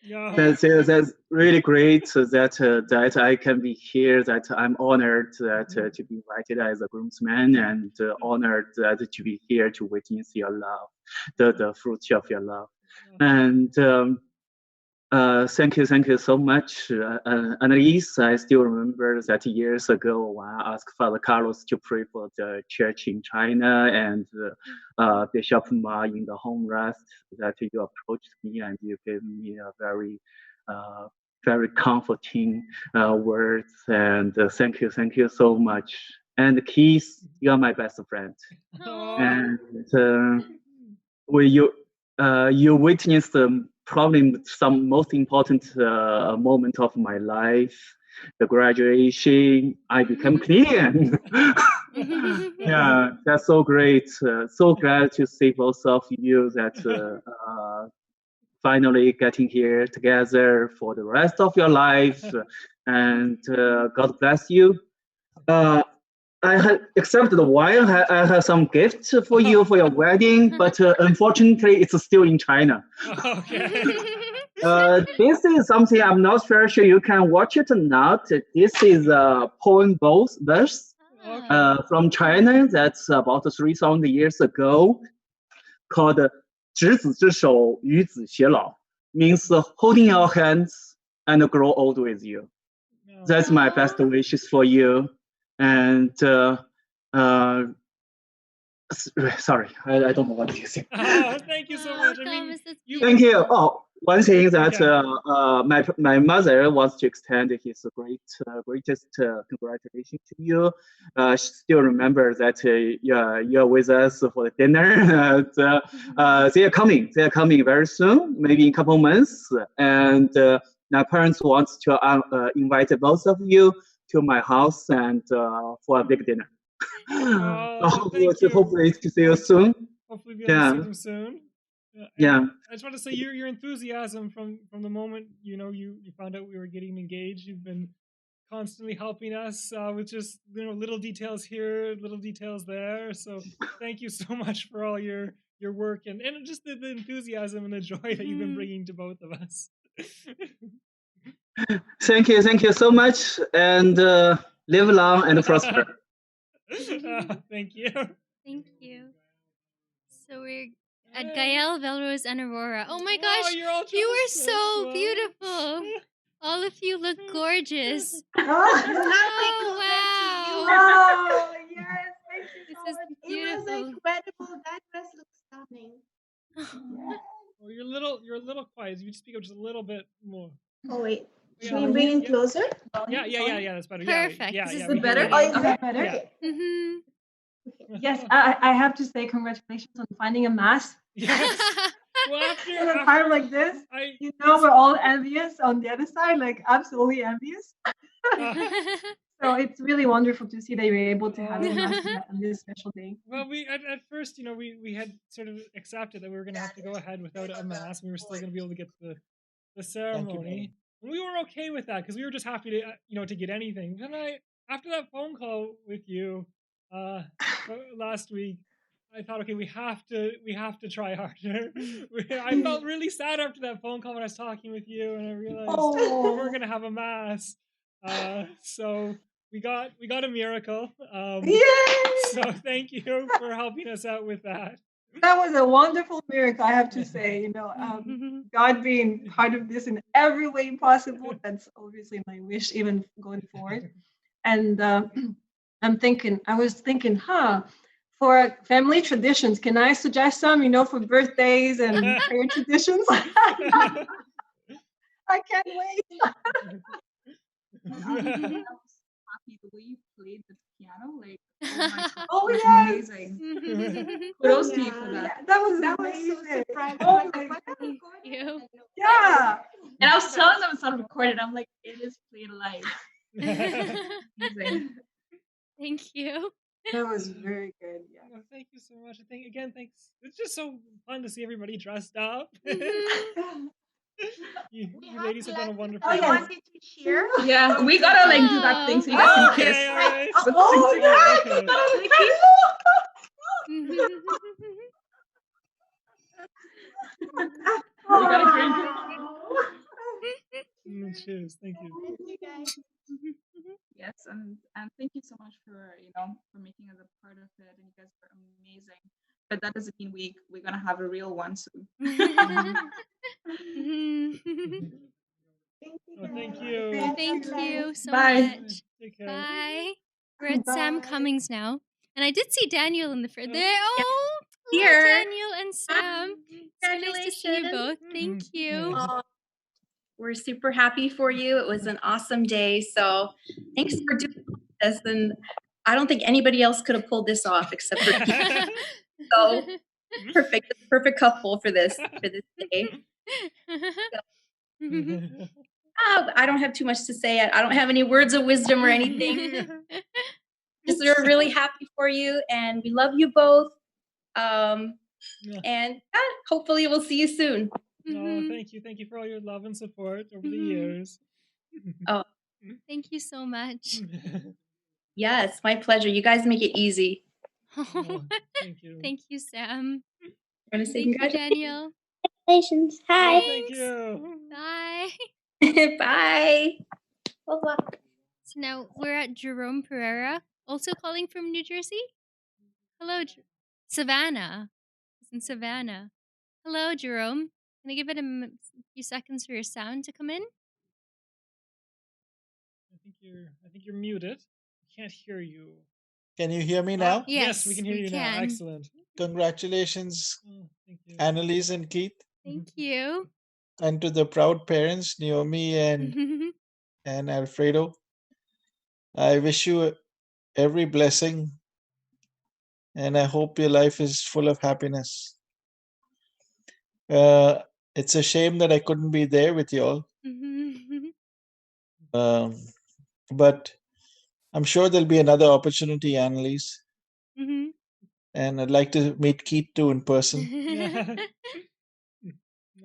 That's really great that I can be here. That I'm honored that to be invited as a groomsman, and honored that to be here to witness your love, the fruit of your love, and. Thank you so much, Annalise. I still remember that years ago when I asked Father Carlos to pray for the church in China and Bishop Ma in the home rest, that you approached me and you gave me a very comforting words. And thank you so much. And Keith, you are my best friend. And you witnessed probably some most important moment of my life, the graduation, I became Canadian. Yeah, that's so great. So glad to see both of you that finally getting here together for the rest of your life. And God bless you. I had accepted the wine. I have some gifts for you for your wedding, but unfortunately, it's still in China. Okay. This is something I'm not very sure you can watch it or not. This is a poem verse from China that's about 3,000 years ago, called 执子之手，与子偕老, means holding your hands and grow old with you. That's my best wishes for you. And sorry, I don't know what to say. Oh, thank you so much. I mean, Thank you. Oh, one thing that my mother wants to extend his greatest congratulations to you. She still remembers that you're with us for the dinner. And, they are coming. They are coming very soon, maybe in a couple months. And my parents want to invite both of you to my house and for a big dinner. Hopefully to see you soon. Hopefully we'll be able to see them soon. Yeah. I just want to say your enthusiasm from the moment you found out we were getting engaged. You've been constantly helping us with just little details here, little details there. So thank you so much for all your work and just the enthusiasm and the joy that you've been bringing to both of us. Thank you so much, and live long and prosper. Thank you. Thank you. So we're at Gael, Velrose, and Aurora. Oh my gosh, you are so beautiful. All of you look gorgeous. Oh, wow. Oh, yes, thank you so much. Beautiful. It was incredible. That dress looks stunning. Well, you're a little quiet. You speak up just a little bit more. Oh, wait. Yeah. Should we bring it closer? Yeah, that's better. Perfect. Yeah, Is yeah. this better? Oh, is that better? Yeah. Mm-hmm. Yes, I have to say congratulations on finding a mask. Yes. Well, in a time like this, we're all envious on the other side, like absolutely envious. So it's really wonderful to see that you're able to have a mask on this special day. Well, we at first, we had sort of accepted that we were going to have to go ahead without a mask. We were still going to be able to get the ceremony. And we were okay with that because we were just happy to to get anything. And after that phone call with you last week, I thought, okay, we have to try harder. I felt really sad after that phone call when I was talking with you, and I realized we weren't going to have a mass. So we got a miracle. So thank you for helping us out with that. That was a wonderful miracle, I have to say. God being part of this in every way possible. That's obviously my wish, even going forward. And I was thinking, for family traditions, can I suggest some, for birthdays and prayer traditions? I can't wait. Happy the way you played the piano, like oh was yes, amazing. Kudos to you for that. That was so surprising. Oh my God. Thank you. Yeah. And I was telling them it's not recorded. I'm like, it is played live. Amazing. Thank you. That was very good. Yeah. Well, thank you so much. Thanks. It's just so fun to see everybody dressed up. You ladies have done a wonderful job. You wanted to cheer? Yeah, we gotta do that thing so you guys can kiss. Okay, all right. We gotta drink. Cheers. Thank you. Thank you, guys. Yes, and thank you so much for for making us a part of it, and you guys were amazing. But that doesn't mean we're gonna have a real one soon. Thank you. Thank you so Bye. much. Take care. Bye. We're at Sam Cummings now. And I did see Daniel in the front there. Oh, Here. hello, Daniel and Sam. So nice to see you both. Thank you. We're super happy for you. It was an awesome day. So thanks for doing this. And I don't think anybody else could have pulled this off except for you. So perfect couple for this day. So, Oh, I don't have too much to say. I don't have any words of wisdom or anything. Just we're really happy for you, and we love you both. And hopefully we'll see you soon. Oh, thank you for all your love and support over the years. Oh, Thank you so much. yes, my pleasure. You guys make it easy. Oh, thank you. Thank you, Sam. I'm gonna say Thank you, congratulations. Daniel. Congratulations. Hi. Oh, thank you. Bye. Bye. Au revoir. So now we're at Jerome Pereira, also calling from New Jersey. Hello, Savannah. It's in Savannah. Hello, Jerome. Can I give it a few seconds for your sound to come in? I think you're muted. I can't hear you. Can you hear me now? Yes, we can hear we you now. can. Excellent. Congratulations, Thank you. Annalise and Keith, Thank you. and to the proud parents, Naomi and Alfredo. I wish you every blessing, and I hope your life is full of happiness. It's a shame that I couldn't be there with you all, but I'm sure there'll be another opportunity, Annalise. And I'd like to meet Keith too in person.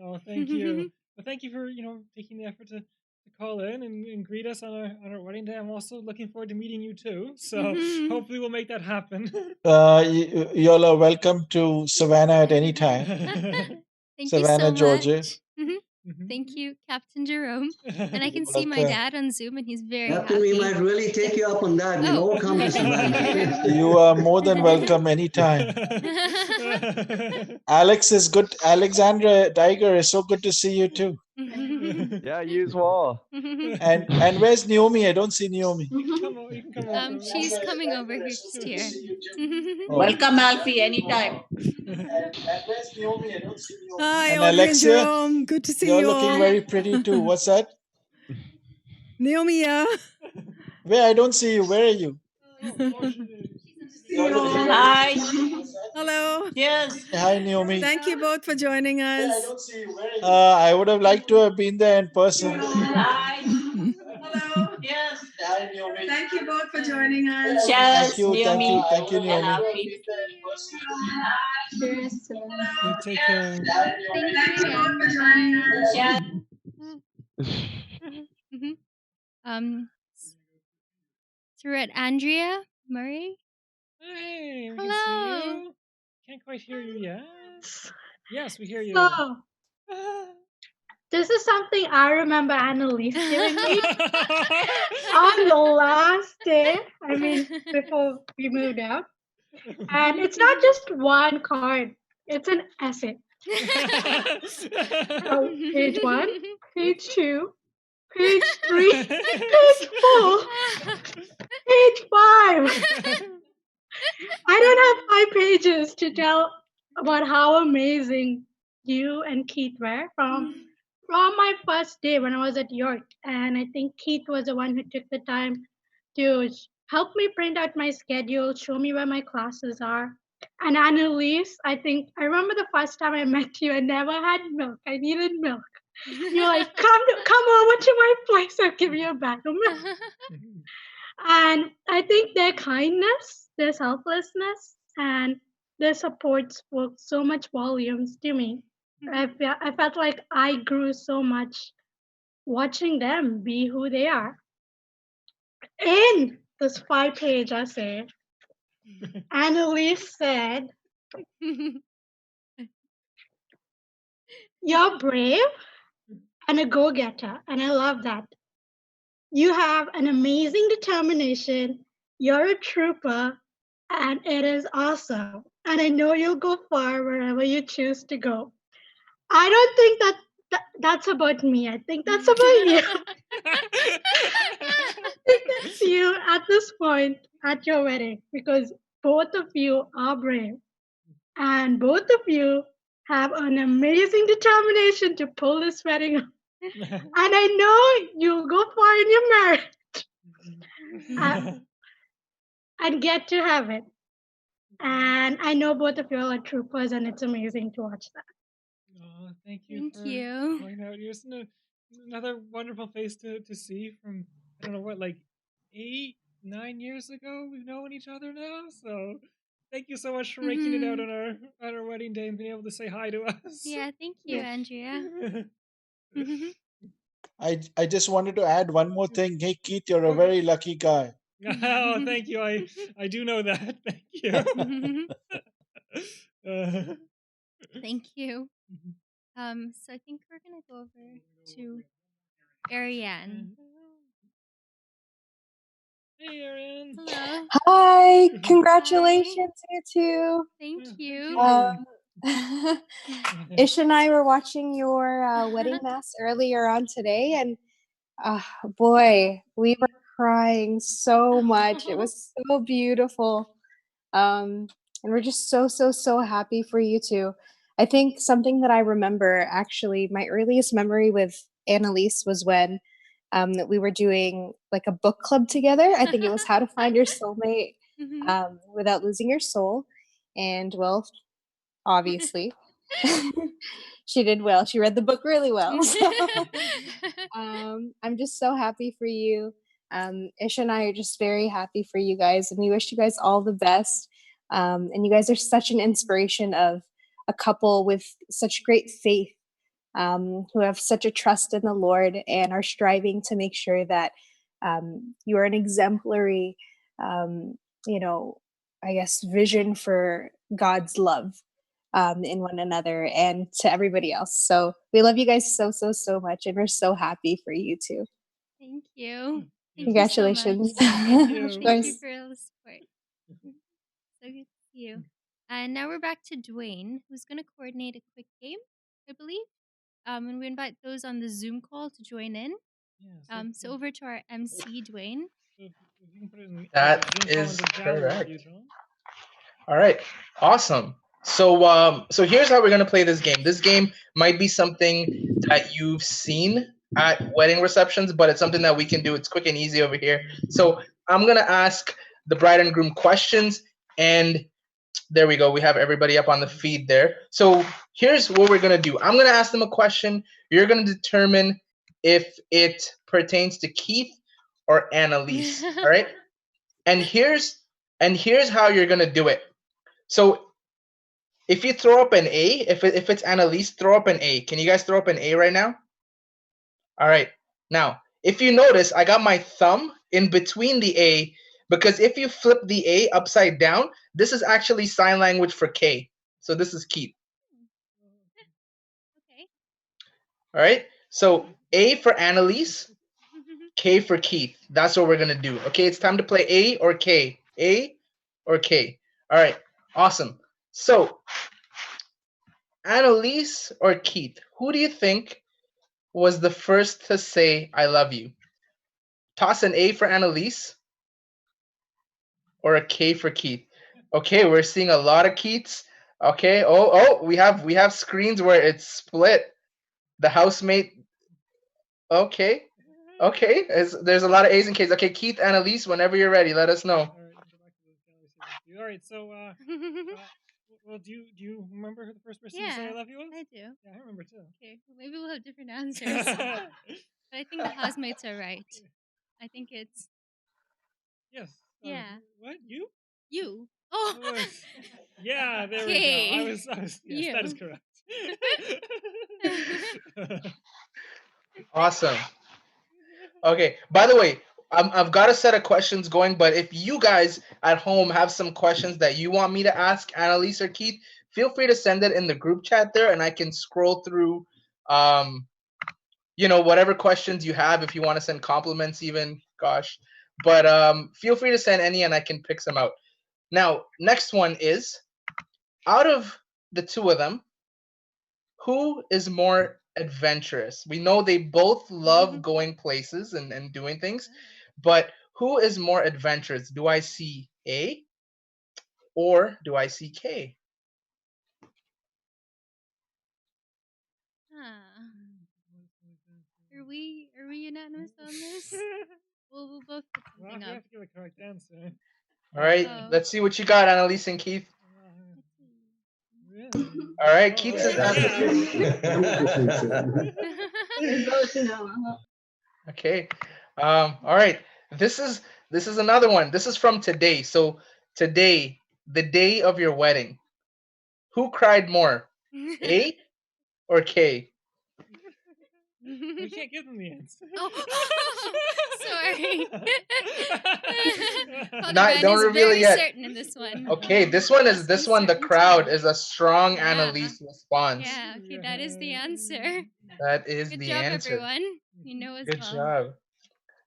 Oh, thank you. Well, thank you for taking the effort to call in and greet us on our wedding day. I'm also looking forward to meeting you too. So hopefully we'll make that happen. Y'all are welcome to Savannah at any time. Thank Savannah, you so Georgia. much. Thank you, Captain Jerome. And I can You're see my welcome. dad on Zoom, and he's very Captain, happy. we might really take you up on that. We'll all come to Savannah. You are more than welcome anytime. Alex is good. Alexandra Diger is so good to see you too. Yeah, you as well. And where's Naomi? I don't see Naomi. You can come over. She's coming over here, just here. Oh. Welcome, Alfie, anytime. And where's Naomi? I don't see Naomi. Hi, And Audrey and Alexia, Jerome. Good to see you're you looking all. very pretty too. What's that? Naomi, Where? I don't see you. Where are you? Hi. Hello. Yes. Hi, Naomi. Thank you both for joining us. I would have liked to have been there in person. Hi. Hello. Yes. Thank you both for joining us. Cheers, Thank you, and Naomi. Alfie. Cheers. You take care. Thank Thank you you both again. for joining us. Bye. So we're at Andrea Murray. Hey, we Hello. can see you. Can't quite hear you yet. Yes, we hear you. So, this is something I remember Annalise giving me on the last day, I mean, before we moved out. And it's not just one card, it's an essay. So, page 1, page 2, page 3, page 4, page 5. I don't have 5 pages to tell about how amazing you and Keith were from my first day when I was at York. And I think Keith was the one who took the time to help me print out my schedule, show me where my classes are. And Annalise, I think I remember the first time I met you, I never had milk. I needed milk. You're like, come over to my place, I'll give you a bag of milk. And I think their kindness, their selflessness, and their support spoke so much volumes to me. I felt like I grew so much watching them be who they are. In this 5-page essay, Annalise said, "You're brave and a go-getter, and I love that. You have an amazing determination. You're a trooper, and it is awesome. And I know you'll go far wherever you choose to go." I don't think that's about me. I think that's about you. I think that's you at this point at your wedding because both of you are brave and both of you have an amazing determination to pull this wedding off. And I know you'll go far in your marriage and get to have it. And I know both of you all are troopers, and it's amazing to watch that. Oh, thank you for pointing out. You're another wonderful face to see from, I don't know what, like 8, 9 years ago. We've known each other now, so thank you so much for making it out on our wedding day and being able to say hi to us. Yeah, thank you, Andrea. I just wanted to add one more thing. Hey, Keith, you're a very lucky guy. Oh, thank you. I do know that. Thank you. Thank you. So I think we're gonna go over to Ariane. Hey, Ariane. Hello. Hi, congratulations, you two. Thank you. Ish and I were watching your wedding mass earlier on today, and boy, we were crying so much. It was so beautiful. And we're just so happy for you two. I think something that I remember, actually, my earliest memory with Annalise was when we were doing like a book club together. I think it was How to Find Your Soulmate Without Losing Your Soul. And well, obviously, she did well. She read the book really well. So, I'm just so happy for you. Ish and I are just very happy for you guys, and we wish you guys all the best. And you guys are such an inspiration of a couple with such great faith, who have such a trust in the Lord and are striving to make sure that you are an exemplary, you know, I guess, vision for God's love in one another and to everybody else. So we love you guys so much, and we're so happy for you two. Thank you. Thank Congratulations. You so much. Thank you. Of Thank course. you for all the support. So good to see you. And now we're back to Dwayne, who's going to coordinate a quick game, I believe. And we invite those on the Zoom call to join in. So over to our MC, Dwayne. That is correct. All right, awesome. So here's how we're gonna play this game. This game might be something that you've seen at wedding receptions, but it's something that we can do. It's quick and easy over here. So I'm gonna ask the bride and groom questions, and there we go. We have everybody up on the feed there. So here's what we're gonna do. I'm gonna ask them a question. You're gonna determine if it pertains to Keith or Annalise. All right. And here's how you're gonna do it. So if you throw up an A, if it's Annalise, throw up an A. Can you guys throw up an A right now? All right. Now, if you notice, I got my thumb in between the A because if you flip the A upside down, this is actually sign language for K. So this is Keith. Okay. All right. So A for Annalise, K for Keith. That's what we're gonna do. Okay, it's time to play A or K. A or K. All right. Awesome. So Annalise or Keith, who do you think was the first to say I love you? Toss an A for Annalise or a K for Keith. Okay, we're seeing a lot of Keiths. Okay. Oh, we have screens where it's split. The housemate. Okay. Okay. There's a lot of A's and K's. Okay, Keith, Annalise, whenever you're ready, let us know. All right, so well, do you remember who the first person to say I love you was? I do. Yeah, I remember too. Okay, well, maybe we'll have different answers. But I think the housemates are right. I think it's Yes. yeah. What? You? You. Oh. Yeah, there we go. I was yes, that is correct. Awesome. Okay. By the way, I've got a set of questions going, but if you guys at home have some questions that you want me to ask Annalise or Keith, feel free to send it in the group chat there, and I can scroll through, whatever questions you have. If you want to send compliments, even, gosh, but feel free to send any, and I can pick some out. Now, next one is, out of the two of them, who is more adventurous? We know they both love going places and doing things, but who is more adventurous? Do I see A or do I see K? Are we unanimous on this? We'll both put Well, something we up. have to give a correct answer. All right, let's see what you got, Annalise and Keith. All right, Keith says yeah. We vote no. Okay. All right. This is another one. This is from today. So today, the day of your wedding, who cried more, A or K? We can't give them the answer. Sorry. Father Not, Ben don't is reveal it very yet. certain in this one. Okay, this one is this one. The crowd is a strong Yeah. Annalise response. Yeah, okay, that is the answer. That is Good the job, answer. everyone. You know as Good well. job.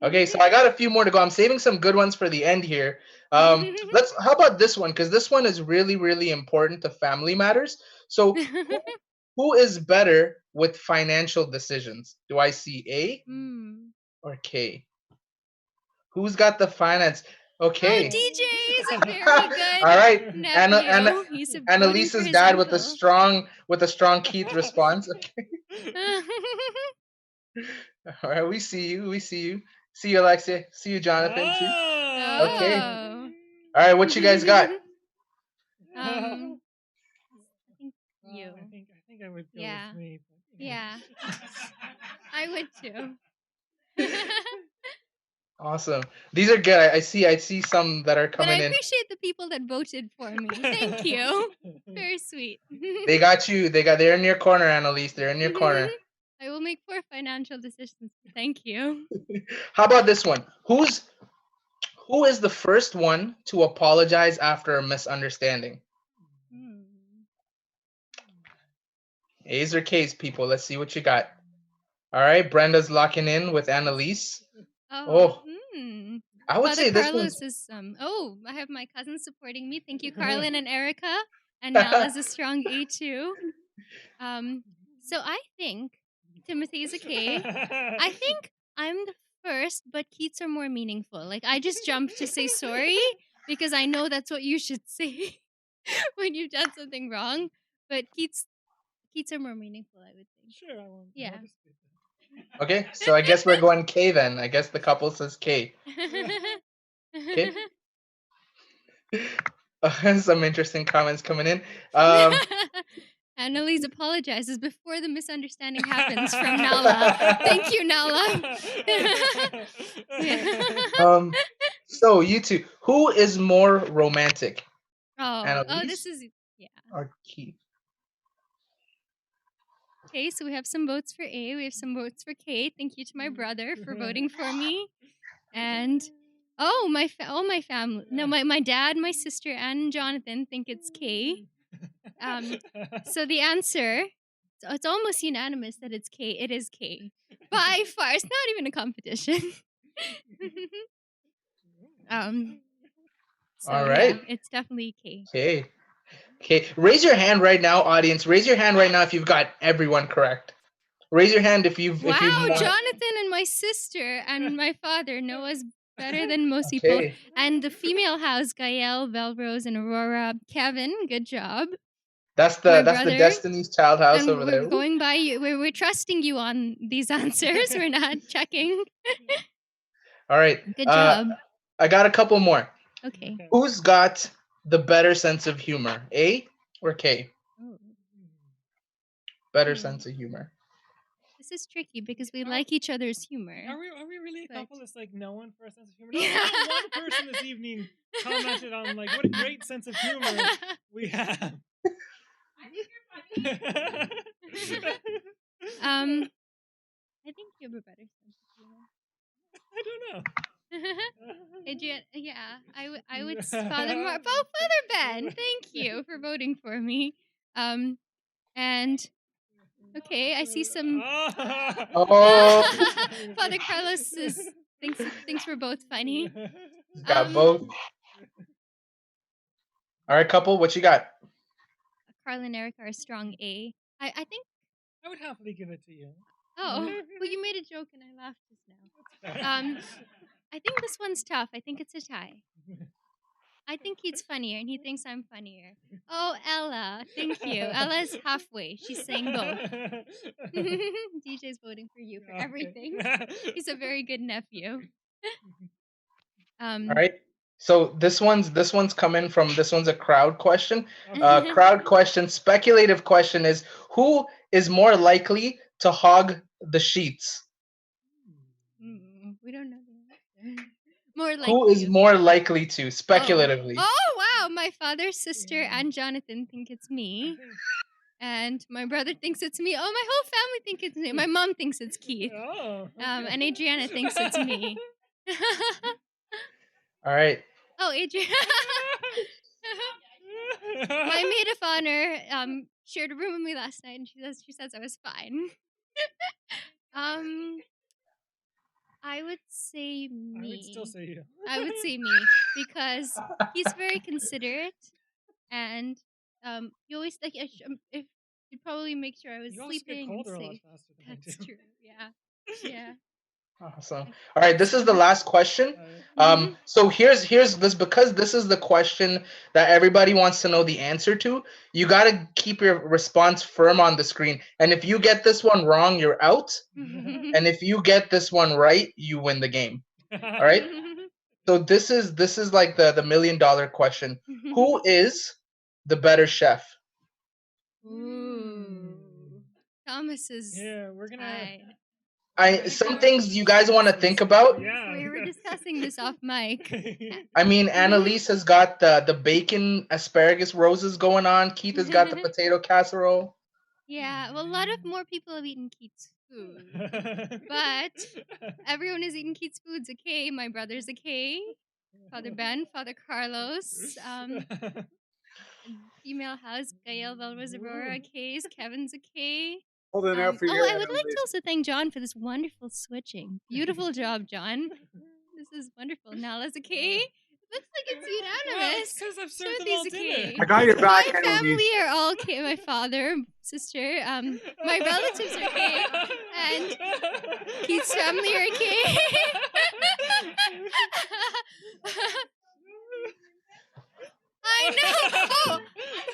Okay, so I got a few more to go. I'm saving some good ones for the end here. How about this one? Because this one is really, really important to family matters. So who is better with financial decisions? Do I see A or K? Who's got the finance? Okay. DJ is a very good All right. nephew. He's voting for Annalise's his dad uncle. with a strong Keith response. Okay. All right, we see you. We see you. See you, Alexia. See you, Jonathan, too. Okay. Oh. All right, what you guys got? I think you. I think I would go Yeah. with me. But, Yeah. I would too. Awesome. These are good. I see some that are But coming I in. appreciate the people that voted for me. Thank you. Very sweet. They got you. They're in your corner, Annalise. They're in your corner. I will make poor financial decisions. Thank you. How about this one? Who is the first one to apologize after a misunderstanding? A's or K's, people. Let's see what you got. All right, Brenda's locking in with Annalise. Oh, I would Father say this Carlos one's. is I have my cousins supporting me. Thank you, Carlin and Erica. And Nala's a strong A too. So I think Timothy is a K. I think I'm the first, but Keats are more meaningful. Like I just jumped to say sorry because I know that's what you should say when you've done something wrong. But Keats are more meaningful, I would think. Sure, I won't. Yeah. Okay, so I guess we're going K then. I guess the couple says K. Okay. Some interesting comments coming in. Annalise apologizes before the misunderstanding happens from Nala. Thank you, Nala. So you two, who is more romantic? Annalise this is or Keith? Okay, so we have some votes for A. We have some votes for K. Thank you to my brother for voting for me. And my family. No, my dad, my sister, and Jonathan think it's K. So the answer, it's almost unanimous that it's K. It is K. By far, it's not even a competition. So All right. yeah, it's definitely K. Okay. Okay. Raise your hand right now, audience. Raise your hand right now if you've got everyone correct. Raise your hand if you've Wow, won. Jonathan and my sister and my father know us better than most people. And the female house, Gael, Velrose, and Aurora. Kevin, good job. That's the Destiny's Child house over there. We're going by you. We're trusting you on these answers. We're not checking. All right. Good job. I got a couple more. Okay. Who's got the better sense of humor? A or K? Better sense of humor. This is tricky because we like each other's humor. Are we really a couple that's like known for a sense of humor? Not one person this evening commented on like what a great sense of humor we have. I think you have a better sense of humor. I don't know. Yeah, I would Father Ben. Thank you for voting for me. And okay, I see some. Father Carlos thinks we're both funny. Got both. All right, couple, what you got? Carl and Eric are a strong A. I think I would happily give it to you. Oh, well, you made a joke and I laughed just now. I think this one's tough. I think it's a tie. I think he's funnier and he thinks I'm funnier. Oh, Ella. Thank you. Ella's halfway. She's saying both. DJ's voting for you for everything. He's a very good nephew. All right. So this one's coming from this one's a crowd question. Crowd question, speculative question is who is more likely to hog the sheets? We don't know the answer. More Who is likely. more likely to, speculatively? Oh wow! My father, sister, and Jonathan think it's me, and my brother thinks it's me. Oh, my whole family think it's me. My mom thinks it's Keith. Oh. And Adriana thinks it's me. All right. Oh, Adriana. My maid of honor shared a room with me last night, and she says I was fine. I would say me. I would still say you. I would say me because he's very considerate, and you always like if you'd probably make sure I was You always get sleeping colder a and lot safe. faster than I That's do. true. Yeah. Yeah. Awesome. All right, this is the last question. So here's this, because this is the question that everybody wants to know the answer to. You got to keep your response firm on the screen. And if you get this one wrong, you're out. And if you get this one right, you win the game. All right? So this is like the $1 million question. Who is the better chef? Ooh. Thomas is we're gonna Some things you guys want to think about. We were discussing this off mic. I mean, Annalise has got the bacon asparagus roses going on. Keith has got the potato casserole. Yeah, well, a lot of more people have eaten Keith's food, but everyone has eaten Keith's foods. Okay, my brother's okay. Father Ben, Father Carlos, female house, Gael Velvez Aurora, K's, Kevin's okay. Hold it out for your I would like to Annalise. also thank John for this wonderful switching. Beautiful job, John. This is wonderful. Nala's okay. Looks like it's unanimous. Because I've served them Timothy's all dinner. okay. I got your back, My Annalise. family are all okay. My father, sister, my relatives are okay, and Keith's family are okay. I know. Oh,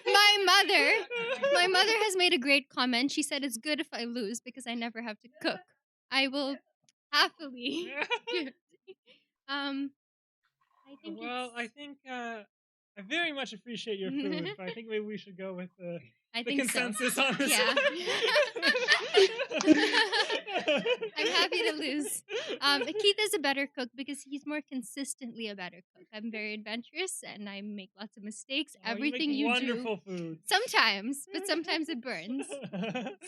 my mother has made a great comment. She said it's good if I lose because I never have to cook. I will happily. I think I think I very much appreciate your food, but I think maybe we should go with the consensus on this. Yeah. I'm happy to lose. Keith is a better cook because he's more consistently a better cook. I'm very adventurous and I make lots of mistakes. Everything you wonderful do. Food. Sometimes, but sometimes it burns.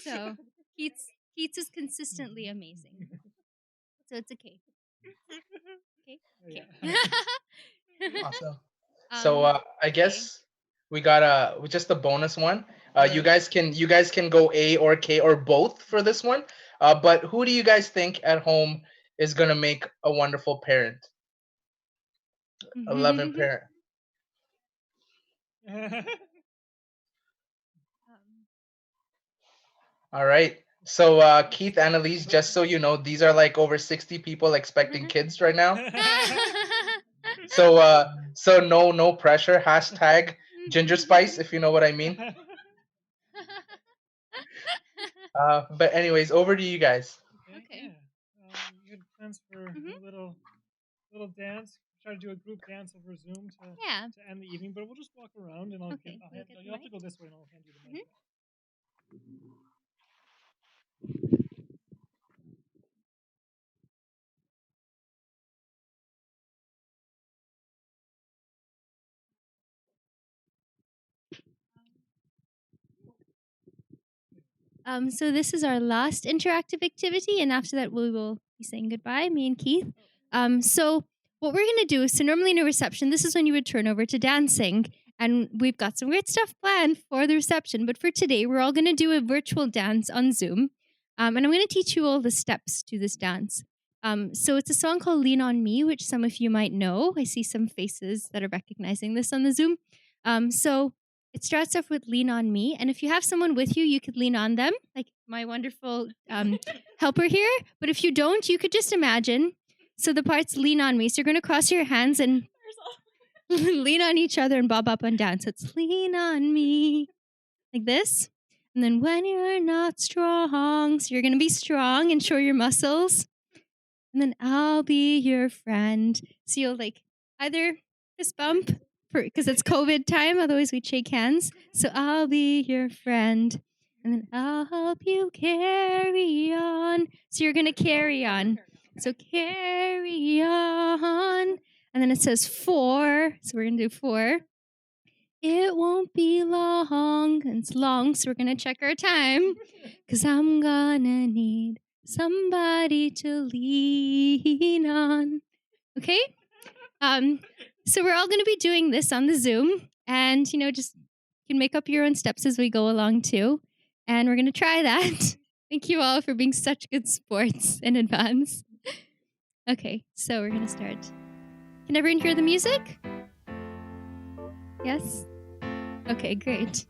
So Keith's is consistently amazing. So it's okay. Okay. Awesome. So I guess we got just a bonus one. You guys can go A or K or both for this one. But who do you guys think at home is gonna make a wonderful parent? A loving parent. All right. So Keith, Annalise, just so you know, these are like over 60 people expecting kids right now. So no pressure. Hashtag ginger spice, if you know what I mean. But anyways, over to you guys. Okay. You had plans for a little dance. Try to do a group dance over Zoom to end the evening, but we'll just walk around and you'll have to go this way and I'll hand you the mic. So this is our last interactive activity, and after that we will be saying goodbye, me and Keith. So what we're gonna do is, so normally in a reception, this is when you would turn over to dancing, and we've got some great stuff planned for the reception. But for today, we're all gonna do a virtual dance on Zoom, and I'm gonna teach you all the steps to this dance. So it's a song called "Lean on Me," which some of you might know. I see some faces that are recognizing this on the Zoom. So it starts off with "Lean on Me," and if you have someone with you, you could lean on them, like my wonderful helper here. But if you don't, you could just imagine. So the part's "Lean on Me." So you're going to cross your hands and lean on each other and bob up and down. So it's "Lean on me," like this. And then "When you're not strong," so you're going to be strong and show your muscles. And then "I'll be your friend." So you'll like either fist bump, because it's COVID time, otherwise we'd shake hands. So "I'll be your friend." And then I'll help you carry on. So you're going to carry on. So carry on. And then it says 4. So we're going to do 4. It won't be long. And it's long, so we're going to check our time. Because I'm going to need somebody to lean on. Okay? So we're all going to be doing this on the Zoom. And, just you can make up your own steps as we go along, too. And we're going to try that. Thank you all for being such good sports in advance. Okay, so we're going to start. Can everyone hear the music? Yes? Okay, great.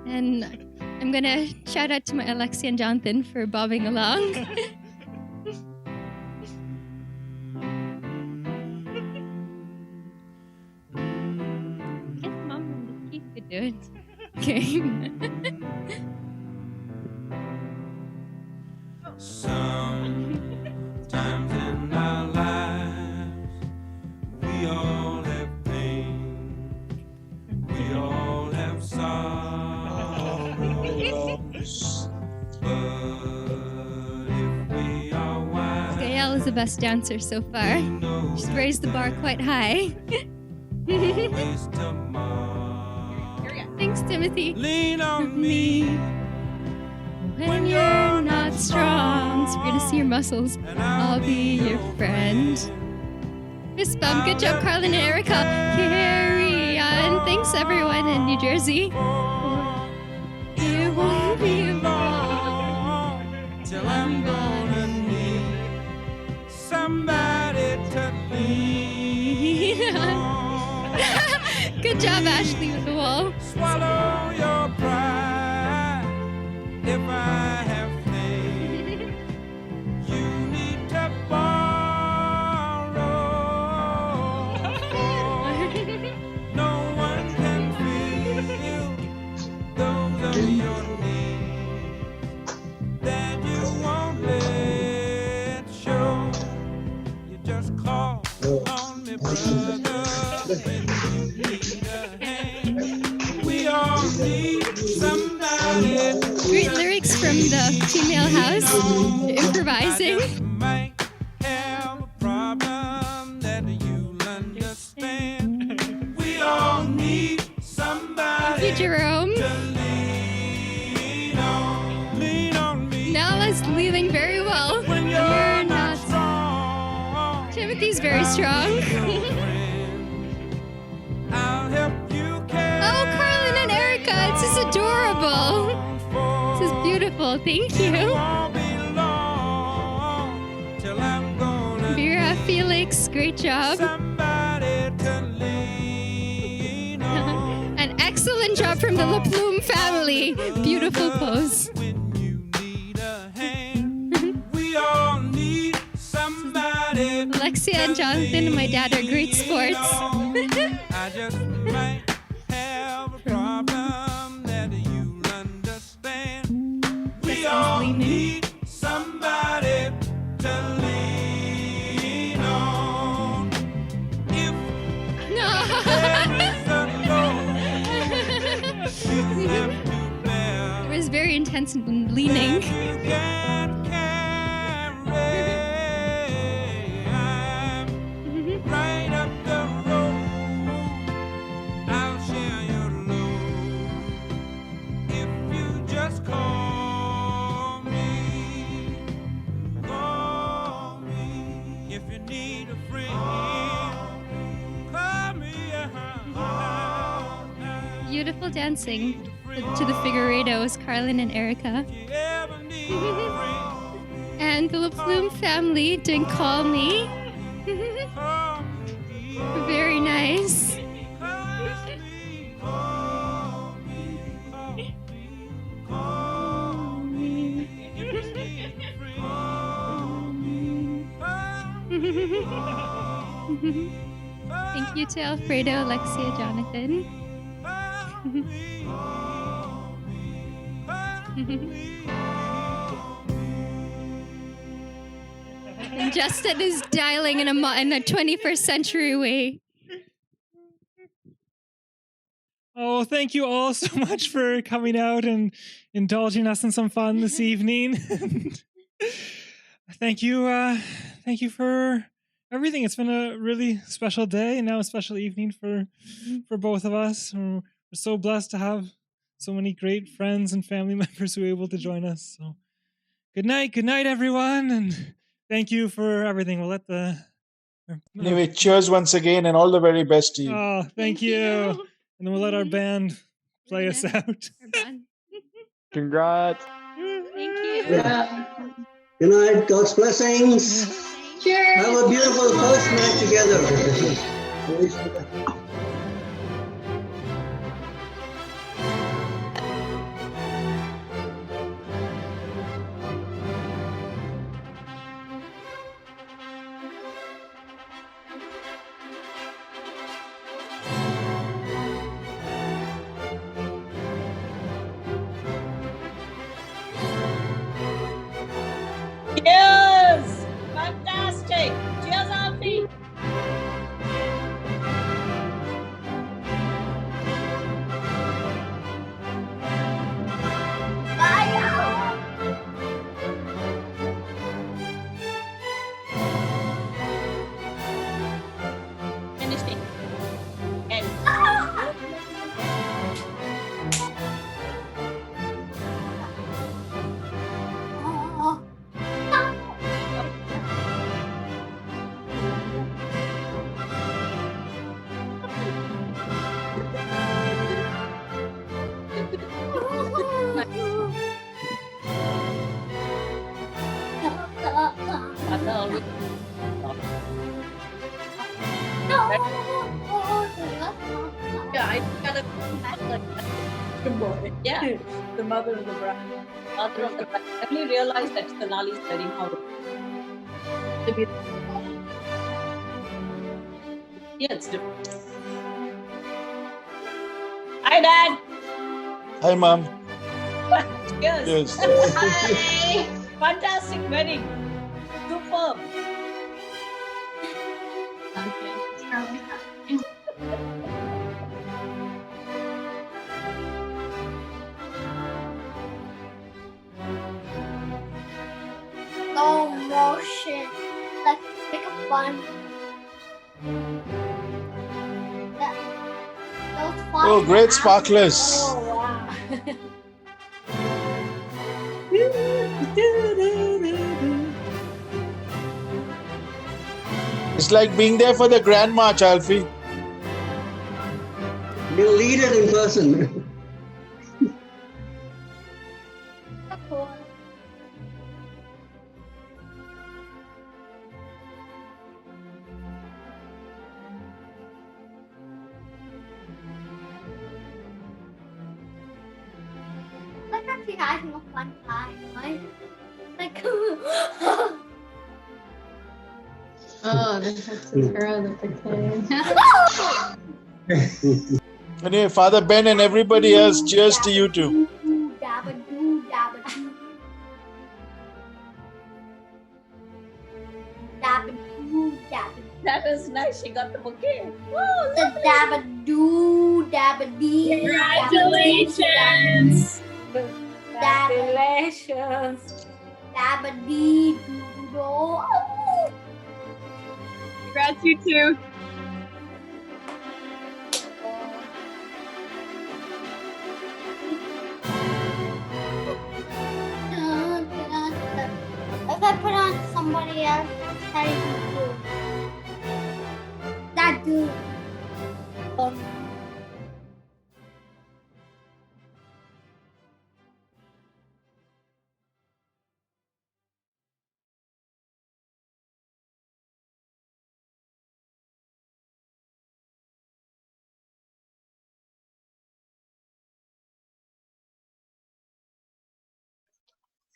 And I'm going to shout out to my Alexia and Jonathan for bobbing along. I guess Mom and Keith could do it. Okay. Sometimes in our lives, we all have pain, we all have sorrows, but if we are wise, Gael is the best dancer so far. She's raised the bar quite high. Thanks, Timothy. Lean on me when you're not strong. So we're gonna see your muscles. I'll be your friend. Fist bump. Good job, Carlin and Erica. Carry on. Thanks, everyone in New Jersey. It won't be long till I'm gonna need somebody to lean on. Good job, Ashley, with the wall. Swallow your pride if I have faith. You need to borrow. No one can feel those are your needs that you won't let show. You just call on me, brother, when you need a hand. We all need somebody. Great lyrics from the female house. They're improvising. Might have a problem that you'll understand. We all need somebody. Thank you, Jerome. To lean on me. Nalla's leading very well. When you're not strong. Timothy's very strong. I'll help you carry. Oh, Carlin and Erica, it's just adorable. This is beautiful. Thank you. Vera, Felix, great job. An excellent job from the LaPlume family. Beautiful pose. We all need somebody. Alexia and Jonathan and my dad are great sports. I just might have a problem that you'll understand. We all need somebody to lean on. If there is a load you have to bear, It was very intense and leaning. you can't carry. I'm right up the road. I'll share your load if you just call me. Call me if you need a friend. Call me. Beautiful dancing to the Figueiredos, Carlin and Erica. And the LaPlume family doing Call Me. Very nice. Thank you to Alfredo, Alexia, Jonathan. And Justin is dialing in a 21st century way. Oh, thank you all so much for coming out and indulging us in some fun this evening. Thank you for everything. It's been a really special day and now a special evening for both of us. We're so blessed to have so many great friends and family members who are able to join us. So good night, everyone, and thank you for everything. We'll let the Anyway, cheers once again and all the very best to you. Oh, thank you. And then we'll let our band play us out. Congrats. Thank you. Yeah. Good night. God's blessings. Cheers. Have a beautiful first night together. Cheers! Fantastic! Cheers, Alfie! Finish it. End. Yeah, I got a yeah, the mother of the bride. Mother of the bride. I only realized that's Annalise's wedding hall. Yeah, it's different. Hi, Dad. Hi, Mom. Cheers. Cheers. Hi. Fantastic wedding. Superb. Slow motion. Let's make a fun. Those Oh, great sparklers. Oh, wow. It's like being there for the Grand March, Alfie. We'll lead it in person. Like actually having a fun time, right? Like, Oh, they had to throw the potato. Anyway, Father Ben and everybody else, cheers to you too. dabba-doo, dabba-doo. Dabba-doo, dabba-doo. That was nice. She got the bouquet. Oh, The dabba-doo, dabba-dee. Congratulations. Congratulations. Dabba-dee, doo-doo. Congrats, you too. If I put on somebody else, how do you do? That dude.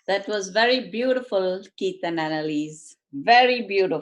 That was very beautiful, Keith and Annalise. Very beautiful.